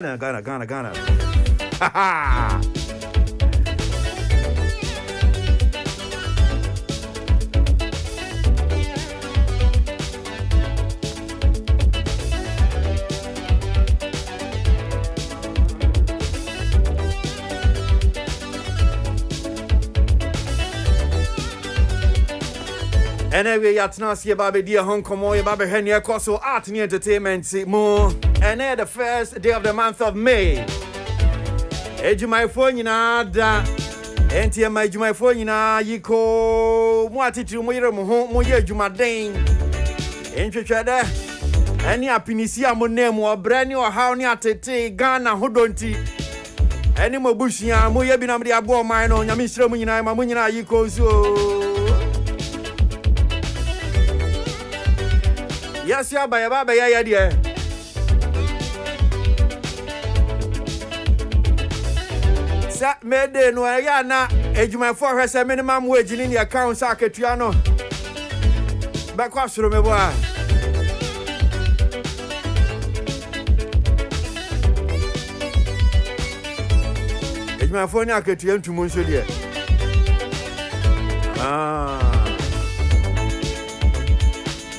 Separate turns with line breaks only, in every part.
Ghana. Ha ha! Anyway, that's not see about dear Hong Kong, your baby Henry Koso Art and Entertainment more. And the first day of the month of May. Eju my phone na da. Enti my my phone na yiko mo atitu mo yere mo ho mo ye adwumaden. Entwetwe da. Ani apinisi amonem obra ni ohaw ni atete Ghana hodonti. Ani mo bushia mo ye bi na me abo man no nyame hira mo nyina ma mo nyina yiko so. Yes, ya baba ya dear. Sa mede no ya na ejuma for hwese minimum wage in the account sa ketua no. Ba kwa soro me bo a. Ejuma for ni aketua ntumu nso de.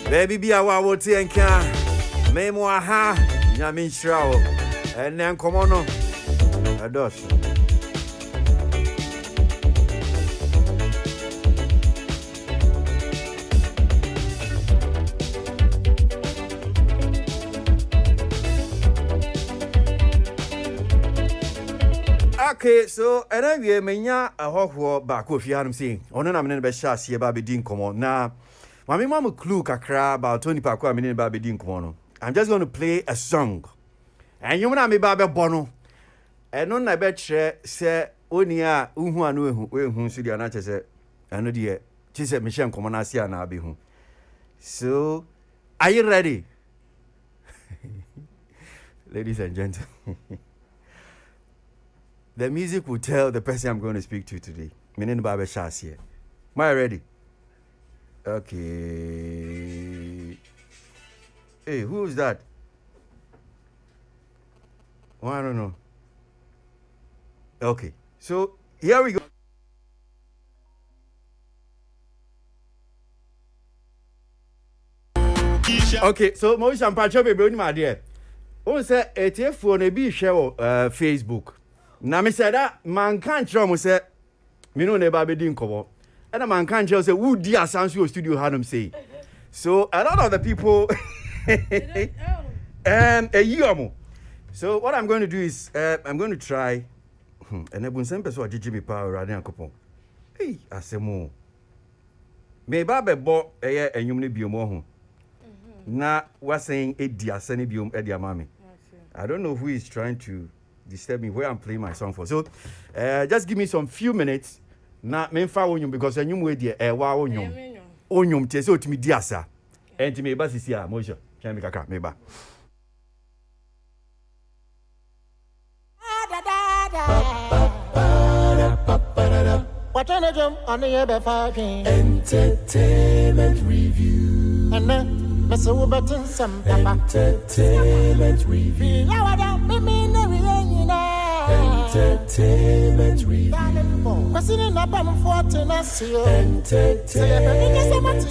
Baby be a wa wote enka me mo aha nyame nhyira wo ene nkomo no ados. Okay, so anyway menya ahoho ba ko fi hanum sei ono na me ne be sha ase ba be din nkomo na Mami mama clue kakra about 20 pa kwa mini ba be din kono. I'm just going to play a song. And you na me ba be bono. Eno na be kire se oni a uhu anu ehu so dia na che se eno de che se me hye nkomo na ase na be hu. So, are you ready? Ladies and gentlemen. The music will tell the person I'm going to speak to today. Mini ba be sha ase. Am I ready? Okay. Hey, who is that? Oh, I don't know. Okay. So, here we go. Okay, so Moisha Mpacho baby oni ma de. O say etefo na bi hwe Facebook. Na me say that man kan kire mo say me no na ba be di nkobo. And a man can't just say, who dear Sansu studio had him say. So a lot of the people and a year more. So what I'm going to do is I'm going to try and I will send person Jimmy Power rather than couple. Hey, I say more. Me babe bo a human biomo. Na was saying a dear sunny biom edia mami. I don't know who is trying to disturb me where I'm playing my song for. So just give me some few minutes. Na me fa wonyum because anyum we de wa wonyum onyum te se otimi di asa enti me ba sisi a mojo twan me kaka me ba
Watching a jump on the ever fucking
Entertainment review.
and then Miss Uberton some papa
Entertainment review. Entertainment review.
What's in a bum for Tennessee?
Entertainment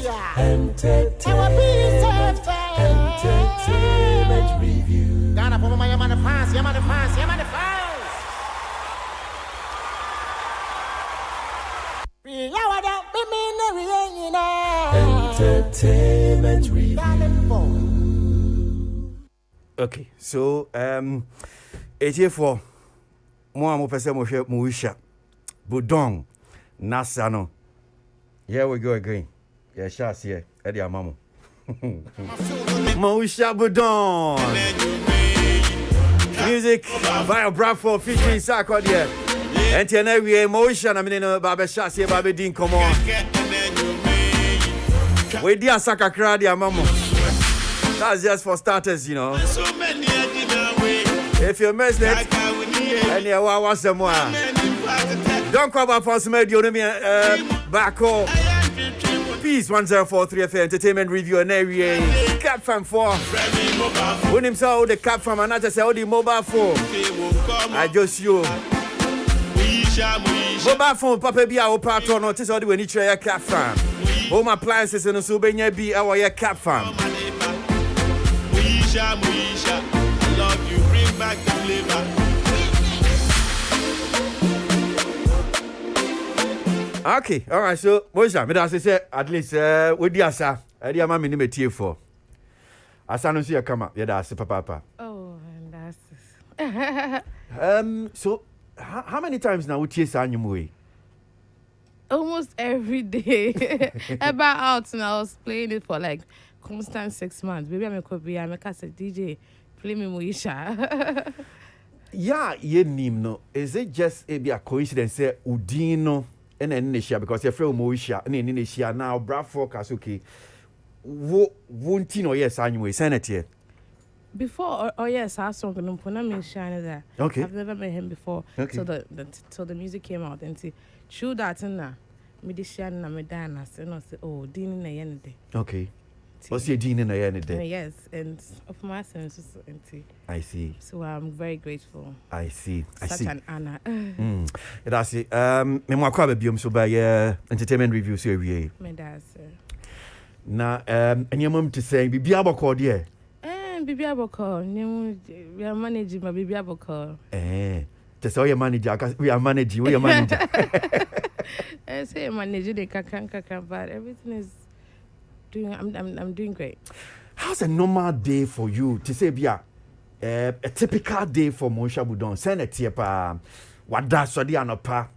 review.
Ghana for my man of fans, Yaman of fans, Yaman of fans.
Entertainment review.
Okay, so AJ4 mo pese mo hwe mo wisha Budong Nasa no. Here we go again. Yeah, shots here. Eddie Amamo. Mo wisha Budong. Music by Bradford featuring Sako there. And tena we mo wisha na me no ba shots here ba be din komo. We dia Saka kra dia Amamo. That's just for starters, you know. If you're missing it, and you want some more, don't come up for some radio. Back home. Peace 1043 FM Entertainment Review and area. Cat Fan 4. When himself the cap from another say, the mobile phone. I just you. Mobile phone, Papa be our partner, not all the way you try a cap farm. Home appliances and so be our cap farm.
Moisha, I love you, bring back the flavor.
Okay, all right, so Moisha, me that say at least with the asa, I dey am me name tie for. Asa no see ya come up, yeah that's papa.
Oh, and that's
So how many times now we chase anyum way?
almost every day. About out and I was playing it for like constant 6 months. Baby, I'm a copy. I'm a cassette DJ. Play me Moisha.
Yeah, ye nim no. Is it just a coincidence say Udino and then Nisha because you're from Moisha and then Nisha now Bradford Kasuki. Won't you know yes anyway, Senate.
Before, yes, I saw him. There.
Okay.
I've never met him before.
Okay.
Till the music came out and see. True that na. Me di share na me dana. So no say oh, Dean na yen day.
Okay. What's your Dean in a yen day?
Yes, and of my sense and see.
I see.
So I'm very grateful.
I see.
Such an honor.
That's it. Me mo akwa biom so by entertainment review so we.
Me that's.
Na any mom to say bibi aboko there.
Bibi aboko. We are managing my Bibi aboko.
Just all your manager. We are managing. We are manager.
I say managing the kakan, but everything is doing. I'm doing great.
How's a normal day for you to say bia a typical day for Moisha Budon? Send it here pa. What does so the anopa?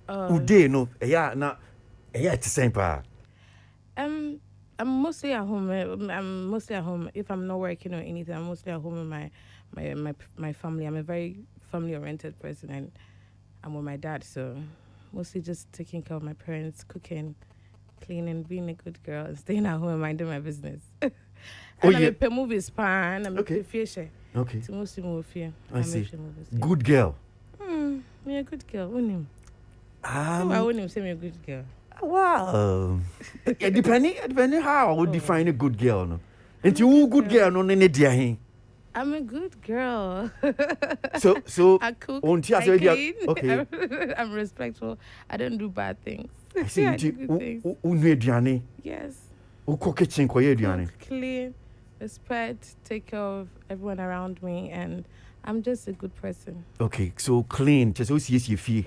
Uday no. Yeah na. Yeah it's the same pa.
I'm mostly at home. I'm mostly at home. If I'm not working or anything, I'm mostly at home with my family. I'm a very family-oriented person, and I'm with my dad. So mostly just taking care of my parents, cooking, cleaning, being a good girl, and staying at home and minding my business. And I'm a movies pan. I'm a fish.
Okay.
To mostly move here.
I see. Good girl.
Me a good girl. Unim. I wouldn't say me a good girl.
Wow. Depending how I would define a good girl, no. And you good girl, no ne dia.
I'm a good girl.
So
I cook.
I
clean.
Okay.
I'm respectful. I don't do bad things.
I see
I do good things.
Unuediane.
Yes.
Uko kitchen ko ediane.
Clean, respect, take care of everyone around me, and I'm just a good person.
Okay, so clean. Just see fee.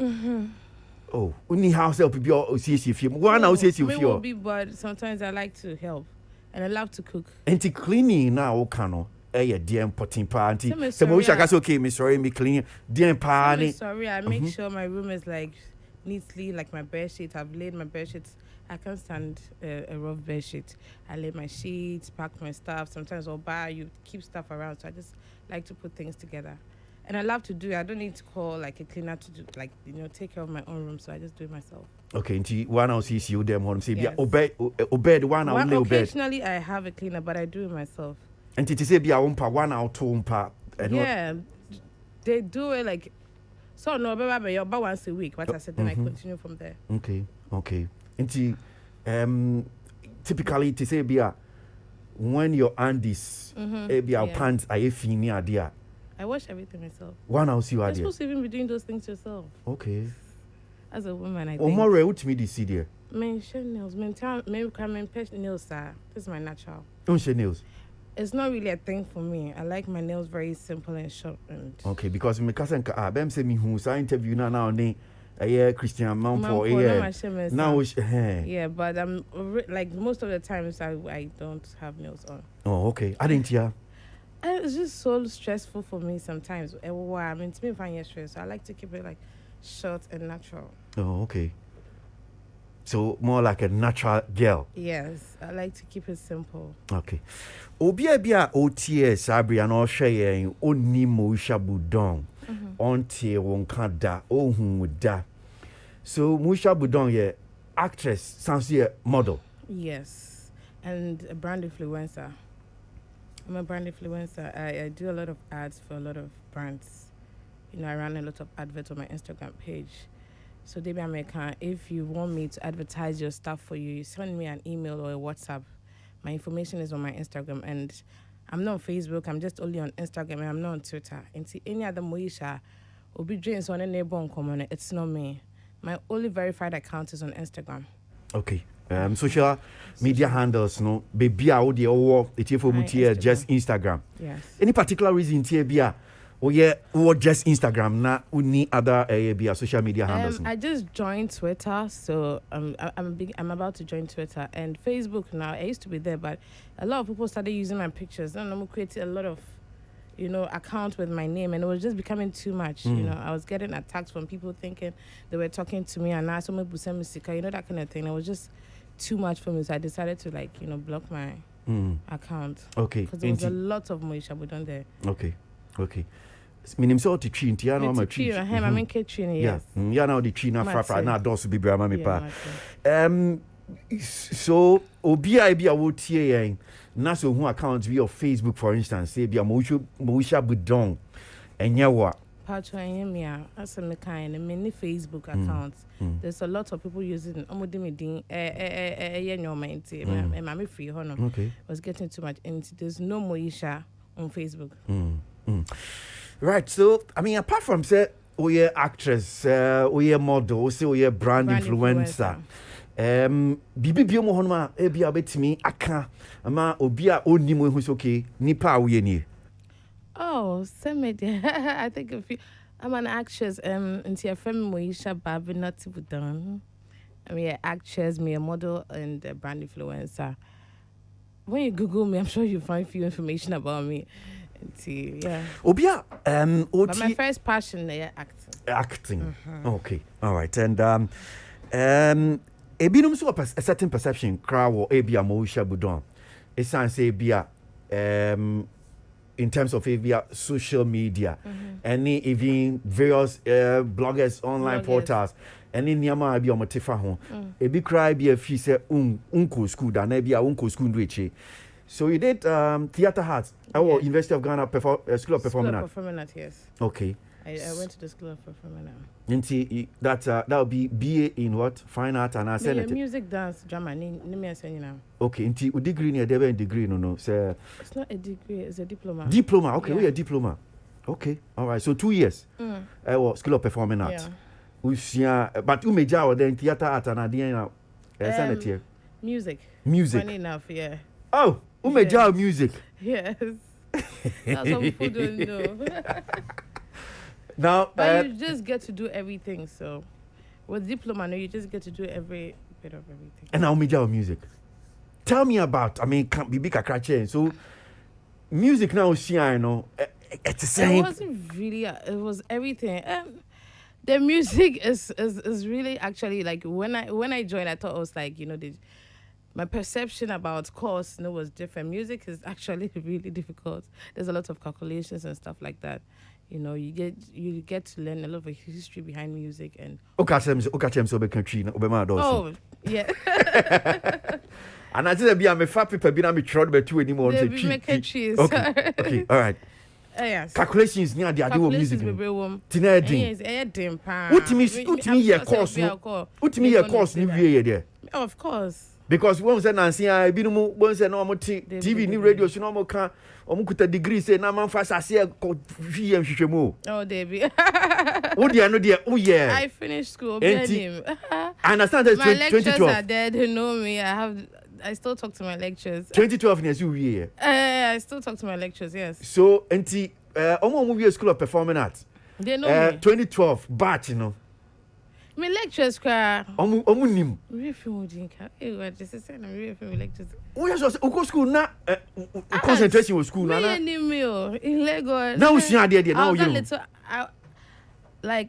Oh, only house help be or see fee. One house see
Me will
fee.
be, but sometimes I like to help, and I love to cook.
And to cleaning now kano. Dear potting party. So Moisha gas okay, me sorry, me clean. Dear party.
Sorry, I make sure my room is like neatly, like my bed sheet. I've laid my bed sheets. I can't stand a rough bed sheet. I lay my sheets, pack my stuff. Sometimes I'll buy, you keep stuff around. So I just like to put things together. And I love to do it. I don't need to call like a cleaner to do, like, take care of my own room. So I just do it myself. Okay,
and one house is you them home. Say, yeah, obey one hour.
Occasionally I have a cleaner, but I do it myself.
And to say, be a 1 hour, 2 hour.
Yeah, they do it like, so no, about once a week. What I said, then I continue from there.
Okay. And typically to say, be a when your undies, pants are fini idea.
I wash everything myself.
1 hour, you are
You're supposed to even be doing those things yourself.
Okay.
As a woman, I think.
Or more with me this year.
Mention nails. Nails, sir. This is my natural.
Don't say nails.
It's not really a thing for me. I like my nails very simple and short. And
okay, because me cousin Ben say me who sa interview now Christian Mountfort now
yeah, but I'm like most of the times I don't have nails on.
Oh, okay. I didn't hear.
It's just so stressful for me sometimes. I mean, to me, if I stress, so I like to keep it like short and natural.
Oh, okay. So more like a natural girl.
Yes, I like to keep it simple.
Okay. Obia bia OTS Sabria no share oni Moisha Budon until won kada ohun da. So Moisha Budon ye actress, sounds ye model.
Yes, and a brand influencer. I'm a brand influencer. I do a lot of ads for a lot of brands. I run a lot of adverts on my Instagram page. So Debbie America, if you want me to advertise your stuff for you, send me an email or a WhatsApp. My information is on my Instagram, and I'm not on Facebook. I'm just only on Instagram and I'm not on Twitter. And see any other Moisha will be dreams on a neighbor on common. It's not me. My only verified account is on Instagram.
Okay. Social media handles, no, baby, audio or it's for mutia just Instagram.
Yes.
Any particular reason, Tia, or just Instagram, na any other social media handles?
I just joined Twitter, so I'm about to join Twitter and Facebook now. I used to be there, but a lot of people started using my pictures. And I'm creating a lot of, accounts with my name, and it was just becoming too much. I was getting attacks from people thinking they were talking to me, and that kind of thing. It was just too much for me, so I decided to block my account.
Okay.
Because there was a lot of Moisha Budon there.
Okay. Minim so to tree ntia no ma tree.
I mean tree yes.
Yeah, now the tree na fra na dos bi bra ma me pa. So obi a bi a wo tie yen na so hu account bi of Facebook for instance, say bi a Moisha Budon enye wa.
Patcho enye as me kind many Facebook accounts. There's a lot of people using omodimidin my free hono.
Okay.
Was getting too much and there's no Moisha on Facebook.
Right, so I mean, apart from say, we actress, we model, say we brand influencer. Bibi mo honma e bia betimi aka ama obi a onni mo hu okay nipa we ni.
Oh, I think I'm an actress. Into a friend Moisha Babi not to be done. I'm an actress, me a model and a brand influencer. When you Google me, I'm sure you'll find few information about me. Yeah.
Obia,
but my first passion is acting.
Acting. Okay. All right. And ebinum so a certain perception crowd or Abia Moisha Budon. It's say Abia in terms of Abia social media, any even various bloggers, online portals, any nyama Abia motifa ho. Ebi cry be a fee say unko school da na Abia unko school ndweche. So you did theater arts or University of Ghana School of Performing Arts.
Performing Arts, yes.
Okay.
I went to the School of Performing Arts.
That would be BA in what? Fine art and
Senate. Music, dance, drama.
Okay. Inti u degree ni a degree no. So
it's not a degree. It's a diploma.
Diploma. Okay. We a diploma. Okay. All right. So 2 years. School of Performing Arts. Yeah. But you major or then theater art and adiana. Senate here.
Music.
Music.
Funny enough, yeah.
Oh. Yes. Music.
Yes. That's what people don't know.
Now,
but you just get to do everything. So, with diploma, you just get to do every bit of everything.
And now, music. Tell me about. I mean, can't be big a so music now, it's the same.
It wasn't really. It was everything. The music is really actually like when I joined, I thought it was like my perception about course was different. Music is actually really difficult. There's a lot of calculations and stuff like that. You get to learn a lot of history behind music and.
Oh
yeah.
And I said, "Be I'm a fat people. Be I'm a trod be two anymore."
Okay.
All right.
Yes.
Calculations near the idea music. Tina
Yes,
Utimi your course. Utimi your course.
Of course.
Because one said Nancy, I be no one said no more TV, new radio, so no more can omukuta degree say na man fast as here hwehwemu.
Oh, Debbie.
What do you know there? Oh yeah.
I finished school.
I understand that
my lectures are there. They know me. I still talk to my lectures.
2012 years you here.
I still talk to my lectures. Yes.
So enti movie School of Performing Arts.
They know me.
2012 batch
my lectures cry.
Nim.
Lectures.
Oh yes, go school na concentration was school na.
In Lagos.
Now see there now you.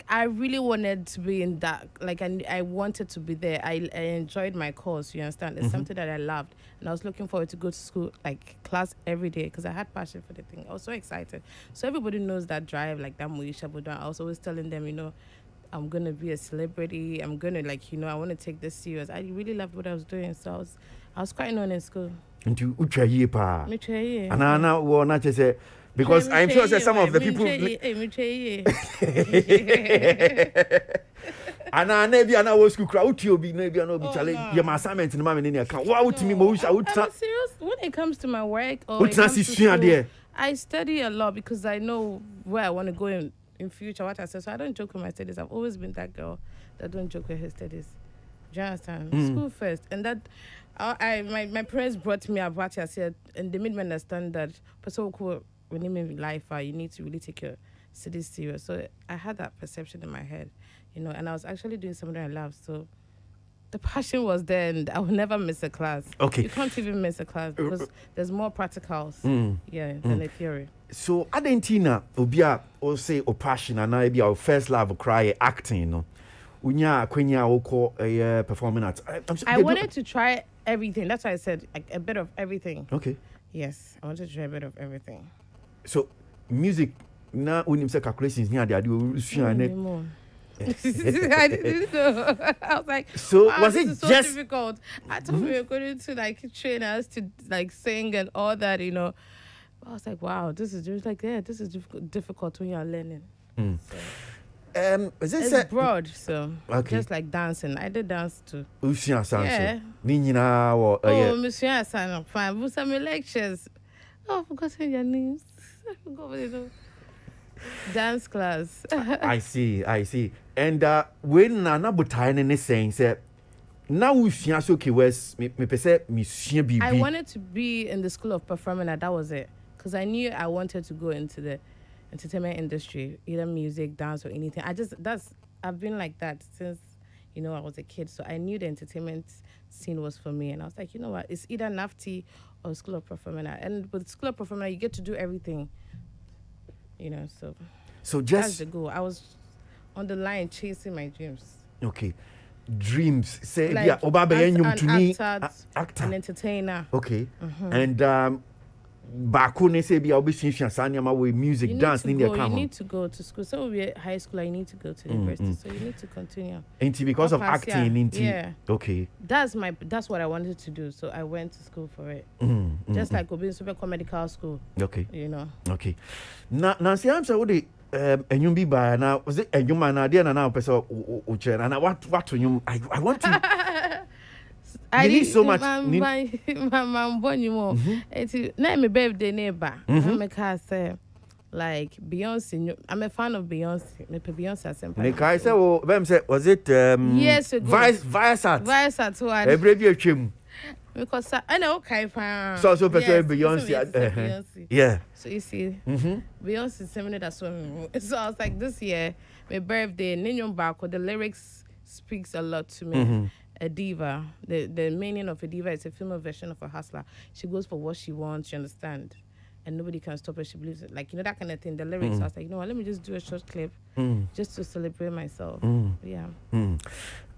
I really wanted to be in that. Like I wanted to be there. I enjoyed my course. You understand? It's something that I loved, and I was looking forward to go to school, like class every day, because I had passion for the thing. I was so excited. So everybody knows that drive, like that Moisha Budon. I was always telling them, I'm gonna be a celebrity. I'm gonna I want to take this serious. I really loved what I was doing, so I was quite known in school.
Into uchaye pa.
Michaye.
Ana wo na say because I'm sure some of the people. And I never na wo school crowd you be no be no be
Oh,
challenge.
no.
Your my assignment in my name account. Wow, to me mo wish I would
I'm serious. When it comes to my work or
What
it
does
comes
he
to
see out
school,
there?
I study a lot because I know where I want to go in future, what I say. So I don't joke with my studies. I've always been that girl that don't joke with her studies. Do you understand? School first. And that, my parents brought me up what I said, and they made me understand that, when you mean life, you need to really take your studies serious. So I had that perception in my head, and I was actually doing something I love. So the passion was there, and I would never miss a class.
Okay.
You can't even miss a class because there's more practicals, than the theory.
So Adentina obia or say o passion and I be our first love cry acting, no. Unya kwenya oko performing arts.
I wanted to try everything. That's why I said a bit of everything.
Okay.
Yes, I wanted to try a bit of everything.
So music na unim say calculations ni ade
Anymore. I didn't know. I was like,
So,
wow,
was
this
it
is so
just-
difficult? I thought we were going to train us to sing and all that, I was like, wow, this is just this is difficult when you're learning.
is this
It's broad, so
Okay.
just like dancing. I did dance too.
Usua sanso.
Yeah.
Ni nyina wo
Monsieur Hassan, fine. But some lectures. Oh, I've forgotten your names. I forgot what they do. Dance class.
I see. And when na botai ne saying say na usua so okay west me pese me sua bibi.
I wanted to be in the school of performing art. That was it. Because I knew I wanted to go into the entertainment industry, either music, dance, or anything. I've been like that since, I was a kid. So I knew the entertainment scene was for me. And I was like, you know what? It's either NAFTI or School of Performing Art. And with School of Performing Art, you get to do everything. So
So
that's
just
the goal. I was on the line chasing my dreams.
okay. Dreams say
Like,
yeah oba be
as
enyum
an
to me
actor, an entertainer.
Okay. And baako ne say bia obesua sanya with music,
You
dance
need
in
to
the
go. You
come.
need to go to school. So we're high school. You need to go to university. So you need to continue.
Ain't because of
Pass,
acting
yeah.
into
Yeah.
Okay.
That's what I wanted to do. So I went to school for it. Just like Obin Super Medical School.
Okay.
Okay.
Now see I'm so the enyum bi ba na was it enyum na dey na na person o chere na what enyum I want to
I
need so much-
My born you more. It's my birthday neighbor. I can say like Beyonce. I'm a fan of Beyonce. Me Beyonce asempa.
ne kai say o bem say was it
Years ago.
Viasat
Viasat one.
every bi atwem
Because I know okay fine.
so person
Yes,
Beyonce
yes, Beyonce.
yeah
So you see, Beyonce is similar to swimming. So I was like, this year, my birthday, Ninyon Bako, the lyrics speaks a lot to me. A diva, the meaning of a diva is a female version of a hustler. She goes for what she wants, you understand? And nobody can stop her. She believes it. Like, that kind of thing. The lyrics, I was like, what, let me just do a short clip just to celebrate myself. Yeah.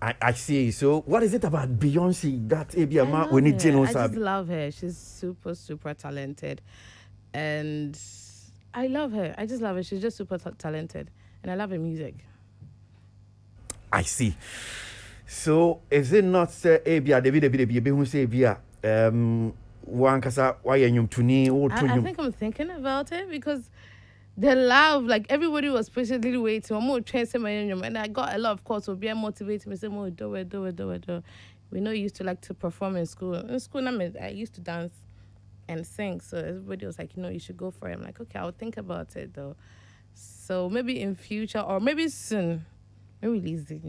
I see. So what is it about Beyonce that
I love
when it
her.
genuine
I just love her. She's super, super talented. And I love her. I just love her. She's just super talented. And I love her music.
I see. So is it not say Abia David who say Abia one kasa why enyum tuni o
I think I'm thinking about it because the love, like everybody was patiently waiting. I'm more chasing my own, and I got a lot of calls. So be motivating me, say more do it. We know you used to like to perform in school. In school, I used to dance and sing. So everybody was like, you should go for it. I'm like, okay, I'll think about it though. So maybe in future or maybe soon, maybe release it.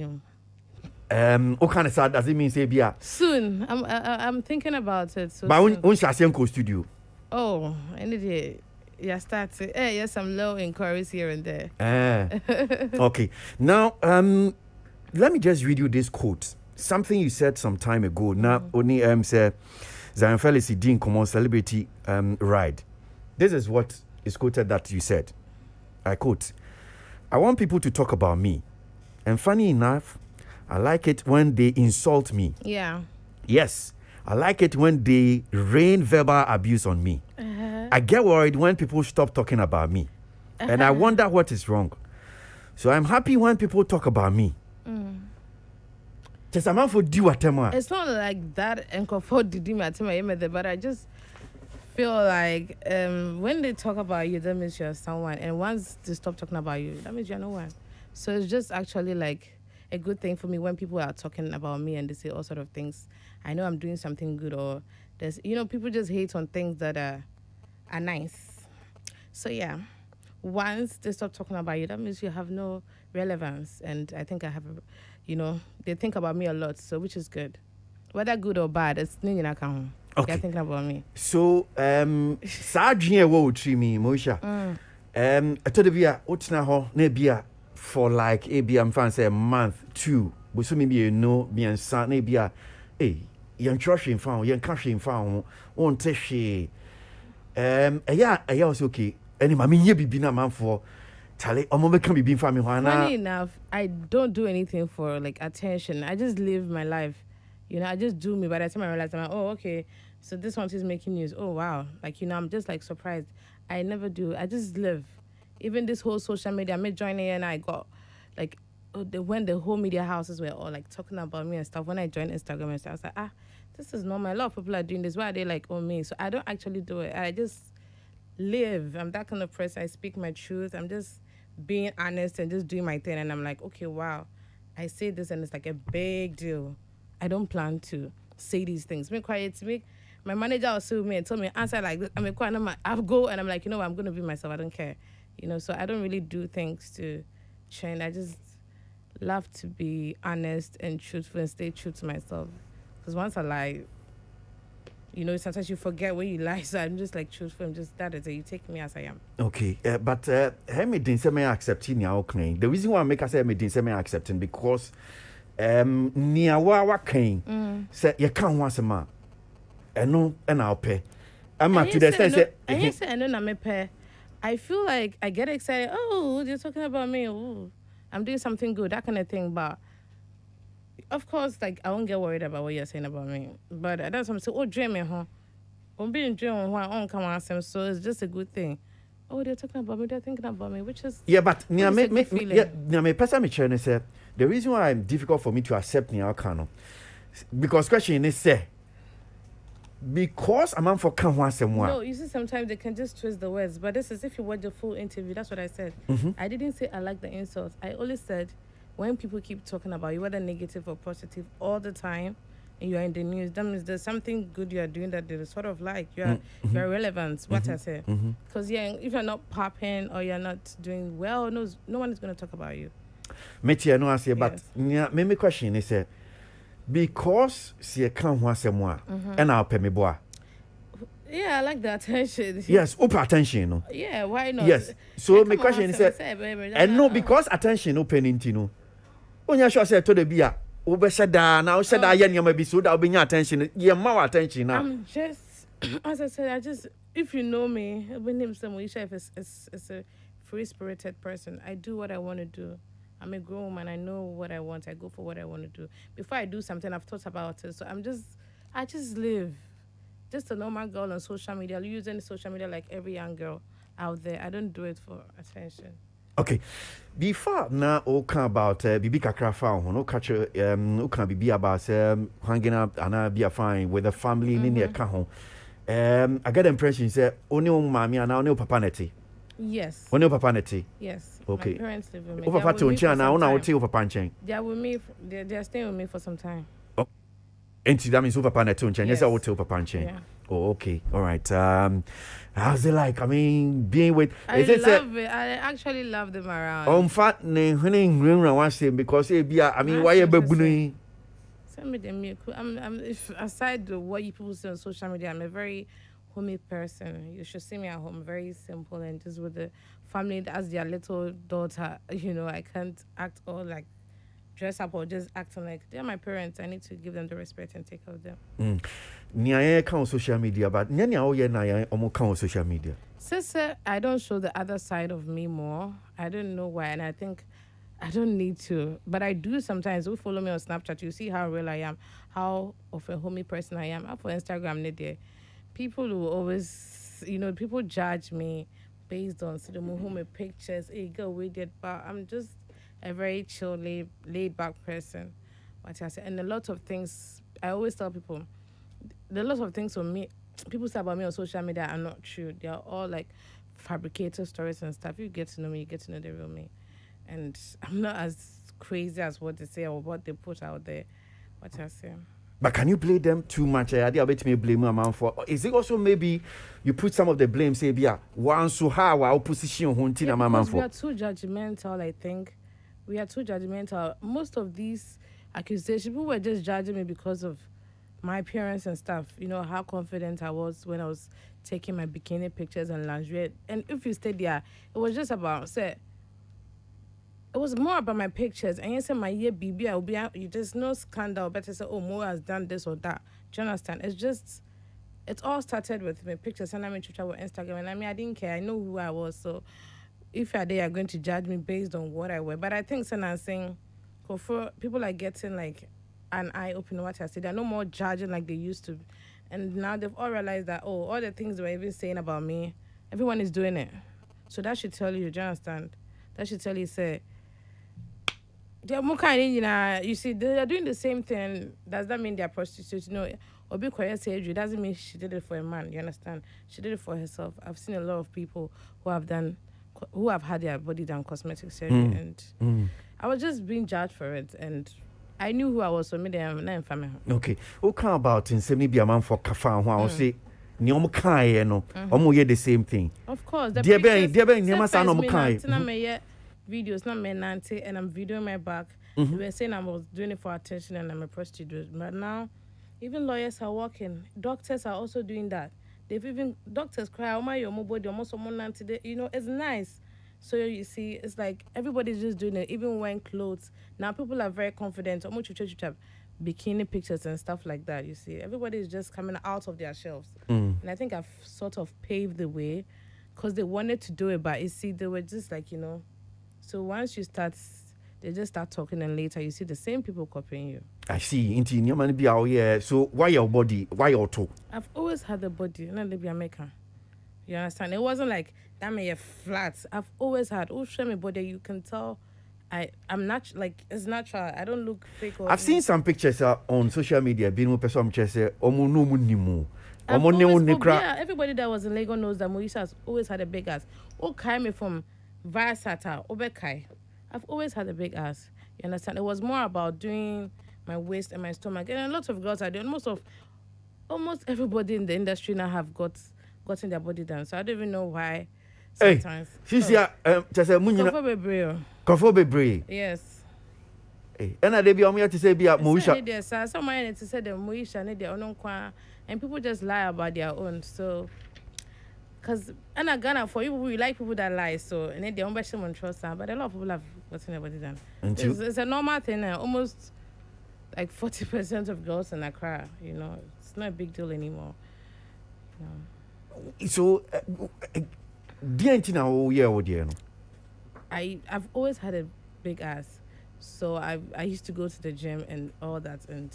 what kind of sad does it mean say Abia?
Soon, I'm thinking about it. So
But
soon.
when Shasienko studio.
Oh, any day. Yeah, start. Yes, some low inquiries here and there.
Okay. Now, let me just read you this quote. Something you said some time ago. Now, only say Zion Felicity Dean Common Celebrity Ride. This is what is quoted that you said. I quote, I want people to talk about me. And funny enough, I like it when they insult me.
Yeah.
Yes, I like it when they rain verbal abuse on me. I get worried when people stop talking about me. And I wonder what is wrong. So I'm happy when people talk about me. Just a man for do what
It's not like that and comfort did but I just feel like when they talk about you, that means you're someone. And once they stop talking about you, that means you're no one. So it's just actually like a good thing for me when people are talking about me and they say all sort of things. I know I'm doing something good, or there's, people just hate on things that are nice. So yeah, once they stop talking about you, that means you have no relevance. And I think I have, they think about me a lot, so which is good. Whether good or bad, it's nothing I can.
Okay.
They're thinking about me.
So, Sajin wo trimi Moisha. Atoda bia otina ho na bia for like I'm fan say a month, 2. But so maybe bien sa na bia yan trushin fan, yan cashin fan, on teshi. Was okay. Any mami ye bibi na man for Tale, omo can be family.
Funny enough, I don't do anything for like attention. I just live my life. I just do me. By the time I realize, I'm like, oh, okay, so this one is making news. Oh, wow. Like, I'm just like surprised. I never do. I just live. Even this whole social media, I made joining and I got like, when the whole media houses were all like talking about me and stuff. When I joined Instagram and stuff, I was like, this is normal. A lot of people are doing this. Why are they like, oh, me? So I don't actually do it. I just live. I'm that kind of person. I speak my truth. I'm just being honest and just doing my thing. And I'm like, okay, wow. I say this and it's like a big deal. I don't plan to say these things. Make quiet to me. My manager will sue me and tell me answer like this. I'm quiet. I'll go and I'm like, I'm going to be myself. I don't care. So I don't really do things to trend. I just love to be honest and truthful and stay true to myself. Because once I lie, sometimes you forget when you lie. So I'm just like truthful. I'm just that is it. You take me as I am.
Okay, but me didn't say me accepting your claim. The reason why I make I say me didn't say me accepting because near what came say you can't want some man. And I'll pay. I'm not to the sense
I feel like I get excited. Oh, you're talking about me. Oh, I'm doing something good, that kind of thing. But of course, like I won't get worried about what you're saying about me. But that's what I'm saying. Oh, dreaming, huh? I'm being dreaming. Why? Come on, so it's just a good thing. Oh, they're talking about me. They're thinking about me, which is
but me person me churn say the reason why it's difficult for me to accept Nia Kano because question is say because I'm for can once more.
No, you see, sometimes they can just twist the words. But this is if you watch the full interview. That's what I said. I didn't say I like the insults. I only said when people keep talking about you, whether negative or positive, all the time, and you are in the news, that means there's something good you are doing that they sort of like. You're relevant. What I say. Because if you're not popping or you're not doing well, no one is going to talk about you.
Meti no say, but me question is say. Because she can't want some more, and I'll pay me boy.
Yeah, I like the attention.
Yes, open attention,
Yeah, why not?
Yes. So my question is, and no, because attention open into no. When you say to the beer, Obesada now said I am be so that will be your attention. You're more attention now.
I'm just, as I said, if you know me, my name is Moisha. If it's a free-spirited person, I do what I want to do. I'm a grown woman. I know what I want. I go for what I want to do. Before I do something, I've thought about it. So I just live. Just a normal girl on social media, using social media like every young girl out there. I don't do it for attention.
Okay. Before now, okay about Bibi Kakra found, no catch can be about hanging up and be fine with the family in the account. I get the impression say only mommy and now no papa neti.
Yes.
Only papa neti.
Yes.
Okay.
My parents live with me.
Over papa to now now tell over panchen.
They are with me. They're staying with me for some time.
Oh. And that means over papa neti. Yes, I will tell papa panchen.
Yeah.
Oh, okay. All right. How's it like? I mean, being with.
I love it. I actually love them around.
Fat ne hunting green one say because I mean, why you baby?
Send me the milk. If aside what you people say on social media, I'm a very homey person. You should see me at home, very simple and just with the family as their little daughter. I can't act all like dress up or just acting like they're my parents. I need to give them the respect and take care of them.
Nia count social media, but Nia na almost count social media.
Sister, I don't show the other side of me more. I don't know why, and I think I don't need to, but I do sometimes. Who follow me on Snapchat, you see how real I am, how of a homey person I am. Up for Instagram, there, people who always, people judge me based on the homey pictures. Hey, girl, we did, but I'm just a very chill, laid back person. What I say, and a lot of things. I always tell people, a lot of things for me. People say about me on social media are not true. They are all like fabricated stories and stuff. You get to know me, you get to know the real me. And I'm not as crazy as what they say or what they put out there. What I say.
But can you blame them too much? I bet me blame a man for. Is it also maybe you put some of the blame, say, yeah, one so how our opposition hunting a man for?
We are too judgmental, I think. We are too judgmental. Most of these accusations, people were just judging me because of my appearance and stuff. You know, how confident I was when I was taking my bikini pictures and lingerie. And if you stayed there, it was just about, say, it was more about my pictures. And you say my year BB, I will be out. There's no scandal. Better say, oh, Mo has done this or that. Do you understand? It all started with my pictures. And I made Twitter with Instagram. And I didn't care. I know who I was. So if you're there, you're going to judge me based on what I wear. But I think I'm saying, for people are getting like an eye open what I said. They're no more judging like they used to. And now they've all realized that, oh, all the things they were even saying about me, everyone is doing it. So that should tell you, do you understand? That should tell you, say, you see, they're doing the same thing. Does that mean they're prostitutes? No. Obi Koya surgery doesn't mean she did it for a man. You understand? She did it for herself. I've seen a lot of people who have had their body done cosmetic surgery, and I was just being judged for it, and I knew who I was. So me, I'm not family.
Okay. What kind about in semi be a man for kafa? Who I say. Ni omo kai no omo ye the same thing.
Of course.
Dear Ben, ni ma sa no omo kai.
Videos, not my nanty, and I'm videoing my back. We were saying I was doing it for attention and I'm a prostitute. But now, even lawyers are working. Doctors are also doing that. Doctors cry, oh my, your body, almost someone nanty. You know, it's nice. So you see, it's like everybody's just doing it, even wearing clothes. Now people are very confident. Almost you have bikini pictures and stuff like that. You see, everybody is just coming out of their shelves. And I think I've sort of paved the way because they wanted to do it, but you see, they were just like, you know. So once you start, they just start talking, and later you see the same people copying you.
I see. Into your money be out here. So why your body? Why your toe?
I've always had the body, not the American. You understand? It wasn't like that made flat. I've always had. Oh, show me body. You can tell. I'm not like it's natural. I don't look fake.
I've seen some pictures on social media. Being with person say,
yeah, everybody that was in Lagos knows that Moesha has always had a big ass. Oh, me from Varsata, Obekai. I've always had a big ass. You understand? It was more about doing my waist and my stomach. And a lot of girls are doing almost everybody in the industry now have gotten their body done. So I don't even know why sometimes.
Hey, she's here. Comfort Bebre.
Yes.
Hey, and I be to say be at Moesha.
Someone to say the Moesha and people just lie about their own. So because and I Ghana for you, we like people that lie. So and then they don't someone trust them, but a lot of people have gotten their body done. It's a normal thing. Almost like 40% of girls in Accra. You know, it's not a big deal anymore. No.
So,
I've always had a big ass, so I used to go to the gym and all that, and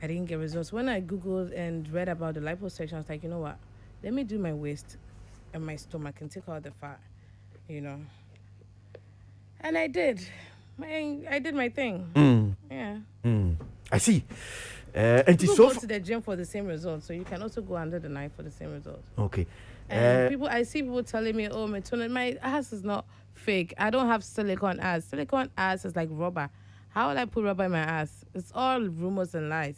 I didn't get results. When I googled and read about the liposuction, I was like, you know what? Let me do my waist and my stomach and take out the fat, you know. And I did. I did my thing. Yeah.
I see. And
people go to the gym for the same results, so you can also go under the knife for the same results.
Okay.
And I see people telling me, oh, my ass is not fake. I don't have silicone ass. Silicone ass is like rubber. How will I put rubber in my ass? It's all rumors and lies.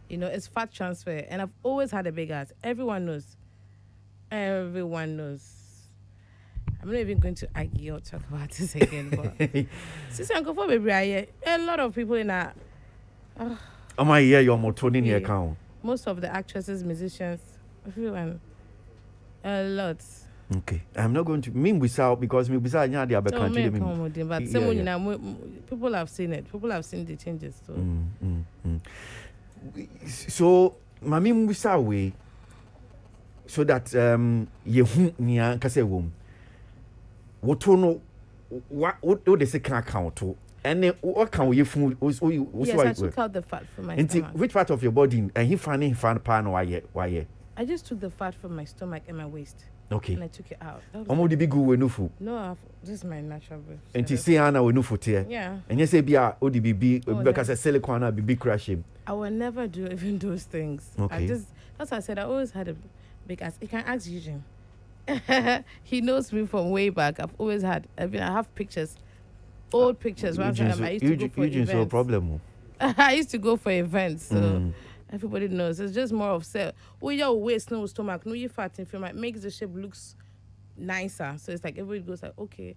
You know, it's fat transfer. And I've always had a big ass. Everyone knows. Everyone knows. I'm not even going to argue or talk about this again. But since I'm going for baby, a lot of people in that.
Am I here? Your motor in your account.
Most of the actresses, musicians, everyone, a lot.
Okay, I'm not going to mean without because me without any other country.
But people have seen it. People have seen the changes.
So, mami without way. So that you niya kase wom. What no what they say can account to. And what can we food?
Yes, I took out the fat from my stomach.
Which part of your body? And he fan pan why?
I just took the fat from my stomach and my waist.
Okay.
And I took it out.
The big go
No, this is my natural breath.
And to see Anna we no foot here.
Yeah.
And you say be a ODBB because a silicone be crashing.
I will never do even those things.
Okay.
That's what I said. I always had a big ass. You can ask Eugene. He knows me from way back. I've always had. I have pictures. old pictures. One time I used to go for
Eugene's no
events.
problem.
I used to go for events, so everybody knows. It's just more of sale. Oh, your waist, no stomach, no, you fat in film. It makes the shape looks nicer. So it's like everybody goes like, okay,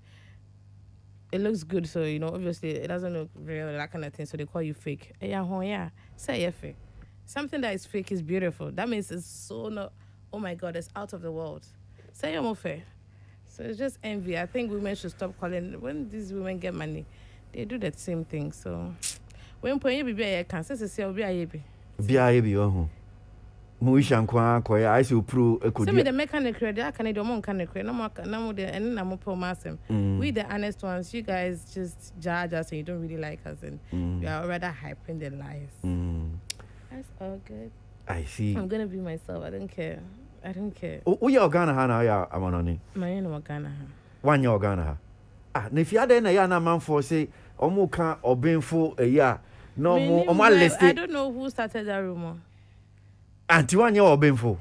it looks good. So obviously it doesn't look real, that kind of thing. So they call you fake. Yeah, say yeah, fake. Something that is fake is beautiful. That means it's so not. Oh my God, it's out of the world. Say you're more fair. So it's just envy. I think women should stop calling. When these women get money, they do that same thing. So when you be a cancer, say be a
Be oh. Moisha nkwa akoya I say pro ekodi.
So me the mechanic credit, I can do more mechanic credit. No more and na more masem. We the honest ones, you guys just judge us and you don't really like us and you are rather hyping the lies. That's all good.
I see.
I'm gonna be myself. I don't care.
Oh, you Ghana ha na ya amanoni.
My name is Ghana.
One year Ghana ha. Na if you dey na ya na man for say omo kan obenfo eya no mo omo list.
I don't know who started that rumor.
Anti one year obenfo.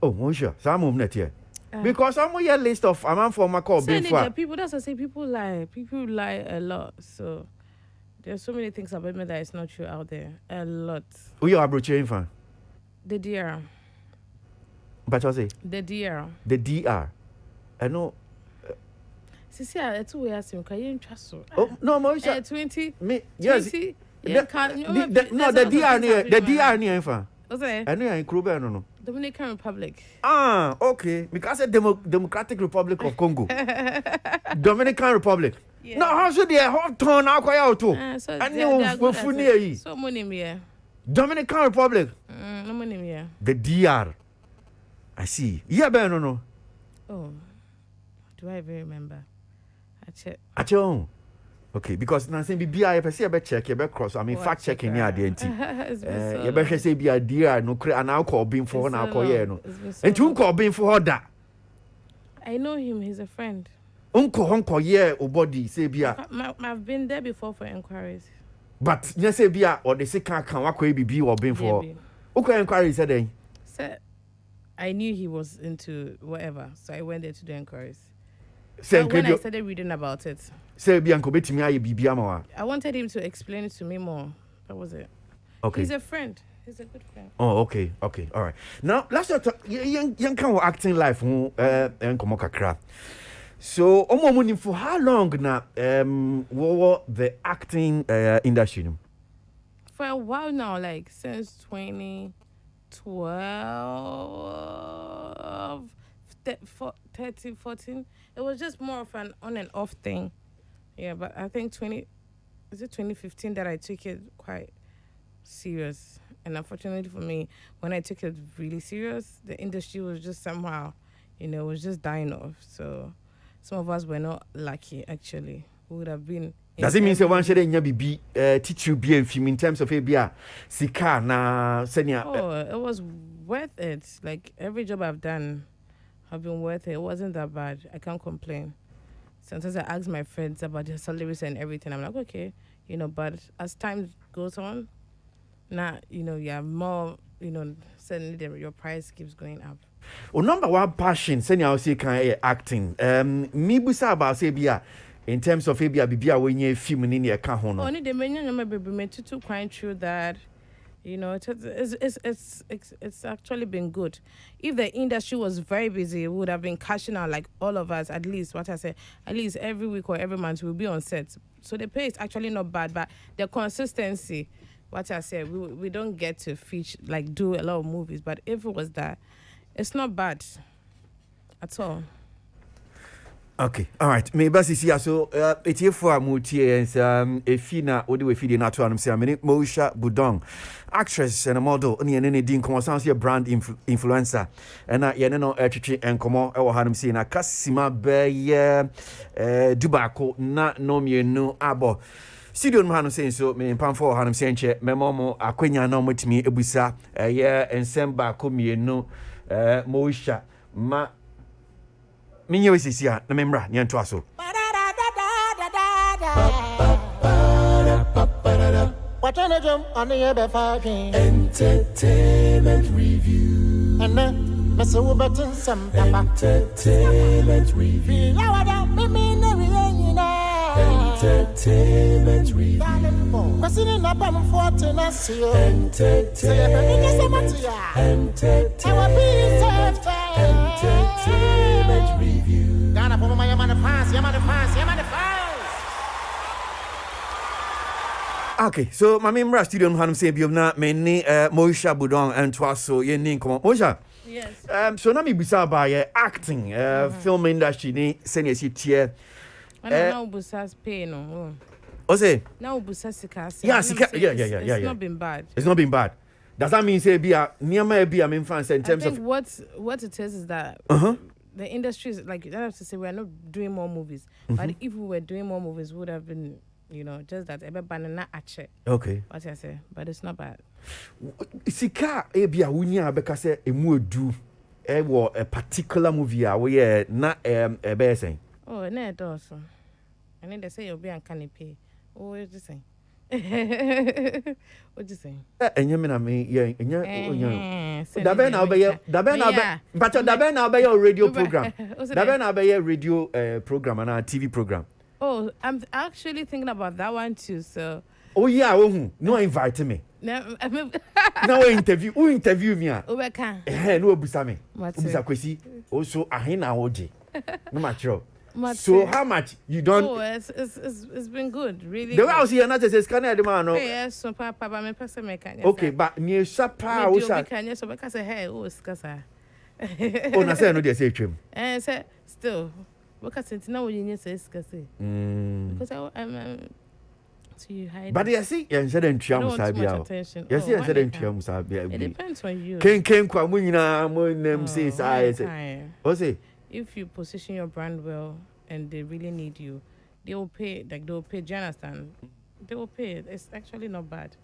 Oh, Mosha, some of net here. Because I'm your list of a man for my call before.
People, that's what I say, people lie a lot. So there's so many things about me that is not true out there. A lot.
Who you are broaching fan?
The DR.
But I say
the DR.
The DR. I know.
See, I 2 years ago, can you trust so?
Oh no, Mosha.
20.
Me yes.
20.
No, the DR near the DR near fan.
What's that?
I know in Kruber no.
Dominican Republic.
Ah, okay. Because Democratic Republic of Congo. Dominican Republic.
Yeah.
No, how should they hot turn now quite out too?
So
and you for near
so money here.
Dominican Republic.
No money here.
The DR. I see. Yeah, Ben no.
Oh. Do I even remember?
I check. Okay, because now saying be I per be check, you be cross. I mean fact checking here the NT. You better say be a DR no create an alcohol being for now call here no. And you call being for that.
I know him, he's a friend.
Uncle yeah o body say be
I've been there before for inquiries.
But you say be or they say can what be or being for. Okay, inquiry said then.
Sir, I knew he was into whatever, so I went there to do inquiries.
When
I started reading about it.
Say Bianco betimi aye bibia ma.
I wanted him to explain it to me more. That was it.
Okay.
He's a friend. He's a good friend.
Oh, okay. All right. Now, let's talk young can acting life and komo kakra. So, omo for how long now what the acting industry?
For a while now, like since 2012, 13, 14. It was just more of an on and off thing. Yeah, but I think 2015 that I took it quite serious. And unfortunately for me, when I took it really serious, the industry was just somehow, it was just dying off. So some of us were not lucky, actually. We would have been.
Does it mean say one shade be teach you be in film in terms of ABA sika na senior?
Oh, it was worth it. Like every job I've done have been worth it. It wasn't that bad. I can't complain. Sometimes I ask my friends about their salaries and everything. I'm like, okay, but as time goes on, now, you have more, suddenly your price keeps going up.
Oh, number one passion, senior I say can acting. Me busa about say bia in terms of bibia when you film in your can hono.
Only the menu baby me too quite true that it's actually been good. If the industry was very busy, we would have been cashing out like all of us. At least every week or every month we'll be on set. So the pay is actually not bad, but the consistency. What I said, we don't get to do a lot of movies. But if it was that, it's not bad at all.
Okay, all right. Me basi si aso etie for amutie efina odi we fidi na to anum se amene Mosha Budong, actress and a model ne ne din komo sounds your brand influencer and ye ne no etwetwe enkomo e wo hanum se na kasima be ye dubako na no mienu abo studio no hanum se so me pamfo hanum se nche memomo akwanya na omotimi ebusa ye ensemba ko mienu Mosha ma Minye we sisi na memra ni anto aso.
Entertainment review. Entertainment review. Entertainment review.
Kwasi ni naba mfuate na sio.
Entertainment review.
Ghana for my Yamana fans.
Okay, so my member studio no hanum say biom na me ni Moisha Budon and Twaso ye ni nkomo. Moisha.
Yes.
So na me bisa ba ye acting film industry ni senior si tie.
Now Busas pay no.
Say
Now Busas sika.
Yeah, sika. Yeah.
It's not been bad.
It's not been bad. Does that mean say be a near be a main fans in terms
I think
of
what it is that the industry is like, I don't have to say we're not doing more movies, but if we were doing more movies, we would have been, just that ebe banana ache.
Okay.
What I say, but it's not bad.
Sika e bia wunya beka say emu edu e wo a particular movie a we na e be say.
Oh, na also. And then they say you'll be on canopy. Oh, what you saying? What you saying?
Enye me na me ye enye
Send
da be
it
na
there,
but da be na be your radio
Uber.
program.
What's it
Da be
there?
na be your radio program and a TV program.
Oh, I'm actually thinking about that one too. So
Oh yeah, oh no invite me.
now, I mean,
Now who interview me ah.
Ubeka.
No obusa me.
Mate.
Obusa kwesi. Also ahina oje. No matter.
Mate.
So how much you don't
Oh, it's been good, really.
the way I
good.
was here not say scan the man no.
Yes, so papa, but me person make can.
Okay, but near Sapa
we
Osa.
can yes, so because hey, oh, skasa.
Oh, na say no dey say twem.
And say still, because it's now when you say skasa. Because I'm to hide.
But you see, you said in
I don't
Triam
want too much
Sabia.
attention.
Yes,
Oh,
you
why
said in
they
Triam
can't? It
Sabia.
depends on you.
Ken kwa munina mo nem say
Oh,
say.
why can't?
What say?
If you position your brand well and they really need you, they will pay. Like they will pay. Do you understand? They will pay. It's actually not bad.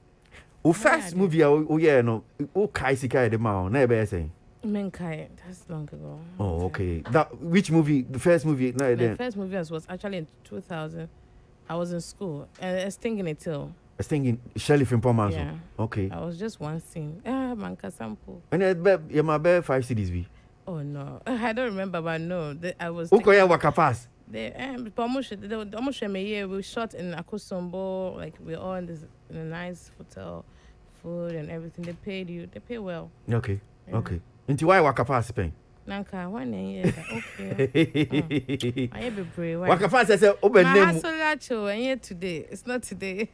O first movie oh yeah no. O kai sika de ma na e be say.
Menkai, that's long ago.
Oh, okay. That which movie? The first movie na
My
then.
first movie was actually in 2000. I was in school and it's Stinging It Till.
I was thinking Shirley from Pomanso.
Yeah.
Okay.
I was just one scene. Manka sample.
And you my be 5 CDs be.
Oh no, I don't remember, but no, I was.
O ko ya waka pass.
They almost me here. We shot in Akosombo, like we're all in a nice hotel, food and everything. They paid you. They pay well.
Okay.
Yeah.
Okay. Into why waka pass pen?
Nanka, 1 year. Okay. I be brave.
Waka pass say oben
My
name.
hustle actual and yet today. It's not today.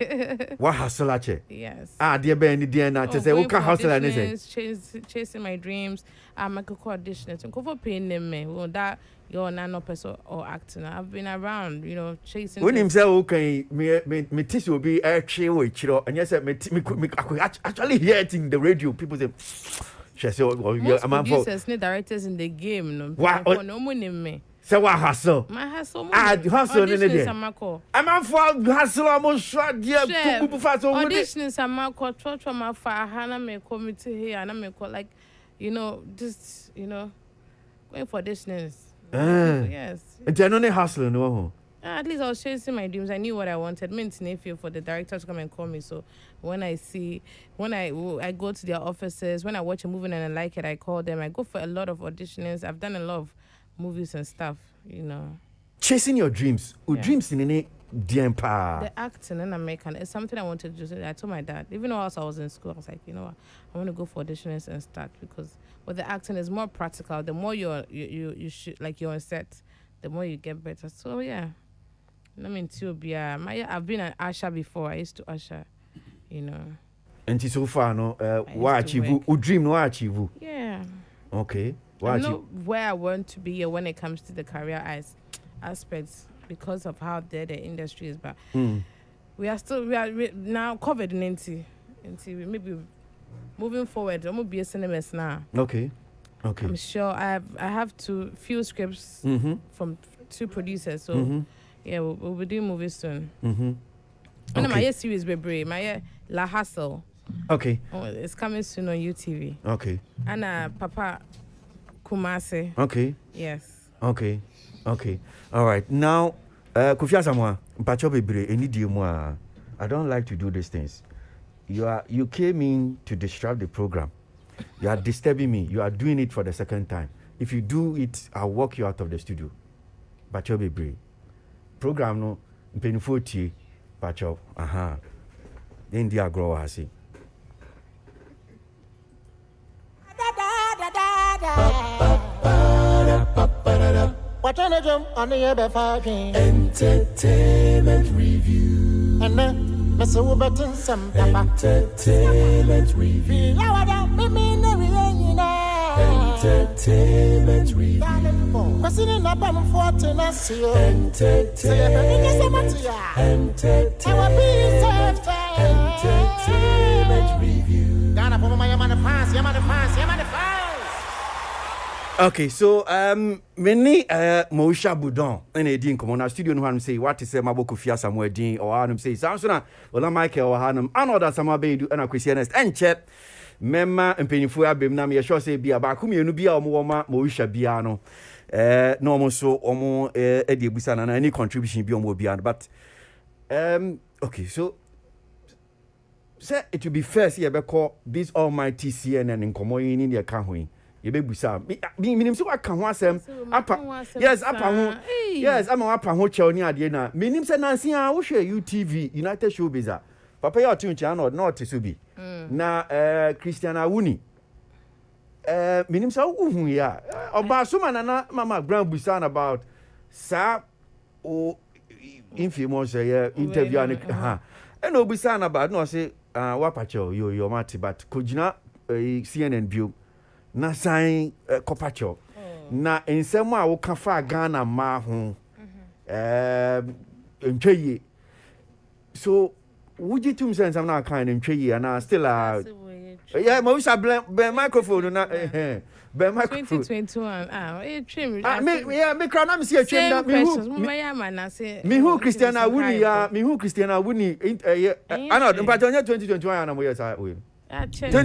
What hustle ache?
Yes.
Dear Ben, dear na say
going
o ka
for
hustle and say.
auditions, chasing my dreams. I'm a cook auditions. And go for paying them me. Well, that you're not person or acting. I've been around, chasing.
When him
this-
say okay, me tissue will be actually we chiro, and yes, me I could actually hear it in the radio. People say, she say, oh, yeah,
Most
I'm for
producers, need directors in the game. No,
What-
For no money me.
say what hustle.
My hustle.
The hustle in
Auditions
there.
Samako.
I'm for hustle almost shot dear
Share.
to fast on it.
Auditions Samako. Trot from my fire. Hana me committee here. And I me call like, just going for auditions. Yes.
And then only hustle no.
At least I was chasing my dreams. I knew what I wanted. Meant nephew for the director to come and call me. So when I go to their offices, when I watch a movie and I like it, I call them. I go for a lot of auditions. I've done a lot of movies and stuff.
Chasing your dreams.
Yeah.
Dreams in any DM pa.
The acting in American is something I wanted to do. I told my dad, even though I was in school, I was like, you know what, I want to go for auditions and start because with the acting is more practical. The more you should like you're on set, the more you get better. So yeah. I mean, I've been an usher before. I used to usher,
And so far no
used
what
to
achieve
work.
o dream no achieve.
Yeah.
Okay.
I
What
know
achieve?
where I want to be when it comes to the career aspects because of how the industry is. But we are now covered in maybe moving forward. I'm gonna be a cinemas now.
Okay. Okay.
I'm sure I have few scripts from 2 producers. So yeah, we'll be doing movies soon. And my
Okay.
series be my La Hustle.
Okay.
Oh, it's coming soon on UTV.
Okay.
And Papa Kumase.
Okay.
Yes.
Okay. Okay. All right. Now, Kofi Asamoah, mpacho bebre eni die mu a. I don't like to do these things. You came in to disrupt the program. You are disturbing me. You are doing it for the second time. If you do it, I'll walk you out of the studio. Mpacho bebre. Program no mpenifo tie. Pacho, India grow hasi.
Entertainment review.
And then, Mr. Wuberton, some papa.
Entertainment review. Entertainment review.
Question in the bottom for Tennessee.
Entertainment review.
Ghana for my man, the fans.
Okay, so many Moisha Boudon in a din come on our studio no hanum say what is Maboko Fia somewhere din or hanum say Samsona or Michael or hanum another some be do and Christianist and chat memma mpanyifo abem na me sure say bia ba kumienu bia omo ma Moisha bia no no omo so omo e de busa na any contribution bi omo bia but okay so say it will be fair say be call this almighty CNN in komo yin in the ka ho ye be busa minim so aka ho asem apa yes apa ho yes ama apa ho chew ni ade na minim se nansi a wo hwe UTV United Showbiz a papa ya otun cha na not so bi na Christian Awuni minim so hu ya oba so na mama grand busa about sa o infamous interview and and obusa na about no say wapacho yo mati but kojina CNN bio na sign kopacho na ensem a wo ka fa Ghana ma ho ntwaye so would you tum sense I'm not kind ntwaye and still yeah mo wish be microphone na be microphone
2021 trim
me crown am see a trim that me who Christian Awuni ya me who Christian Awuni ana mpacho 2021 na mo yes
a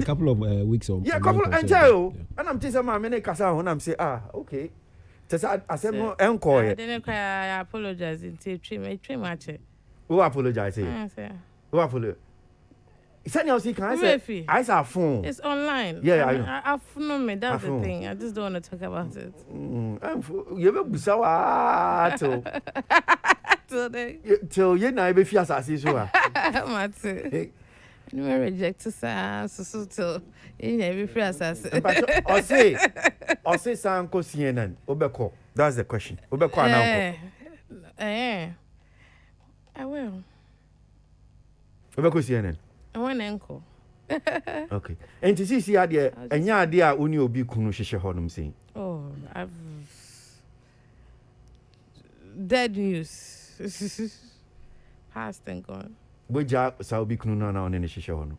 couple of weeks or
couple and tell and I'm telling my many kasa ho na say okay tesa asem enko
I didn't cry I apologize in trim ache
who apologize who apologize Send you can I say I saw phone.
It's online.
Yeah,
I know me. That's the thing. I just don't want to talk about it.
You ever busawa till you know if you are so.
Mate. You may reject so till you never free assassin.
Or say Sanko CNN. Obeko. That's the question. Obeko now.
I will.
Obeko CNN.
I want uncle.
Okay. And to see idea, and ya idea uni obi kunu hwehwe honum saying.
Oh, I've dead news. Past and gone.
Boja sa obi kunu na on any hwehwe honum.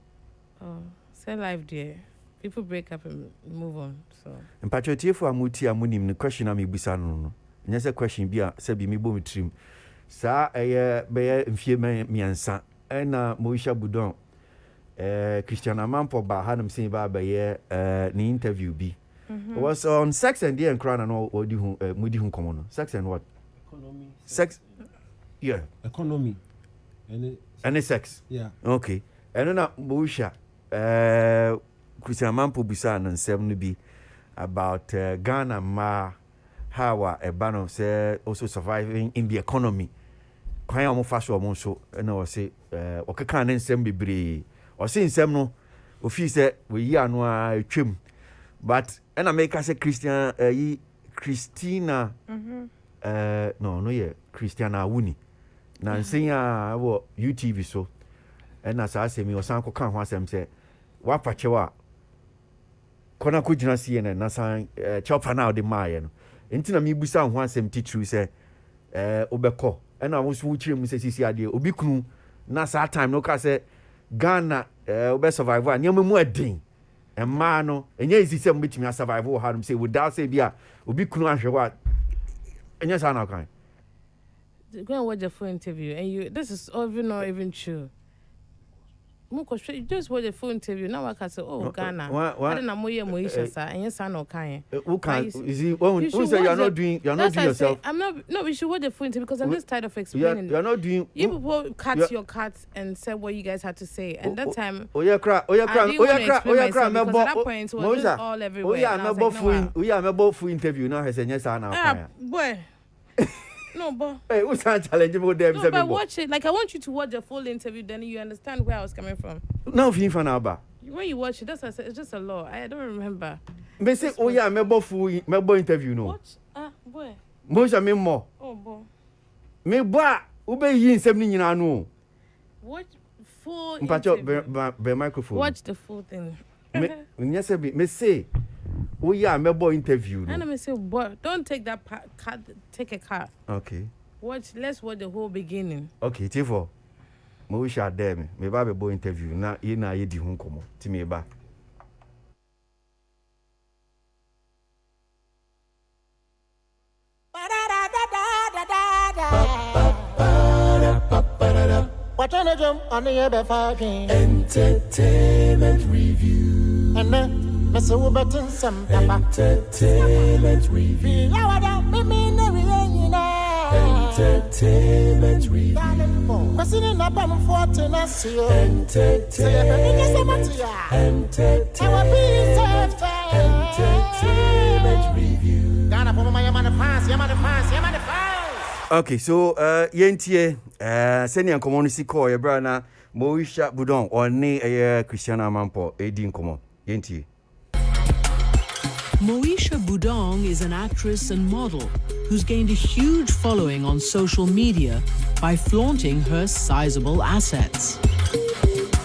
Oh, say life dear. People break up and move on. So.
And patriotifo amuti amunim the question am ibisa no. Nyese question bia se bi mi bo mitrim. Sa be mfie miansa. Ena Moisha Boudon Christian Amampo ba hanum say ba be ni interview bi was on sex and the crown and all odi hu mudi hu komo no sex and what
economy
sex yeah
economy
and sex
yeah
okay and na Moisha Christian Amampo bisa na nsem no bi about Ghana ma how a ban say also surviving in the economy kwan omo fa so omo so na o say okeka na nsem bebre o say nsem no ofi say we yi anu a twem but na make say Christian Christina no ye Christiana Awuni na nsen a wo UTV so na sa asemi o san ko kan ho asem say wa pachewa kona ko gina CNN na san chopa na o de maye no ntina mi busa ho asem titru say obekọ ena wo so wuchire mu se sisi ade obi kunu na sa time no ka say Ghana obe survive a nyama mu adin emma no enye isi se mbetimi survive wo harum say without say bia obi kunu ahwe wa enye sa na kan
go and watch the full interview and this is not even true. You just watch the full interview. Now I can say, oh, Ghana. I don't know Moisha, sir, and yes, I know Kanye.
Who can? Is he? Who say you're not doing yourself?
I'm not. No, we should watch the full interview because I'm just tired of explaining.
You're not doing.
You people cut your cuts and said what you guys had to say, and that time.
Oh yeah, cry. Because at
that point, it was just all everywhere.
Oh yeah, I'm full interview now. Has yes, I know.
Boy. No, but
Hey, who's that challenge about them?
no, but watch it. Like I want you to watch the full interview, then you understand where I was coming from.
Now, if you find out,
When you watch it, it's just a law. I don't remember.
me say, oh yeah, me bo interview no.
What? Boy.
Mo sha me more.
Oh, boy.
Me ba, ube yi nsem ni nyina no.
Watch full
Mpacho
interview.
be microphone.
Watch the full thing.
Me say me say, oh yeah, me bo interview
And
no.
I say, boy, don't take that car. Take a car.
Okay.
Let's watch the whole beginning.
Okay, Tifo. Mo wish I dare me ba be bo interview na ye na ye di ho nkomo. Ti me ba.
What on a jump on the other fighting?
Entertainment review.
And then, Mr. Wuberton, some papa.
Entertainment review. Entertainment review.
Questioning up on 14 us.
Entertainment review.
Ghana for my man of fans, Yamada fans.
Okay, so yentie senior community call your brother Moisha Budon or ne Christiana Mampo Edin Komo. Yentie.
Moisha Budong is an actress and model who's gained a huge following on social media by flaunting her sizable assets.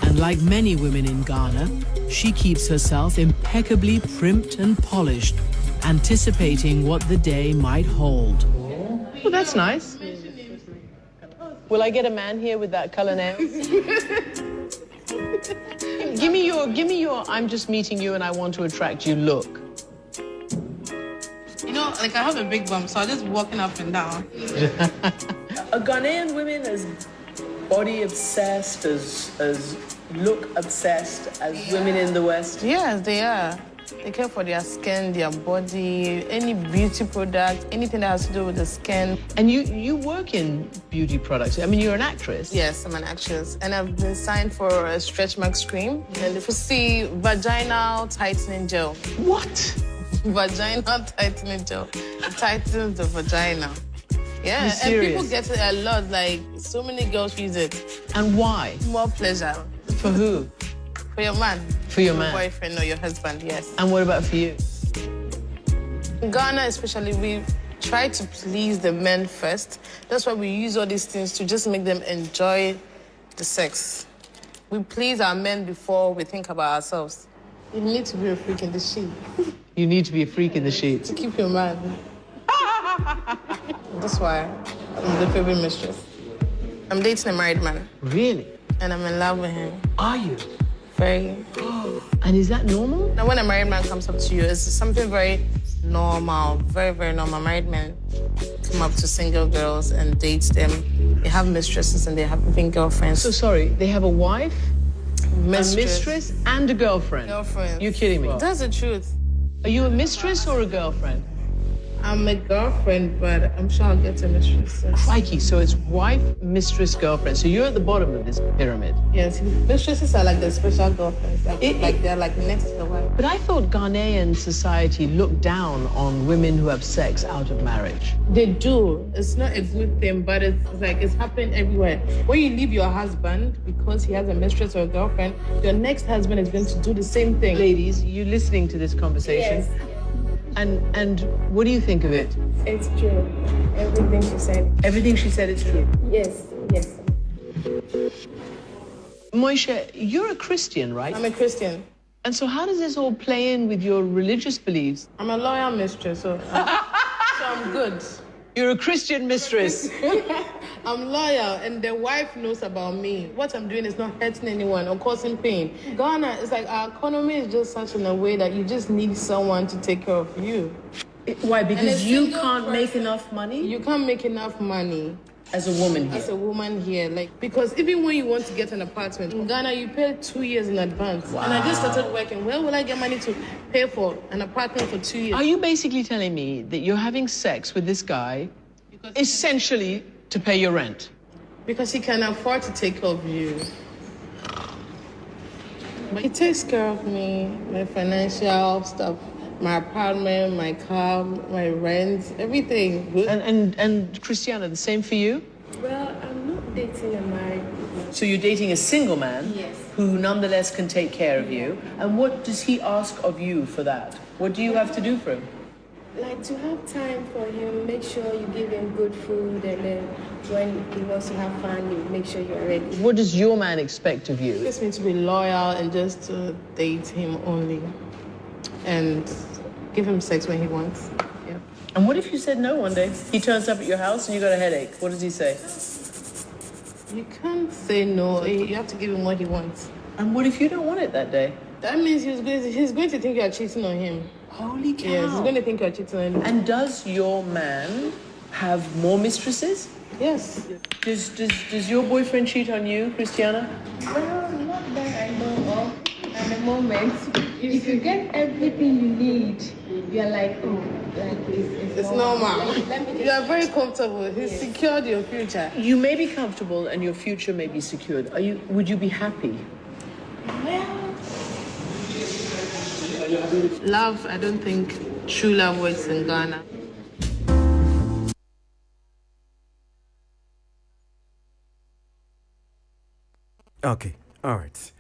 And like many women in Ghana, she keeps herself impeccably primped and polished, anticipating what the day might hold.
Oh, that's nice. Will I get a man here with that color nails? give me your I'm just meeting you and I want to attract you look.
You know, like I have a big bum, so I'm just walking up and down.
Are Ghanaian women as body obsessed, as look obsessed as women in the West?
Yes, they are. They care for their skin, their body, any beauty product, anything that has to do with the skin.
And you work in beauty products. I mean, you're an actress.
Yes, I'm an actress. And I've been signed for a Stretch Marks cream. And if you see vaginal tightening gel.
What?
Vaginal tightening gel. It tightens the vagina. Yeah,
You're serious?
And people get it a lot. Like, so many girls use it.
And why?
More pleasure.
For who?
For your man.
For your man.
Boyfriend or your husband, yes.
And what about for you?
In Ghana especially, we try to please the men first. That's why we use all these things to just make them enjoy the sex. We please our men before we think about ourselves. You need to be a freak in the sheet
You need to be a freak in the sheets.
to keep your man. That's why I'm the favorite mistress. I'm dating a married man,
Really?
and I'm in love with him.
Are you?
Very.
And is that normal?
Now, when a married man comes up to you, it's something very normal, very, very normal. Married men come up to single girls and date them. They have mistresses and they have even girlfriends.
So sorry, they have a wife,
Mistress.
a mistress, and a girlfriend.
Girlfriend.
You kidding me?
That's the truth.
Are you a mistress or a girlfriend?
I'm a girlfriend, but I'm sure I'll get a mistress.
Crikey, so it's wife, mistress, girlfriend. So you're at the bottom of this pyramid.
Yes, mistresses are like the special girlfriends. They're like next to the wife.
But I thought Ghanaian society looked down on women who have sex out of marriage.
They do. It's not a good thing, but it's happening everywhere. When you leave your husband because he has a mistress or a girlfriend, your next husband is going to do the same thing.
Ladies, you listening to this conversation?
Yes.
And what do you think of it?
It's true. Everything she said.
Everything she said is true.
Yes, yes.
Moisha, you're a Christian, right?
I'm a Christian.
And so how does this all play in with your religious beliefs?
I'm a loyal mistress, so I'm good.
You're a Christian mistress.
I'm loyal, and the wife knows about me. What I'm doing is not hurting anyone or causing pain. Ghana, it's like our economy is just such in a way that you just need someone to take care of you.
Why?
And
Because
a
you
single
can't make
person-
enough money
You can't make enough money
as a woman here.
as a woman here. Because even when you want to get an apartment, in Ghana, you pay 2 years in advance. And I just started working. Where will I get money to pay for an apartment for 2 years?
Are you basically telling me that you're having sex with this guy essentially to pay your rent?
Because he can afford to take care of you. But he takes care of me, my financial stuff. my apartment, my car, my rent, everything.
And Christiana, the same for you?
Well, I'm not dating a married man.
So you're dating a single man who nonetheless can take care of you. And what does he ask of you for that? What do you have to do for him?
Like to have time for him, make sure you give him good food, and then when he wants to have fun, you make sure you're ready.
What does your man expect of you?
He just me to be loyal and just to date him only. And give him sex when he wants. Yeah.
And what if you said no one day? He turns up at your house and you got a headache. What does he say?
You can't say no. You have to give him what he wants.
And what if you don't want it that day?
That means he's going to think you're cheating on him.
Holy cow.
Yes, he's going to think you're cheating on him.
And does your man have more mistresses?
Yes.
Does your boyfriend cheat on you, Christiana?
Well, not that I know of at the moment. If you get everything you need, you're like, oh, like
it's normal. You are very comfortable. He's secured your future.
You may be comfortable and your future may be secured. Would you be happy?
Well,
love, I don't think true love works in Ghana.
Okay, all right.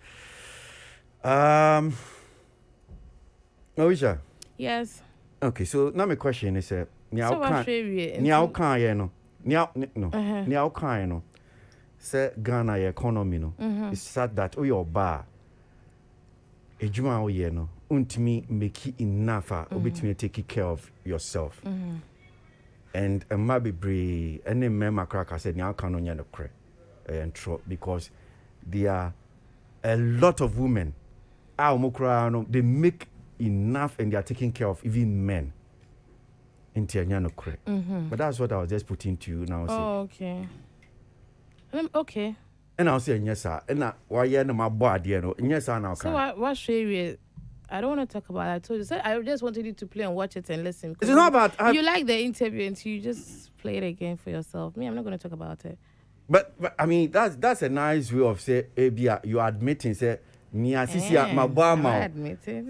Mawisha.
yes.
Okay, so now my question is,
So what favorite?
say Ghana economy no. It's sad that your bar. Ejuma oye no. Untimi make enough obetimi take care of yourself. And maybe brave any member cracker said now can on no cre and because there are a lot of women they make enough and they are taking care of even men in Tianyano cre. But that's what I was just putting to you now.
Oh, okay. Okay.
And I'll say yes sir. And now why you my body no yes sir now.
So what favorite? I don't want to talk about it. I told you. So I just wanted you to play and watch it and listen.
It's not about...
You like the interview and you just play it again for yourself. Me, I'm not going to talk about it.
But I mean, that's a nice way of say, you are admitting, say, I
admit it.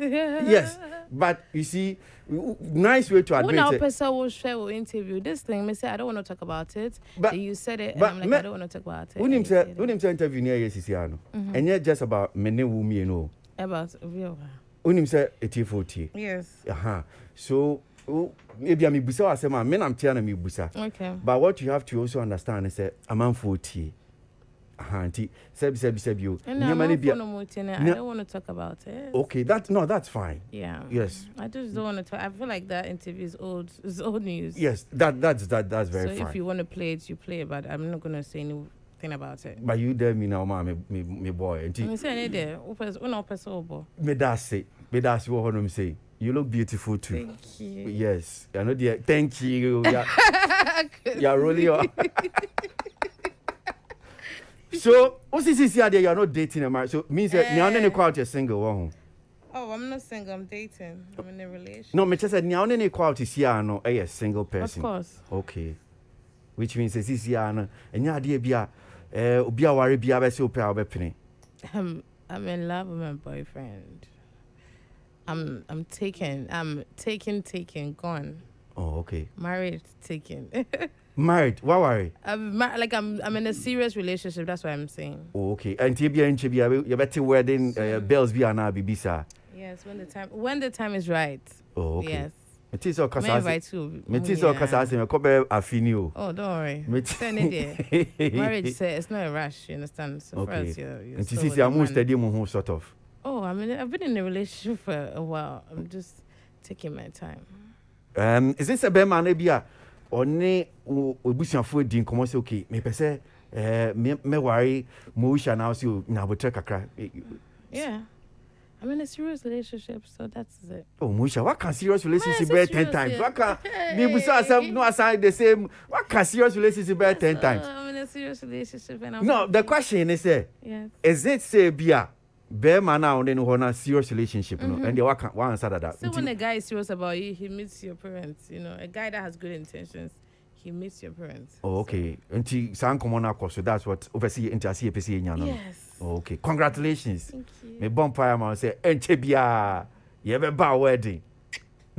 Yes, but you see, nice way to admit
when our
it.
person will share will interview this thing, me say I don't want to talk about it. But you said it, and I'm like I don't want to talk about it.
When him say interview near yes, and yet just about many women, you know.
About real.
When him say 80-40.
Yes.
So maybe I'm busa or say man I'm telling me busa.
Okay.
But what you have to also understand is that I'm on 40. Auntie, seb you.
And I don't want to talk about it.
Okay, that's fine.
Yeah.
Yes.
I just don't want to talk. I feel like that interview is old. It's old news.
Yes, that's very fine.
So if you want to play it, you play it. But I'm not gonna say anything about it.
But you tell me now, me boy.
I'm saying there.
Me that's what I'm saying. You look beautiful too.
Thank you.
Yes, I know. Thank you. You're really. So, what's this here? You're not dating a marriage. So, means that you're not quality single.
Oh, I'm not single. I'm dating. I'm in a relationship.
No, me just said you're not quality here. No, a single person.
Of course.
Okay. Which means this is here. And you're idea be a worry be a super opening.
I'm in love with my boyfriend. I'm taken. Gone.
Oh, okay.
Married, taken.
Married? What worry?
I'm in a serious relationship. That's what I'm saying.
Oh, okay. And Tibia, you better wedding bells be an abibisa.
Yes, when the time is right.
Oh, okay.
Yes.
It is all because
I Oh, don't worry. Marriage it's not a rush, you understand? So for us, you're
and I'm sort of.
Oh, I've been in a relationship for a while. I'm just taking my time.
Is this a bear man ebia only obusiafo din komo say okay me pese me worry mo sha now say na botre kakra.
Yeah. I'm in a serious relationship, so that's it.
Oh, Musha, what can serious relationship bear 10 times? What can no aside the same? What can serious relationship bear 10 times?
I'm in a serious relationship and
No, the question is
yes.
Is it say bia bear man now then on serious relationship, no? And they what answer that.
So when a guy is serious about you, he meets your parents, you know. A guy that has good intentions, he meets your parents.
Oh, okay. Until san common across, so that's what oversee into CPC in
Yes.
Oh, okay. Congratulations.
Thank you.
Me bonfire man say enche bia ye be ba wedding.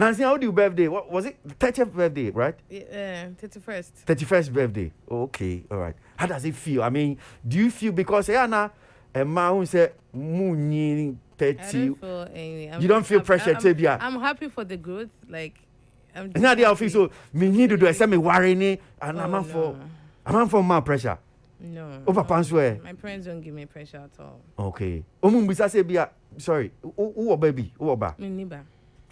Nancy, how do you birthday? What was it? 30th birthday, right?
31st.
31st birthday. Okay, all right. How does it feel? I mean, do you feel because Anna a man who said Moon 30?
I don't feel any.
You don't feel pressure, Tebia.
I'm happy for the growth. Like, I'm
Now they
happy.
feel so. Me need to do a semi worrying, and I'm for more pressure.
No.
Over panswe.
My parents don't give me pressure at all.
Okay. Bisa say bia. Sorry. Who baby? Who ba?
Me neither.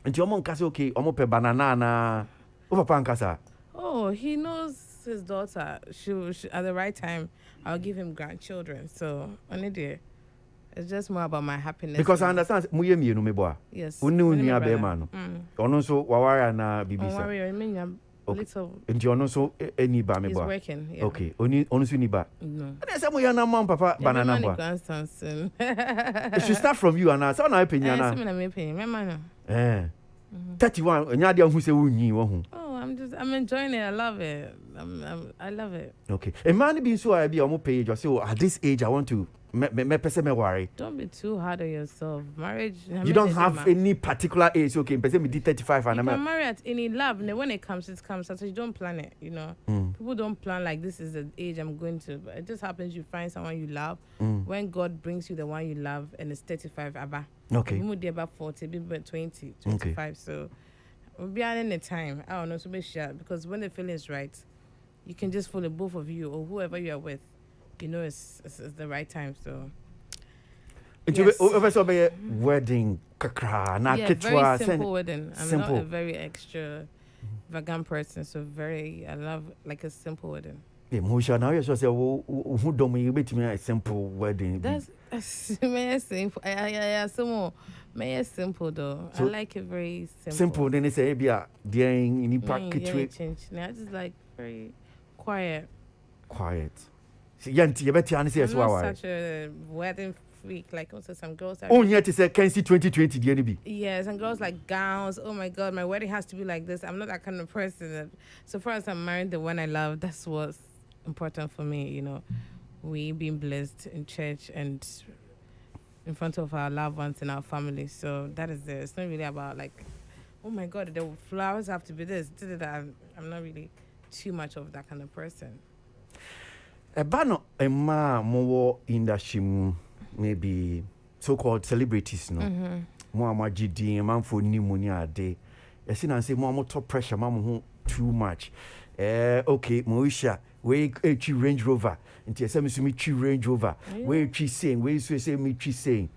Nti omo nkase okay. Omo pe banana na. Over pankasa.
Oh, he knows his daughter. She at the right time, I'll give him grandchildren. So, only there. It's just more about my happiness.
Because I understand muye mienu me boa.
Yes.
Uni unia be ma no. Ono so wawara na bibisa.
Warrior, little.
Nti ono so eni ba me
He's
boa.
working. Yeah.
Okay. Ono so ni ba.
No.
And say muye na mom papa banana boa. It should start from you and I. So na opinion na. Eh. 31 nya dia hu say wunyi wo hu.
Oh, I'm enjoying it. I love it. I love it.
Okay. A man being so I be omo page just say at this age I want to me person me worry.
Don't be too hard on yourself. Marriage.
You don't have any particular age. Okay, person me 35 and
you can marry at any love. And when it comes. So you don't plan it. You know, people don't plan like this is the age I'm going to. But it just happens you find someone you love. When God brings you the one you love, and it's 35 abba.
Okay.
We moved about 40, maybe 20, 25. Okay. So we'll be at any time. I don't know to be sure because when the feeling is right, you can just follow both of you or whoever you are with. You know, it's the right time. So.
Yes. Wedding, kakra, na
very simple wedding. I'm
simple.
Not a very extravagant person, so I love like a simple wedding.
Yeah, Musha, now you say, who don't you bet me a simple wedding?
That's simple. May simple though. So I like it very simple.
Simple, then they say, "Bia, dear, in package
change." I just like very quiet.
Quiet. See, Yanti, you better answer as well.
Such a wedding freak, like also some girls.
Oh, yet it's a Kenzie 2020, DNB.
Yes, and girls like gowns. Oh my God, my wedding has to be like this. I'm not that kind of person. So far as I'm married, the one I love, that's what's important for me. You know, we being blessed in church and in front of our loved ones and our family. So that is it. It's not really about like, oh my God, the flowers have to be this. I'm not really too much of that kind of person.
Bano ema more industry maybe so-called celebrities no. Mo amagidi man for ni money ade. E see na say mo top pressure mo too much. Okay, Moisha, we chi Range Rover. Nti ese me sumi chi Range Rover. We chi saying, we say me chi saying.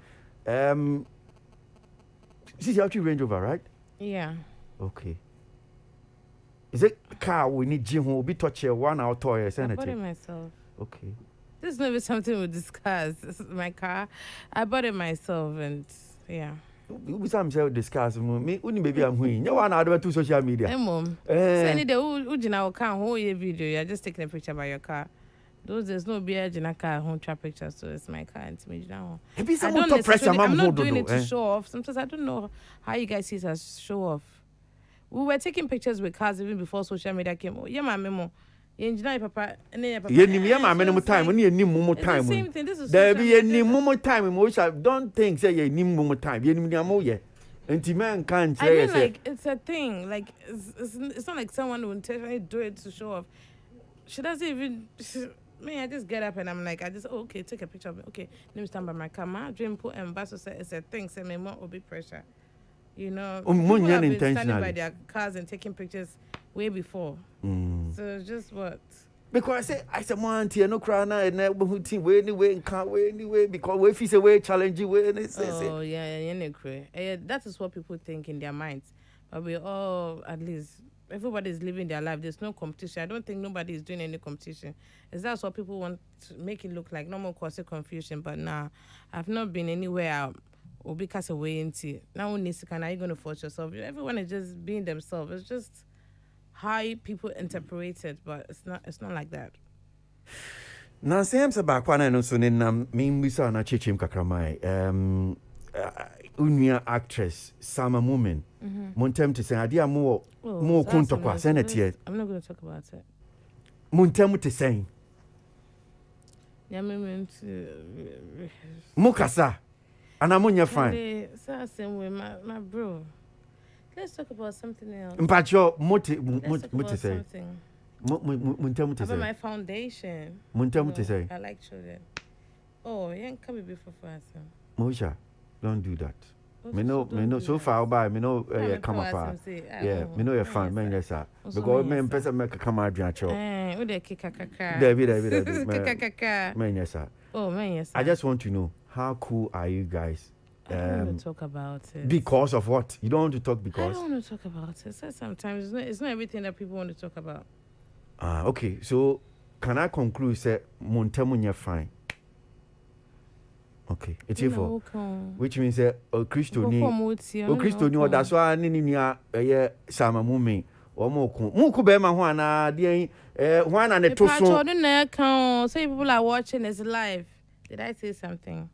This is your chi Range Rover, right?
Yeah.
Okay. Is it car we need Jim who be touch 1 hour toy?
I bought it myself.
Okay.
This is not even something we discuss. This is my car. I bought it myself, and yeah.
We sometimes discuss me. Only baby I'm winning. You want to do social media?
Hey, mom. So any day, who can hold your video? You're just taking a picture by your car. There's no beer in a car. Home trap picture, so it's my car. And me now. I'm not doing it to show off. Sometimes I don't know how you guys see it as show off. We were taking pictures with cars even before social media came. Yeah, my memo. Papa,
time. When you need more time.
Same thing. This is
there be any more time. Don't think say you need more time. You need more yet. And man can't say.
I mean, like it's a thing. Like it's not like someone will intentionally do it to show off. She doesn't even. I just get up and I'm like, okay, take a picture of it. Okay, let me stand by my car. My dream put and Basso said it's a thing. Say me more will be pressure. You know, people have been standing by their cars and taking pictures way before. So just what?
Because I said, man, no crana and never team way anyway and can't way anyway because we feel away challenging way and it's
yeah, that is what people think in their minds. But we all at least everybody's living their life. There's no competition. I don't think nobody is doing any competition. Is that what people want to make it look like? No more cause confusion. But nah, I've not been anywhere or because of way into now when are you gonna force yourself? Everyone is just being themselves. It's just how people interpret it, but it's not like that.
Now same sa bakwana no so nenam mimbisa na chechim kakramai. Unia actress Sama Mumin. Montem to say adia more kuntokwa senatie.
I'm not going to talk about it.
Montem to say.
Yeah,
Mukasa. And I'm on your friend.
Same way, my bro. Let's talk about something else.
Mpacho,
Let's talk
muti
about
say.
something.
Muntemu to
About my
say.
foundation.
Muntemu to
No,
say.
I like children. Oh, you ain't coming before fast.
Moisha, don't do that.
What
Me
you
know,
don't
me know.
do
So
that?
far by me know.
me
Come
power
apart.
some say, I
Yeah,
don't
me know
know.
you're
Me
fine. Man,
yes,
yes sir.
Also
Because
me
me
yes,
person make come out and show.
Who they kick kaka?
Debbie.
Kaka.
Man, yes sir.
Oh, man, yes.
I just want to know how cool are you guys?
I don't want to talk about it.
Because of what? You don't want to talk
I
because?
don't want to talk about it. So sometimes it's not everything that people want to talk about.
Okay. So can I conclude say Montemu nye fine? Okay. It's here for. Which means Christo ni. Christo ni oda so ani ni nia sama mumi. Muku be ma ho ana de ho ana ne to so.
Say people are watching it's live. Did I say something?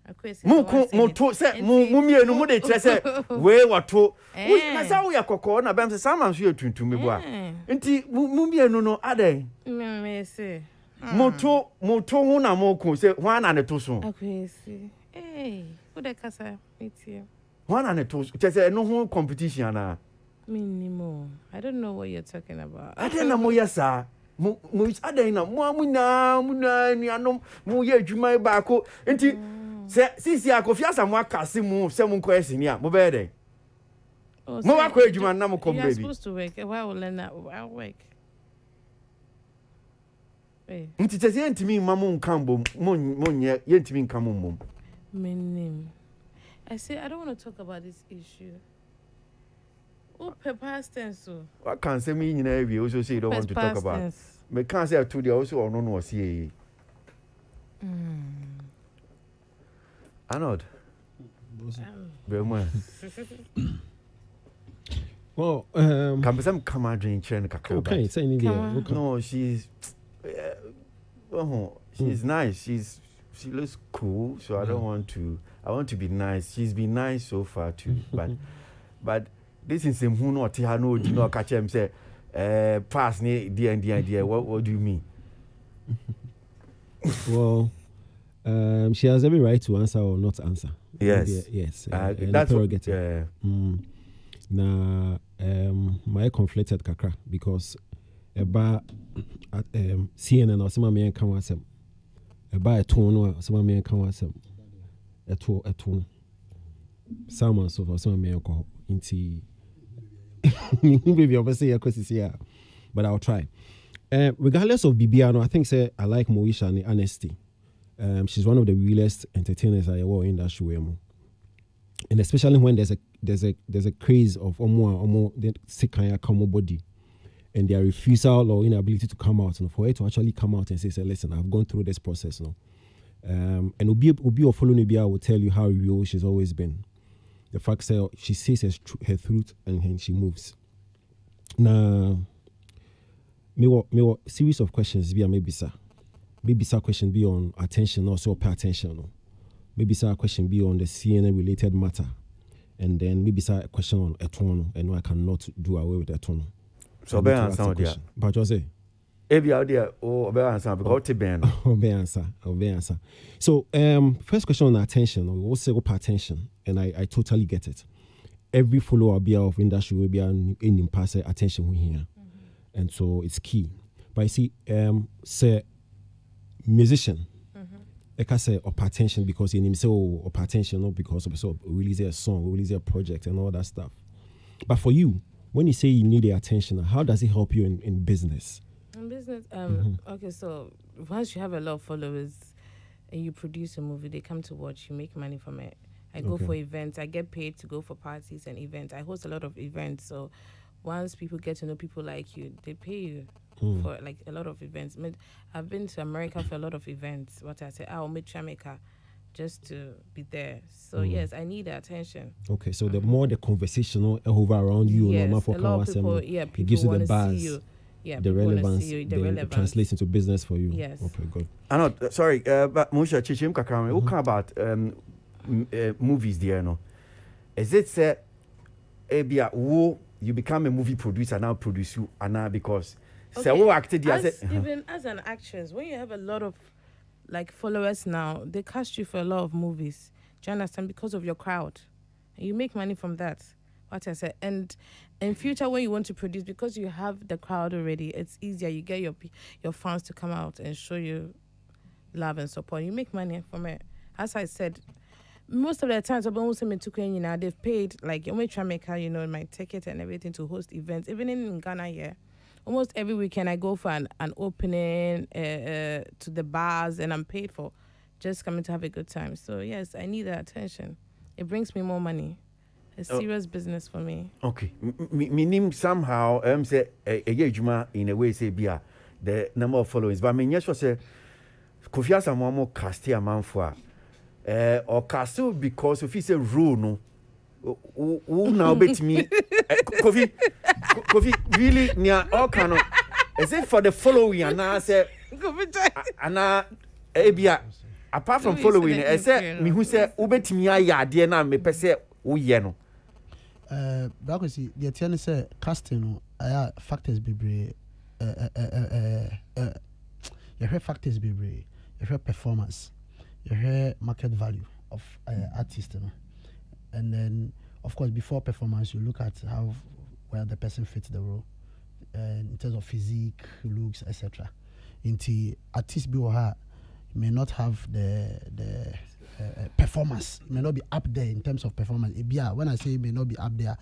Muku say mumienu mu de kire say we wato. Na sa wo yakoko na bem say sama so yetuntum me bo a. Nti mumienu no aden.
Me say.
Moto hu na moku say ho ana ne to so.
Akwesi. Hey, who the kasa meet you?
Ho ana ne to so. Say no ho competition na.
Minimo. I don't know what you're talking about.
I don't know yesa. Mo adan na mo amuna ni anom mo ye adwuma ba ko. Nti se sisi akofia samu akase mu se mo nko esini a mo be den. Mo wa ko adwuma na mo kom baby.
You're supposed to work. Why will learn that? I'll work.
Nti tese yentimi mamu nkambo mo nye yentimi nkamo mom.
Minim. I say I don't want to talk about this issue. Oh, past tense.
What can say me in every also say you don't want to talk about. Me can't say to the also or no see. Arnold.
Well,
can some come out drink chain kakao.
Okay, say in India.
No, she's nice. She looks cool, so I don't want to. I want to be nice. She's been nice so far too, but this is him who not no do not catch him say pass ne dear. What do you mean?
Well, she has every right to answer or not answer.
Yes.
Yes.
That's what. Yeah.
Na my conflicted kakra because eba at CNN or some me kan wasem eba eton no some me kan wasem eton sama so for some me ko inti baby obviously here, but I'll try. Regardless of Bibiano, I think say I like Moesha and honesty. She's one of the realest entertainers I ever in that show. And especially when there's a craze of omo the sikanya come body and their refusal or inability to come out, and for her to actually come out and say listen, I've gone through this process now. And Obi or following Nubia will tell you how real she's always been. The fact that she says her truth and she moves. Now, me series of questions be maybe sir question be on attention, also pay attention. No? Maybe sir question be on the CNN related matter, and then maybe sir a question on Etono, and I cannot do away with Etono.
So be answer there.
But you say.
Ebi out there, be answer because te ben.
Be answer. So first question on attention, we will say pay attention, and I totally get it. Every follower be of industry will be in pass attention we here, and so it's key. But you see, say musician. I can say up attention because in him say up attention not because of so release a song, release a project and all that stuff. But for you, when you say you need the attention, how does it help you in business?
In business, okay, so once you have a lot of followers and you produce a movie, they come to watch, you make money from it. I go for events, I get paid to go for parties and events. I host a lot of events, so once people get to know people like you, they pay you for like a lot of events. I've been to America for a lot of events. What I say, I'll meet Jamaica just to be there. So yes, I need the attention.
Okay, so the more the conversational over around you,
yes, a lot of people, people
it gives you the
buzz.
See you. Yeah, the relevance, the translates into business for you.
Yes.
Okay, good.
I know. Sorry, but Musha Chichim Kakame, who come about movies there, no? Is it say, Ebia, who you become a movie producer now produce you, and now because so acted
even as an actress, when you have a lot of like followers now, they cast you for a lot of movies. Do you understand? Because of your crowd, and you make money from that. what I said. And in future, when you want to produce, because you have the crowd already, it's easier. You get your fans to come out and show you love and support. You make money from it. As I said, most of the times, they've paid, like, you may try to make her, my ticket and everything to host events. Even in Ghana here, almost every weekend I go for an opening to the bars, and I'm paid for just coming to have a good time. So yes, I need that attention. It brings me more money. It's serious business for me.
Okay. Meaning somehow say a in a way say bia the number of followers. But I mean yes say Kofi Asamo mo cast a man for or cast because if it's a rule no who now bet me Kofi really near all kind of is it for the following and I say and ebia apart from following I say me who say ubetimi ayade na me pese wo ye no
because the attorney say casting no factors bebre you hear factors bebre you hear performance you hear market value of artist no? And then of course before performance you look at how well the person fits the role in terms of physique, looks, etc. Into artist be may not have the performance, may not be up there in terms of performance. When I say it may not be up there,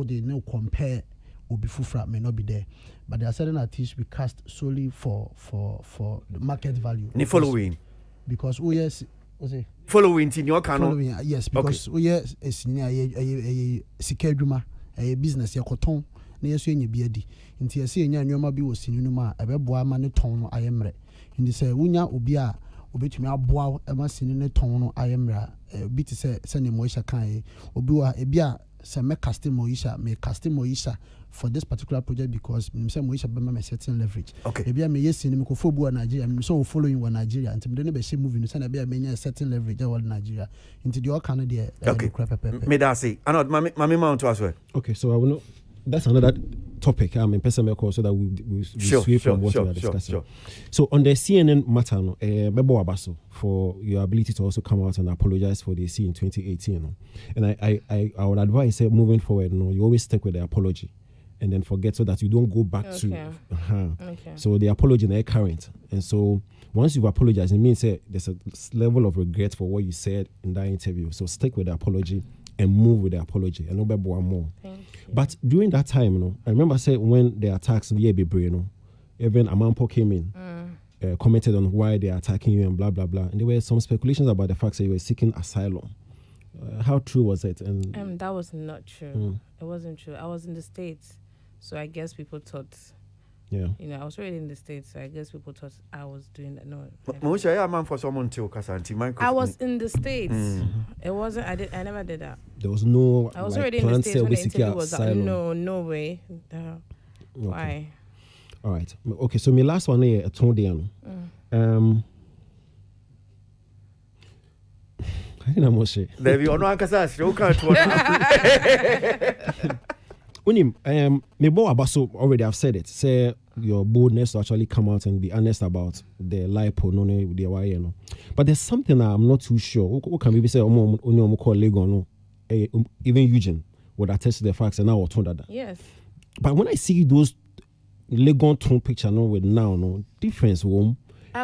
they no compare will be full may not be there. But there are certain artists we cast solely for the market value.
Ni following.
Because yes,
following in your canon.
Following, yes, because yes, a sikaduma, a business yakoton, near seeing you be a d. Into a seeing your be was sinuma, a beboa man ton I am re. In the say, Unya ubia. Obet me aboa e ma sinine ton no ayemra bi te se ne moisha kan obi wa e bia se me casting moisha for this particular project because me say moisha be ma certain leverage e bia me yes ni ko fobu na Nigeria me so following wa Nigeria nti me be she movie no say na bia me nya certain leverage wa Nigeria nti the all can there
me da say and mami mount as well.
Okay, so I will know that's another topic. I mean, person so that we sway from what we are discussing. Sure. So on the CNN matter, Bebo Abaso, for your ability to also come out and apologize for the scene in 2018. And I would advise moving forward, you always stick with the apology and then forget so that you don't go back to. Okay. So the apology is current. And so once you've apologized, it means there's a level of regret for what you said in that interview. So stick with the apology and move with the apology. And no more. But during that time, I remember when the attacks in the year, even Amampo came in, commented on why they are attacking you and blah, blah, blah. And there were some speculations about the fact that you were seeking asylum. How true was it? And
that was not true. It wasn't true. I was in the States, so I guess people thought, I was already in the States, so I guess people thought I was doing that. No. I was in the States. It wasn't. I never did that.
There was no.
I was already in the States when the interview was like, no way. Why?
All right. Okay. So my last one here, a Tondiano. I didn't know say.
There you are no ankasa. You can't.
Mebo Abaso already have said it. Say your boldness to actually come out and be honest about the lipo no the why no. But there's something I'm not too sure. What can maybe say only call Lego no. Even Eugene would attest to the facts and now told that.
Yes.
But when I see those Lego tone picture no with now difference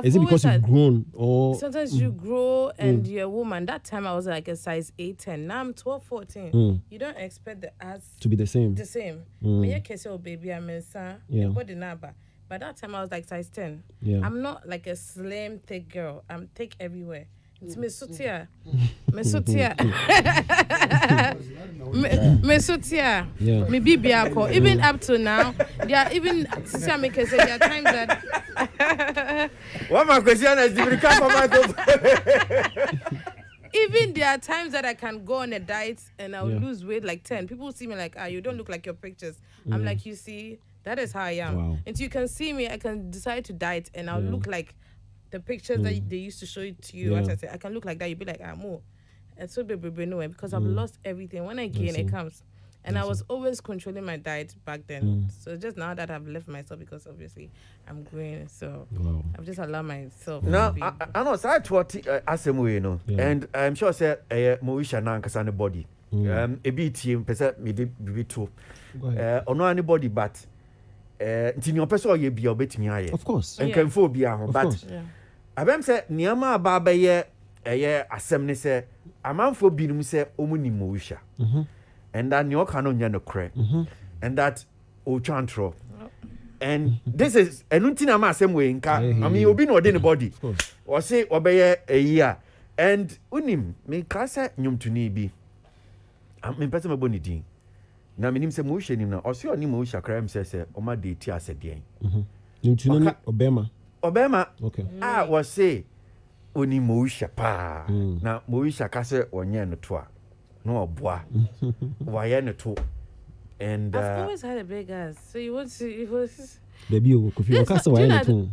is it because you've grown or
sometimes you grow and you're a woman? That time I was like a size 8-10. Now I'm 12-14. You don't expect the ass
to be the same.
Me a case of baby I'm body number. But that time I was like size 10. I'm not like a slim thick girl. I'm thick everywhere. It's me sutia. Me bibiako. Even up to now, there are even sister makers say there are times that
what my question is
even there are times that I can go on a diet and I'll lose weight like 10. People see me like, you don't look like your pictures. I'm like, you see, that is how I am.
Wow.
And so you can see me, I can decide to diet and I'll look like the pictures that they used to show it to you. What I say, I can look like that. You'd be like, more. And so baby, no way, because I've lost everything. When I gain, it comes. And I was always controlling my diet back then. So just now that I've left myself, because obviously I'm growing, so I've just allowed myself.
Now I know. So I what I say, and I'm sure say Moisha Nankasane body. ebi tie pese me de bibi to
Go ahead.
ono anybody but nti ni opese o ye bia obetimi aye
Of course.
enkanfo obi ahụ
Of
but
course.
abem sɛ nneɛma aba bɛyɛ ɛyɛ asɛm ne sɛ amanfo binom sɛ ɔmu nim mo wihya and that ne ɔka no nyɛ no korɛ and that ɔtwa ntorɔ and this is ɛno nti na ma asɛm wei nka I mean obi na ɔde ne body ɔse ɔbɛyɛ ɛyi a and unim meka sɛ nnwomtoni bi mempɛ sɛ mɛbɔ ne din na menim sɛ mo wihya nim na ɔse ɔne mo wihya kra m sɛ ɔma de ti asɛdeɛn
Ntino ni Obama.
Obama
Okay.
was say oni moisha pa na moisha ka se onye no to a no oboa waye no to and
I've always had a big ass, so you want to it was
Baby o kofi o ka se why no to.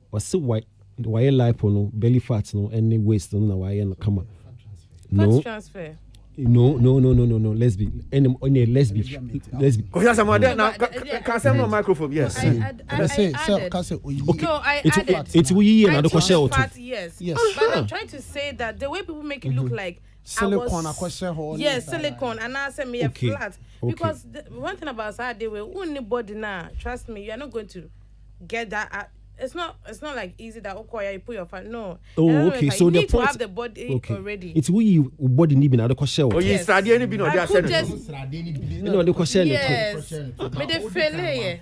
Was why lipo no belly fat no any waist no na why no kama.
fat transfer.
No. Let's be let's be.
oh yes am there now can say no microphone yes
I added.
Okay.
No, I added.
It's we here na
I
do
took
share
the
to.
fat, yes. But I'm trying to say that the way people make it look like
Silicone,
I
a question
was, yes, silicone, and I said me
Okay.
flat because one thing about Saturday, we only body now. Trust me, you are not going to get that. It's not like easy that okay, you put your fat. No.
Oh, okay. So
you
the
need
point
to have the body already.
It's we body ni bi na do share.
oh you study any bin or
I
there
could
said
just
No, do share it.
yes. Me the failure.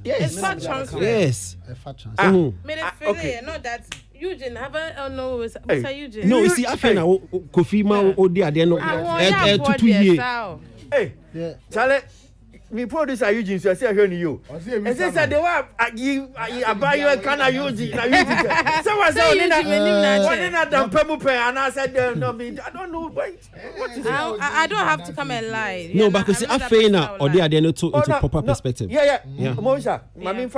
Yes.
It's fat transfer.
Yes.
Me the failure. Not that Eugene haven't. Oh no, Mr. Eugene.
No, you see, I feel now Kofi ma odi ade no.
I want
2 years.
hey Charlie me producer Eugene so say ahwe ni you and say they were abayo can Eugene na Eugene so was say oni na dampamu pe and I said no me I don't know what is
I don't have to come and lie.
No, but see, I feel now odi ade no to into proper perspective.
yeah Moisha mami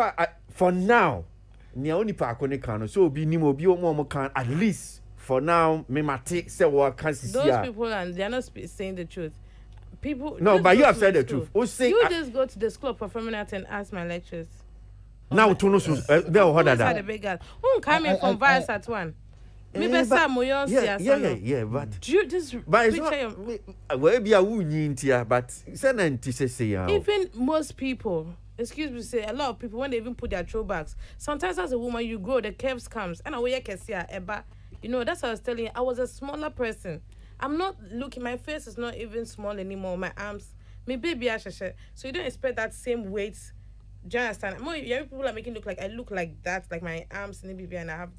for now ne oni pa akone kan no so obi nim obi mo kan at least for now me mate say what can see
those people and they are not saying the truth. People
no
just
but
go
you have
to
said
my
the
school.
truth who say
You just go to the school of performing arts and ask my lectures.
now to no so there or
Had a
that
big ass. Who coming from Vice at one? Me be say moyon
yeah but
do you just
but it's
picture
not where be a wunyi ntia but say na nti say ya
even most people, excuse me, say a lot of people when they even put their throwbacks, sometimes as a woman you grow, the curves comes and away can see eba. You know, that's what I was telling you. I was a smaller person. I'm not looking, my face is not even small anymore. My arms, my baby ashashe. So you don't expect that same weight. Do you understand? More people are making it look like I look like that, like my arms and baby, and I have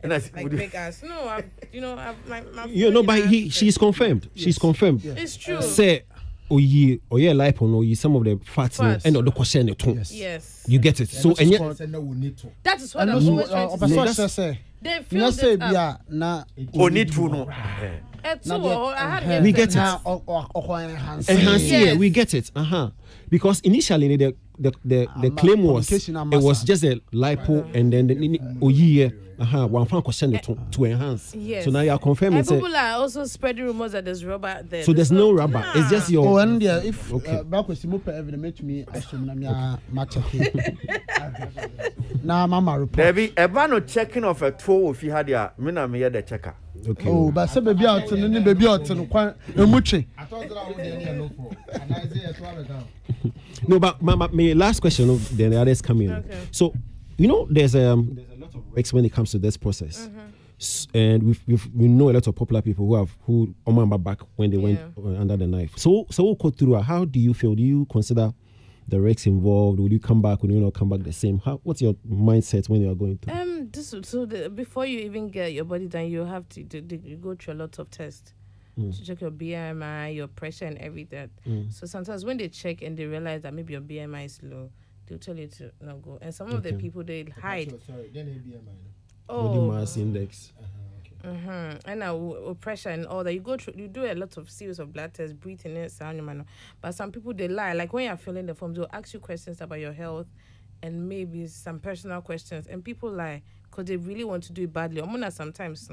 and I
like big ass. No, my
You know, but she's confirmed. She's confirmed.
It's true.
Say oye lipo no you some of the fats no and the question it too.
Yes.
You get it. So and yet
that is what I'm always trying to say. They feel this up.
na
oni tu no
we get it. Enhance yeah, we get it. Because initially the claim was it was just a lipo and then the oye one fan question to enhance.
Yes.
So now you are confirming.
And people are also spreading rumors that there's rubber there.
So there's no rubber.
Nah.
It's just your.
Oh, and yeah, if back with Simope evidence me, I should na match. Now, Mama report.
Debbie, eba no checking of a toe if you had ya. Me na me ya the checker.
Okay.
Oh, but say baby out no baby out no kwan emuche.
No, but my last question, then the others come in.
Okay.
So, you know, there's a lot of risks when it comes to this process. And we know a lot of popular people who remember back when they went under the knife. So we'll go through. How do you feel? Do you consider the risks involved? Will you come back? Will you not come back the same? What's your mindset when you are going through?
Before you even get your body done, you have to you go through a lot of tests to check your BMI, your pressure, and everything. So sometimes when they check and they realize that maybe your BMI is low, they'll tell you to not go. And some of the people they hide.
Body mass index.
And pressure and all that. You do a lot of series of blood tests, breathing in, sound, but some people they lie. Like when you're filling the forms, they'll ask you questions about your health and maybe some personal questions. And people lie because they really want to do it badly. Sometimes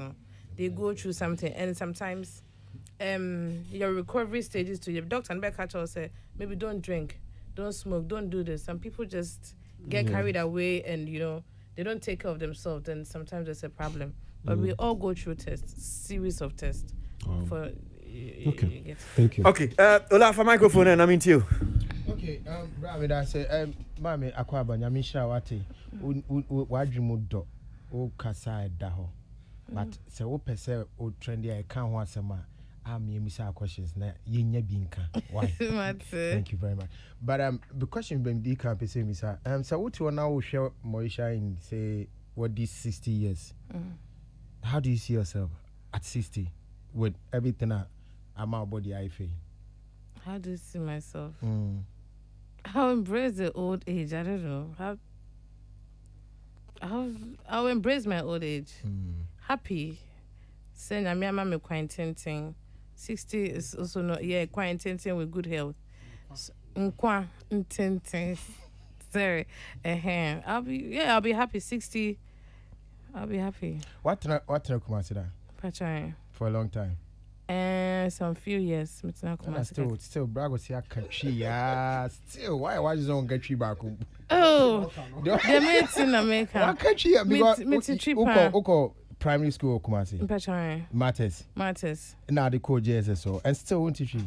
they go through something, and sometimes your recovery stages to your doctor and back will say maybe don't drink, don't smoke, don't do this. Some people just get carried away and they don't take care of themselves, then sometimes there's a problem. But we all go through tests, series of tests. for
Okay.
you get.
Thank you.
Okay, Ola, for microphone, and I'm into you.
Okay, brother, I say, Mami, Akwaba, Nyamisha, Wati, Wadrimu do, O Kasa Daho. But say, O Pese, O Trendy, I can't want some. I'm Misa questions. Na Yinya Binka. Why? Thank you very much. But the question being the camp is Misa. So what you now share Moisha in say what these 60 years? How do you see yourself at 60 with everything I'm out body I feel?
How do you see myself? How embrace the old age? I don't know. I'll embrace my old age. Happy. Saying I'm me quite 60 is also not quite with good health. Sorry. I'll be happy. 60. I'll be happy.
What consider? For a long time.
Some few years.
Still, brag was here country. Yeah, still. Why is on country back?
Oh, the mates in America.
What country? Because primary school Kumasi. Matters. Now the code JSSO and still won't teach you.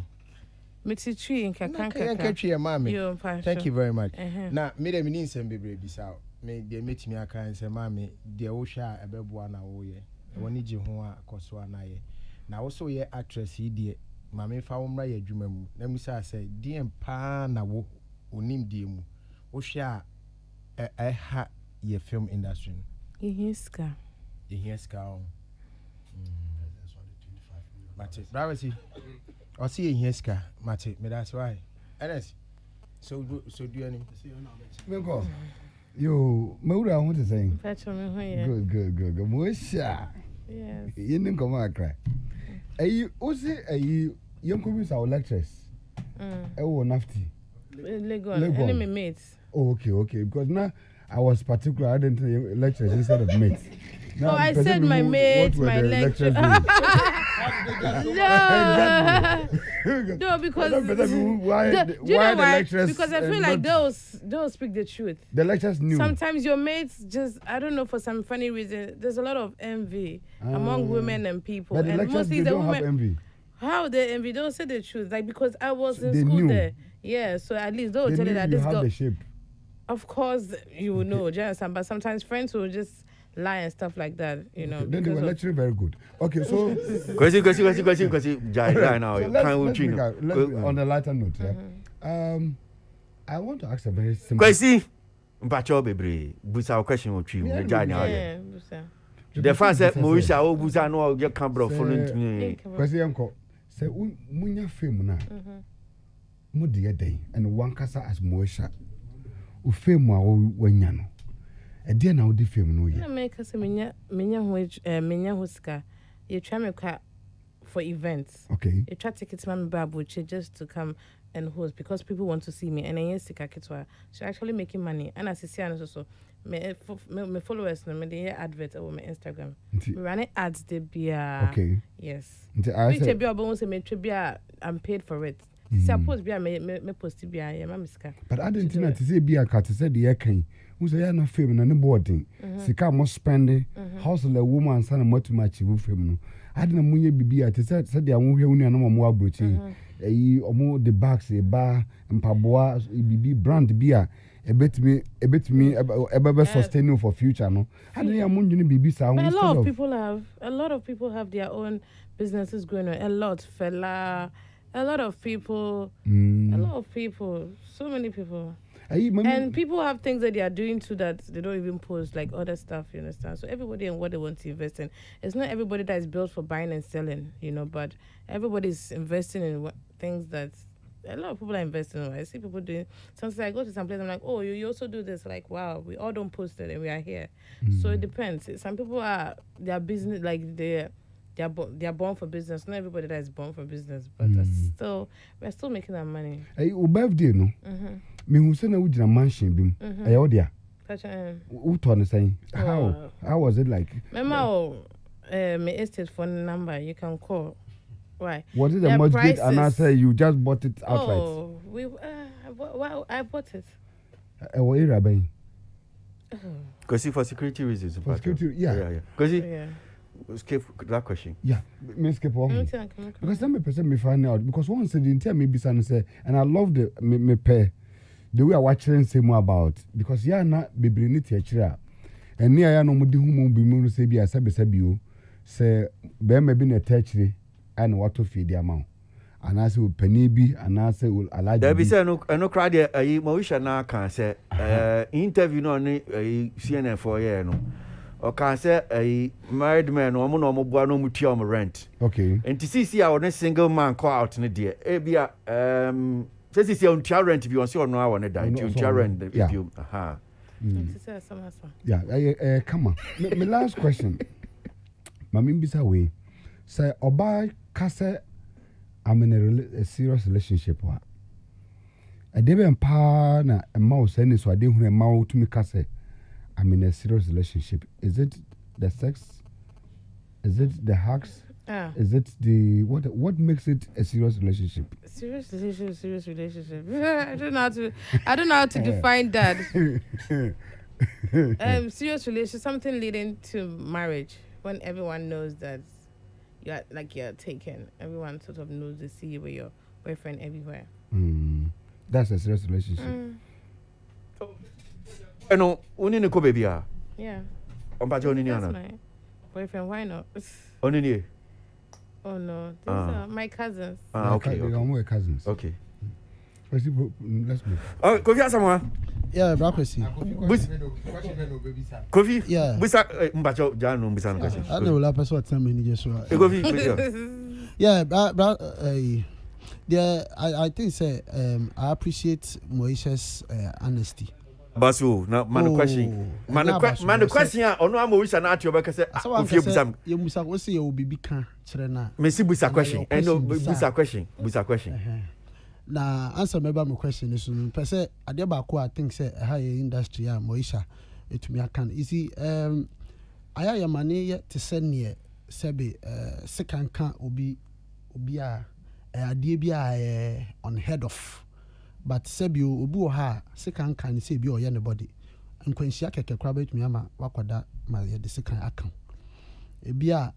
Tree in Kakanka.
Thank you very much. Now, me the means and be brave out. May they meet me a kind say, Mammy, the Osha a bebuana oye. One need you who Koswa naye. Now also ye actress he dear. Mammy found my jumu. Let me say, dear pa na wo unim diemu. Osha a ha ye film industry.
Ihiska.
Ihiska. Mate, Bravity. I see in Hiska, Mate, me that's why. Ernest, so do any?
Go. Yo, Maura, what is saying? Good. Moisha.
Yes.
You didn't come out cry. You also young communities our lectures. Oh, Nafti.
Legon. Enemy mates.
Okay. Because now I was particular. I didn't say lectures instead of mates. Now,
I said my mates, my lectures. No, because
why the lecturers?
Because I feel like they'll speak the truth.
The lecturers knew.
Sometimes your mates just, I don't know, for some funny reason, there's a lot of envy among women and people.
But the
and mostly
they
the
don't
women
have envy.
How they envy? Don't say the truth. Like, because I was in school there. Yeah, so at least they'll tell you that this girl.
The shape.
Of course, you will know, but sometimes friends will just lie and stuff like that, you know.
Then they were lecturing very good. Okay, so
question now.
On a lighter note, I want to ask a very simple
question. Mpacho bebre, busa question o twi o ja nya ye. The fans say Moisha o busa no get camera following me.
Question ko say munya fame na. Mo de den and one kasa as Moisha. U fame a wanya no. E dey na odi fame no ye.
Na make say menya ho ska. You try me for events.
Okay.
You try tickets man babuche just to come and host because people want to see me and then sika kitwa. She actually making money and as you see and so me followers no me dey advert on my Instagram. We running ads dey bia.
Okay.
Yes.
I
said bia but say me bia I'm paid for it. Suppose bia me post bia ya ma miska.
But I didn't know to say bia ka to say the kan. Who say na fame na ne boarding. Sika mo spend house le woman sana mo to match wo fame no. I didn't munye bibia to say the anwo hwe no mo abrochi. Omo the bags e ba mpaboa bibi brand bia ebetimi ebe sustain for future no. I didn't amunye bibi sa.
A lot of people have their own businesses going on. A lot of people, so many people. And people have things that they are doing too that they don't even post, like other stuff, you understand? So everybody and what they want to invest in. It's not everybody that is built for buying and selling, you know, but everybody's investing in things that a lot of people are investing in. I see people doing, sometimes I go to some place, I'm like, oh, you also do this. Like, wow, we all don't post it and we are here. So it depends. Some people their business, like they are born for business. Not everybody that is born for business, but we're still making our money.
Hey, your birthday, no? Me who say na we jina mansion bim. Aye odia. Who turn saying how was it like?
Remember my estate phone number you can call. Why?
Was it a mortgage and I say you just bought it outright?
Oh, I bought it.
What area ben?
Because for security reasons.
For security, yeah.
Because skip that question.
Yeah, me skip one. Because let me present me find out because one said didn't tell me be say and I love the me pair the way I watching say more about because yeah na bebre ni tiachira and near ya no mudi humo bi mu say bi asabe o say be ma bi na tiachire and what to feed the amount and I say penny bi and I say alaji
there be say no crowd there Mawisha na kan say interview no ni CNN for year no or can say married man or no bua no muti on rent.
Okay.
And to see our single man call out in the dear. Ebia says on rent if you want to know I want to die. Rent if you aha.
Yeah, come on. My last question. Mami bisa way. Say oba kase I'm in a serious relationship wa. I debe mpa na mouse any so I didn't hu ma to me kase I'm in a serious relationship. Is it the sex? Is it the hugs? Is it the what makes it a serious relationship?
Serious relationship. I don't know how to define that. Serious relationship, something leading to marriage when everyone knows that you're taken. Everyone sort of knows to see you with your boyfriend everywhere.
That's a serious relationship.
No, only in the baby.
Yeah.
On Patroni,
my boyfriend. Why not?
Only.
Oh no, these are my cousins.
Okay.
They are more cousins.
Okay.
Let's move.
Oh, Kofi Asamoah.
Yeah, Brakwesi.
Kofi.
Yeah.
Bisa Mbacho Janu Bisa question.
I know la person what time many just right.
Kofi.
Yeah, I think say I appreciate Moisha's honesty.
Basu na man question. Man the question ono Moisha na ati obeka say Kofi Busam.
You Musa go say you bibi kan kire na.
Me si Busa question. No Busa question.
Na answer me ba my question is no pese ade ba ko I think say ha industry a Moisha etumi akan. You see aya ya mane te send ne sebe second kan obi a ade bi a on head of but sebio obi o ha second kan say bi o ye ne body nkwanhia keke kra ba etumi ama wakoda ma ye de second akan e bi a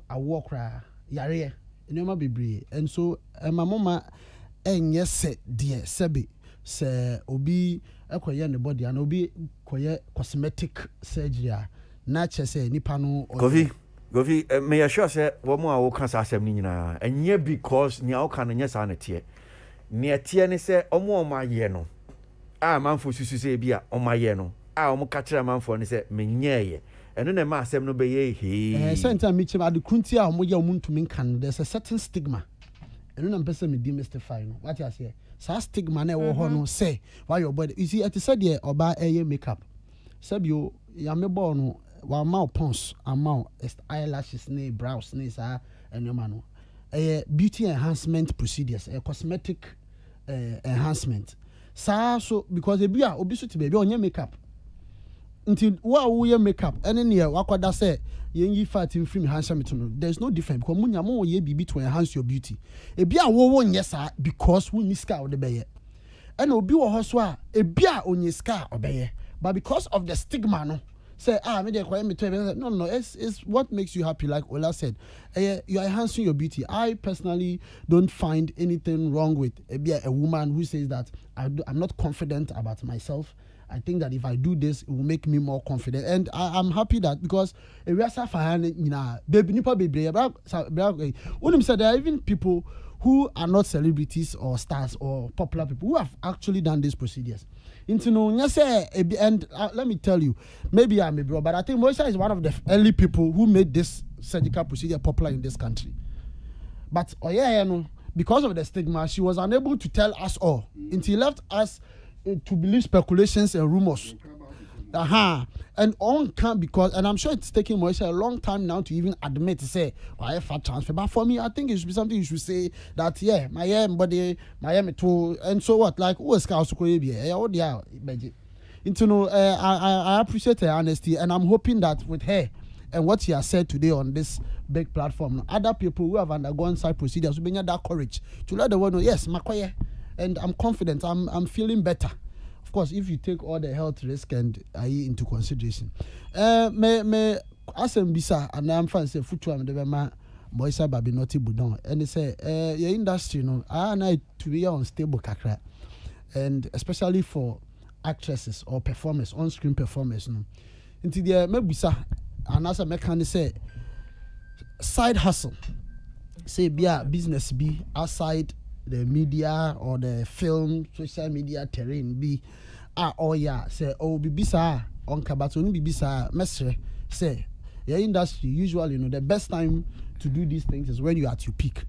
awo kra yare enema bebre and so mama enye se de sebe se obi ekoye ne body and obi koye cosmetic surgery na che se nipa no
Govi me assure say wo mo a wo kan sa asem ni nyina enye because nia wo kan nya sa na tie ne tie ne se omo ye no a manfo susu se bia omo ye no a omo ka kira manfo ne se menyeye eno na ma asem no be ye he
senta mi chema de kunti a omo ye omo ntumi kan there's a certain stigma eno na mpese me demystify no what you say sa stigma na e wo ho no say why your body you see it said there oba eye makeup sabio ya me bo no wa mouth pons amount eyelashes ne brows ne sa enema no beauty enhancement procedures cosmetic enhancement so because ebia obi so te baby onye makeup until wo ye makeup ene ne wakoda say yenyi fat in film handsome to no there's no difference because munya mo ye bibi to enhance your beauty ebia wo nye sa because we niska o de beye ene obi wo ho so a ebia onye ska obeye but because of the stigma no say me dey kwai me to no it's what makes you happy like Ola said you are enhancing your beauty. I personally don't find anything wrong with a woman who says that I'm not confident about myself. I think that if I do this, it will make me more confident, and I'm happy that because we are baby nipa baby when said there are even people who are not celebrities or stars or popular people who have actually done these procedures. And let me tell you, maybe I'm a bro, but I think Moisha is one of the early people who made this surgical procedure popular in this country. But because of the stigma, she was unable to tell us all until left us to believe speculations and rumors. And on can because and I'm sure it's taking Moisha a long time now to even admit to say fat transfer. But for me, I think it should be something you should say that my body, my too, and so what? Like who is I appreciate her honesty, and I'm hoping that with her and what she has said today on this big platform, other people who have undergone such procedures will bring that courage to let the world know, yes, Makoye, and I'm confident, I'm feeling better. Of course, if you take all the health risk and into consideration. Me asem bisa and I'm fan say futu am de be ma Moisa Babi Noti Budon and they say your industry no to be unstable kakra, and especially for actresses or performers, on-screen performers no into the mebisa and as a mechanic say side hustle, say be a business be outside the media or the film social media terrain be say bisa on kabato no bisa mesre say your industry usually the best time to do these things is when you're at your peak,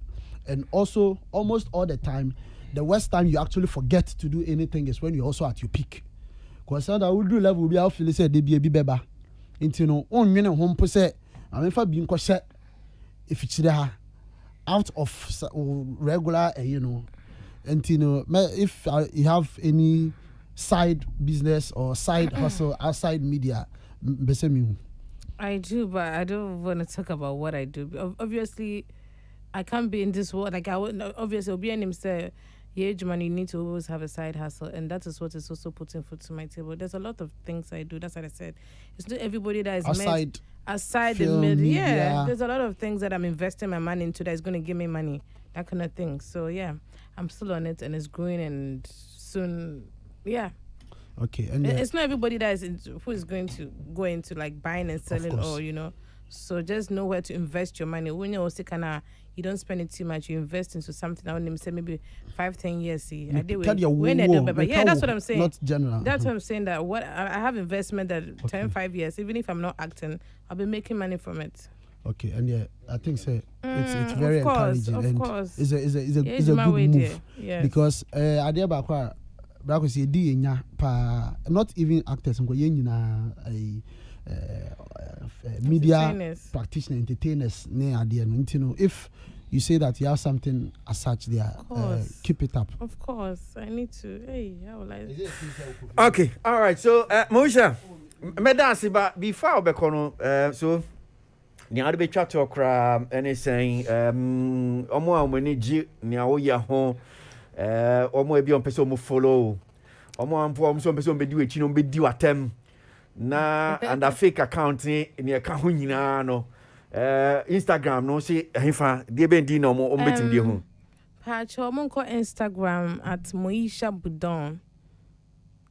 and also almost all the time the worst time you actually forget to do anything is when you're also at your peak. Because I would do level be out feel say they be a beba into on home per se. I mean for being set if it's there out of regular and if you have any side business or side hustle outside media,
I do, but I don't want to talk about what I do. Obviously, I can't be in this world. Like I would obviously be an say, yeah, man, you need to always have a side hustle, and that is what is also putting food to my table. There's a lot of things I do. That's what I said. It's not everybody that is outside the middle. Yeah, there's a lot of things that I'm investing my money into that is going to give me money, that kind of thing. So yeah, I'm still on it, and it's growing, and soon, yeah.
Okay, and
it's not everybody that is who is going to go into like buying and selling, or so just know where to invest your money. When you're also you don't spend it too much, you invest into something. I want to say maybe 5-10 years. See, I did yeah, that's what I'm saying.
Not general.
That's what I'm saying. That what I have investment that 10-5 years. Even if I'm not acting, I'll be making money from it.
Okay, and yeah, I think it's very encouraging.
Of course,
it's a good move.
Yes.
Because idea about say not even actors media practitioners, entertainers if you say that you have something as such there, keep it up.
Of course, I need to. Hey, I would like.
Okay, all right. So, Moisha, but before we go, so ni be chat talk any saying omo amani ji ni awoya ho omo ebi on person mo follow omo ampo omo so person be di wechi no be di watem na and a fake account ni aka ho nyina no Instagram no say hefa de be di no mo betim di ho
pa cho mo ko Instagram at Moisha Budon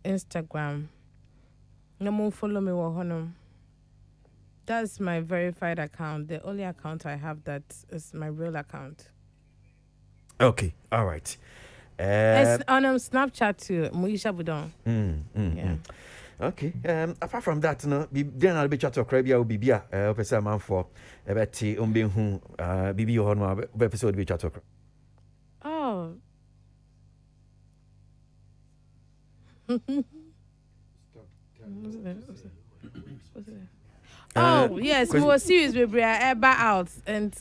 Instagram no mo follow me wo hono. That's my verified account. The only account I have that is my real account.
Okay, all right.
It's on Snapchat too, Moisha Budon. Yeah.
Okay. Apart from that, no, then I'll be chat to Crabia or Bibia, Professor Man for Betty Umbin Bibi or episode be chat.
Oh. Oh yes, more serious we are out and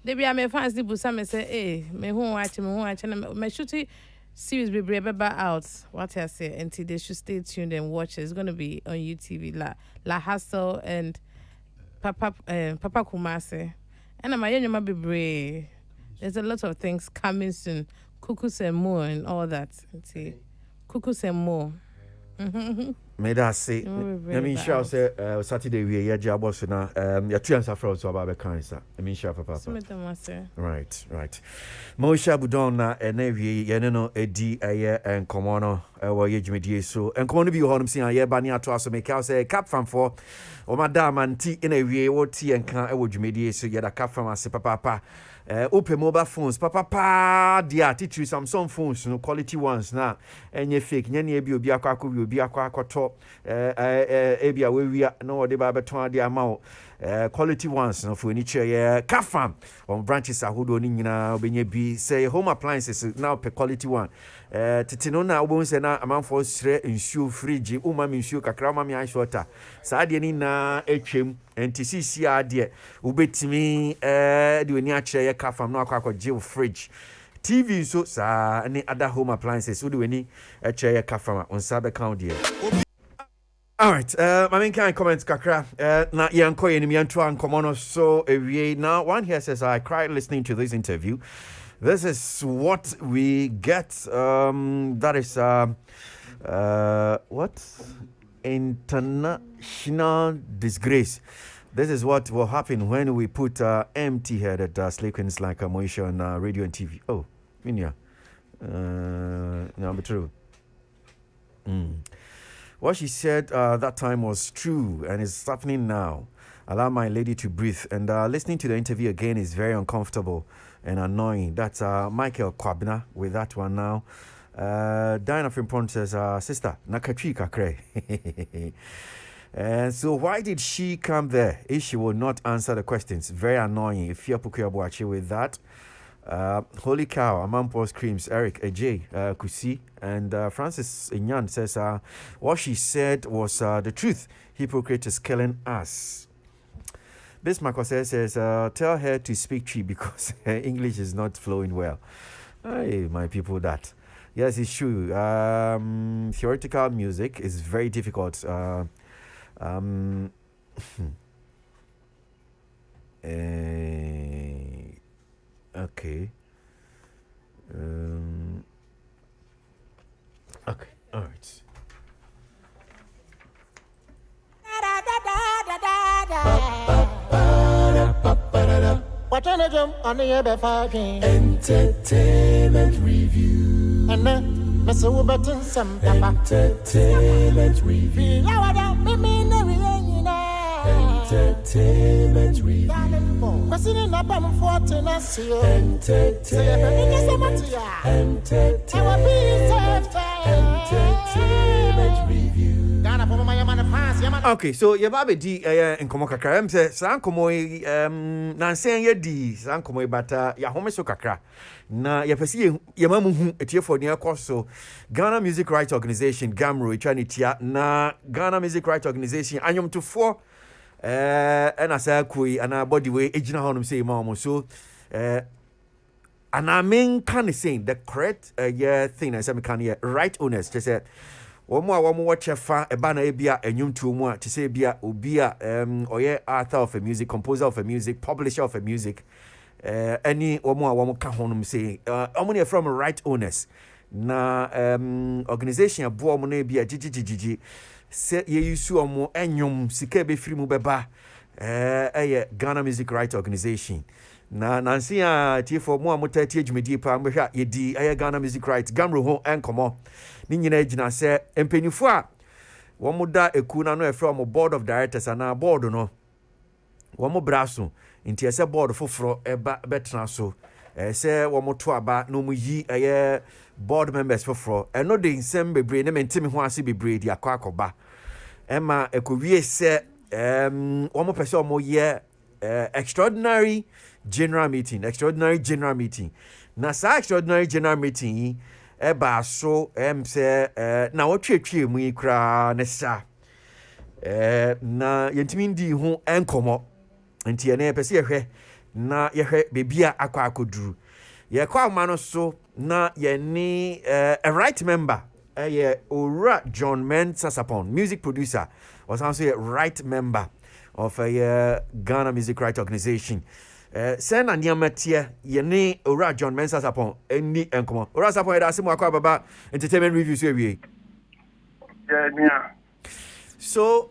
they be my fans people some say eh me who watch me shoot series be out what I say until they should stay tuned and watch it. It's going to be on YouTube La Hustle and Papa Kumase and my young be there's a lot of things coming soon, Cuckoos and more and all that. See Cuckoos and more.
May that say, I mean, shall say Saturday we are Jabos now. Your twins are from so about cancer. I mean, shall Papa. Right. Moisha Budona and Navy, Yenno, Edi, and Comono, our age so, and come on to be home seeing a year banner to us make out say cap from for, or Madame and tea in a way, or tea and can I would mediate so get a cap from us, Papa. Open mobile phones, papa, dear, teach you some phones, no quality ones now. And you fake, any be a quack, will be a quack top, abia, we are no de babaton, dear mouth. Quality ones, no furniture, Kafam on branches are who don't now be say home appliances now per quality one. Titinona won't say now amount for straight in shoe fridge, umam in shoe, kakrama mi ice water. Sadiani na HM and TCC dear, ubetimi, do any chair Kafam no aqua jail fridge. TV so sa any other home appliances, who do any chair Kafam on Sabe County. All right, my main kind comments kakra na yanko enemy antwa nkomono so ewie now one here says I cried listening to this interview. This is what we get that is what international disgrace. This is what will happen when we put empty-headed slave queens like Moesha on radio and TV. Oh, Minya. No, but true. What she said that time was true and is happening now. Allow my lady to breathe. And listening to the interview again is very uncomfortable and annoying. That's Michael Kwabna with that one now. Diana Frimpong says, sister, nakatri kakre. And so why did she come there if she will not answer the questions? Very annoying. If you're Pukuyabuachi with that. Holy cow, Amampos Creams, Eric, AJ, Kusi, and Francis Inyan says, what she said was the truth. Hypocrite is killing us. Bismarck says, tell her to speak Twi because her English is not flowing well. Hey, my people, that. Yes, it's true. Theoretical music is very difficult. Okay. Okay, all right.
Entertainment review. Entertainment review. Entertainment review. Entertainment review.
Okay, so your baby di nkomo kakra em say san nkomo nansen ye di san nkomo bata ya home so kakra na ye pese ye mamu hu etiefo ne ekoso Ghana Music Rights Organization GAMRO etwanitia na Ghana Music Rights Organization anyomtofo and say kui ana body way ejina honum say mama so and I mean can saying the correct thing as I can right owners just say Womo watch a bana ebia enyum to mu to say bia obia oye author of a music, composer of a music, publisher of a music any womo ka honum say omoni from right owners na organization abo omo na ebia gigi say ye yusu omo enyum sika be free mu beba Ghana Music Rights Organization na nansi a tifo mu amotati adwumedi pa mbehwa yedi Ghana Music Rights GAMRO ho enkomo ni nyina agina se empenifo a womoda eku na no efra mo board of directors ana board no womo braso nti ese board foforo eba betra so se womoto aba no mu yi board members foforo eno de nsem bebre ne mentimi ho ase bebre di akwakoba ema ekowie se womo pese womo ye extraordinary general meeting na sa extraordinary general meeting eba so say na wotwetwe mu ikra ne sa na yentimi ndi ho enkomo nti ene pese yehwe na yehwe bebia akwa akoduru ye kwa ma no so na ye ni a right member Ora John Mensah-Sarpong, music producer, was also a right member of a Ghana Music Rights Organization. Sen and Yamatia, Yene, Ora John Mensah-Sarpong, any encomo. Ora Sarpong, that's more about entertainment reviews. Yeah. So,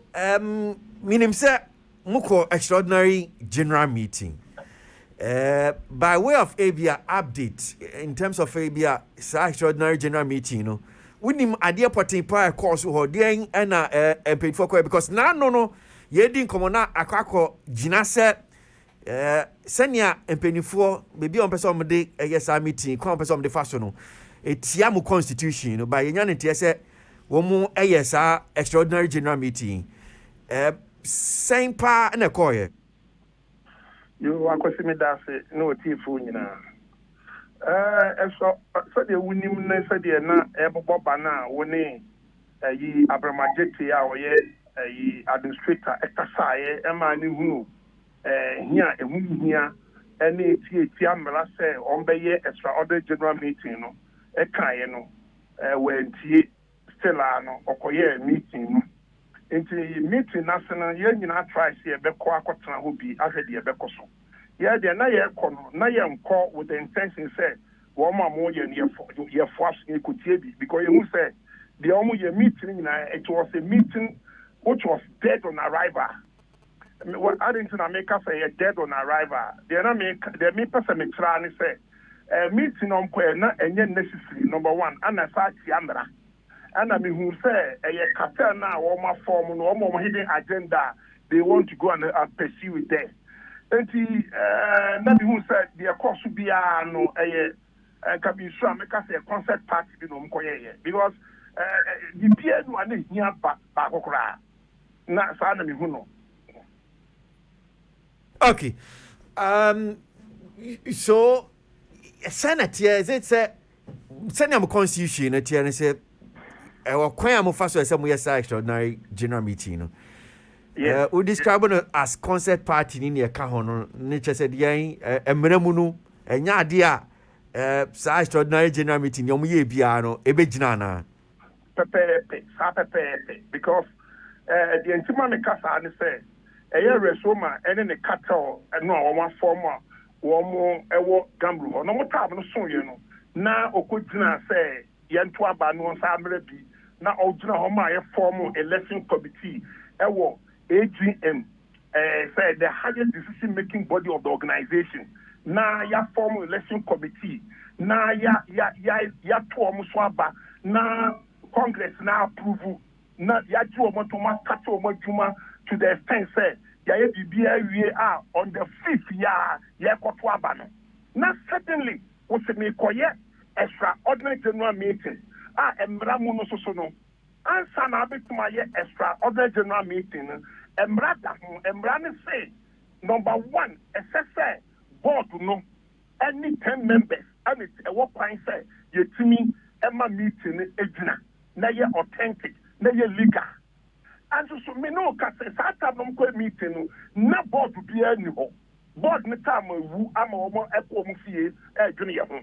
meaning, sir, Muko extraordinary general meeting. By way of ABA update, in terms of ABA, extraordinary general meeting, you know. We need idea putting pa course who then and paid for because now no ye didn't come on akako jinase senya empenifo baby on person de yes meeting come person de fashion no etiamu constitution by yan ntia se wo mu yes extraordinary general meeting same pa na koye
you akwesimi dase no tifu nyina so the winning said na eboba na woni yi abramajeti a oye yi administrator exercise e ma ni hu hia ehunhia ene tie amra say on be ye extraordinary general meeting no e kan no wentie still no okoye meeting no enti meeting national ye nyina try say e be ko akotena ho bi ahwede e be ko so yeah, they na ye kono na ye nko with the intention say woman mo ye force ekutie because you say the omo ye meeting na it was a meeting which was dead on arrival I didn't make us say dead on arrival. The me person me try and say meeting on na enye necessary number 1 and a party andra. And I mean who say a cartel now or my form no more hidden agenda they want to go and pursue it there. And na me who said the course will be no can be sure make us a concert party no mkoye because the piano no ane hia ba kokra na sa na me hu no.
Okay. So Senate is it say Senate constitution it and say kwan am fa so say mo yes extraordinary general meeting no. Yeah, we describe it as concert party ni e ka ho no ne che say yan emramu no enya ade a sa extraordinary general meeting yom ye bia no e be gina na.
Pepe because the intima me kasa ne say eye resoma ene ne cattle no a form wo ewo gambru no mo tab no so ye no na okodina say yento aba no sa amre bi na ogina ho ma ye form election committee ewo AGM say the highest decision making body of the organization na ya form election committee na ya to omo so aba na congress na approve na ya ji omo to ma start omo juma to the extent say ya bibia wie on the 5th ya koto aba no na certainly we say me koye extraordinary general meeting emra mu no so no ansa na abetuma ye extraordinary general meeting emra da emra ne say number 1 SSA board no any 10 members and it what point say yetimi emma meeting ejuna na ye authentic na ye legal. And so me no ka say sata no ko meeting na board bia ni ho board ne time wu ama omo ekwo mu fie edwene ye ho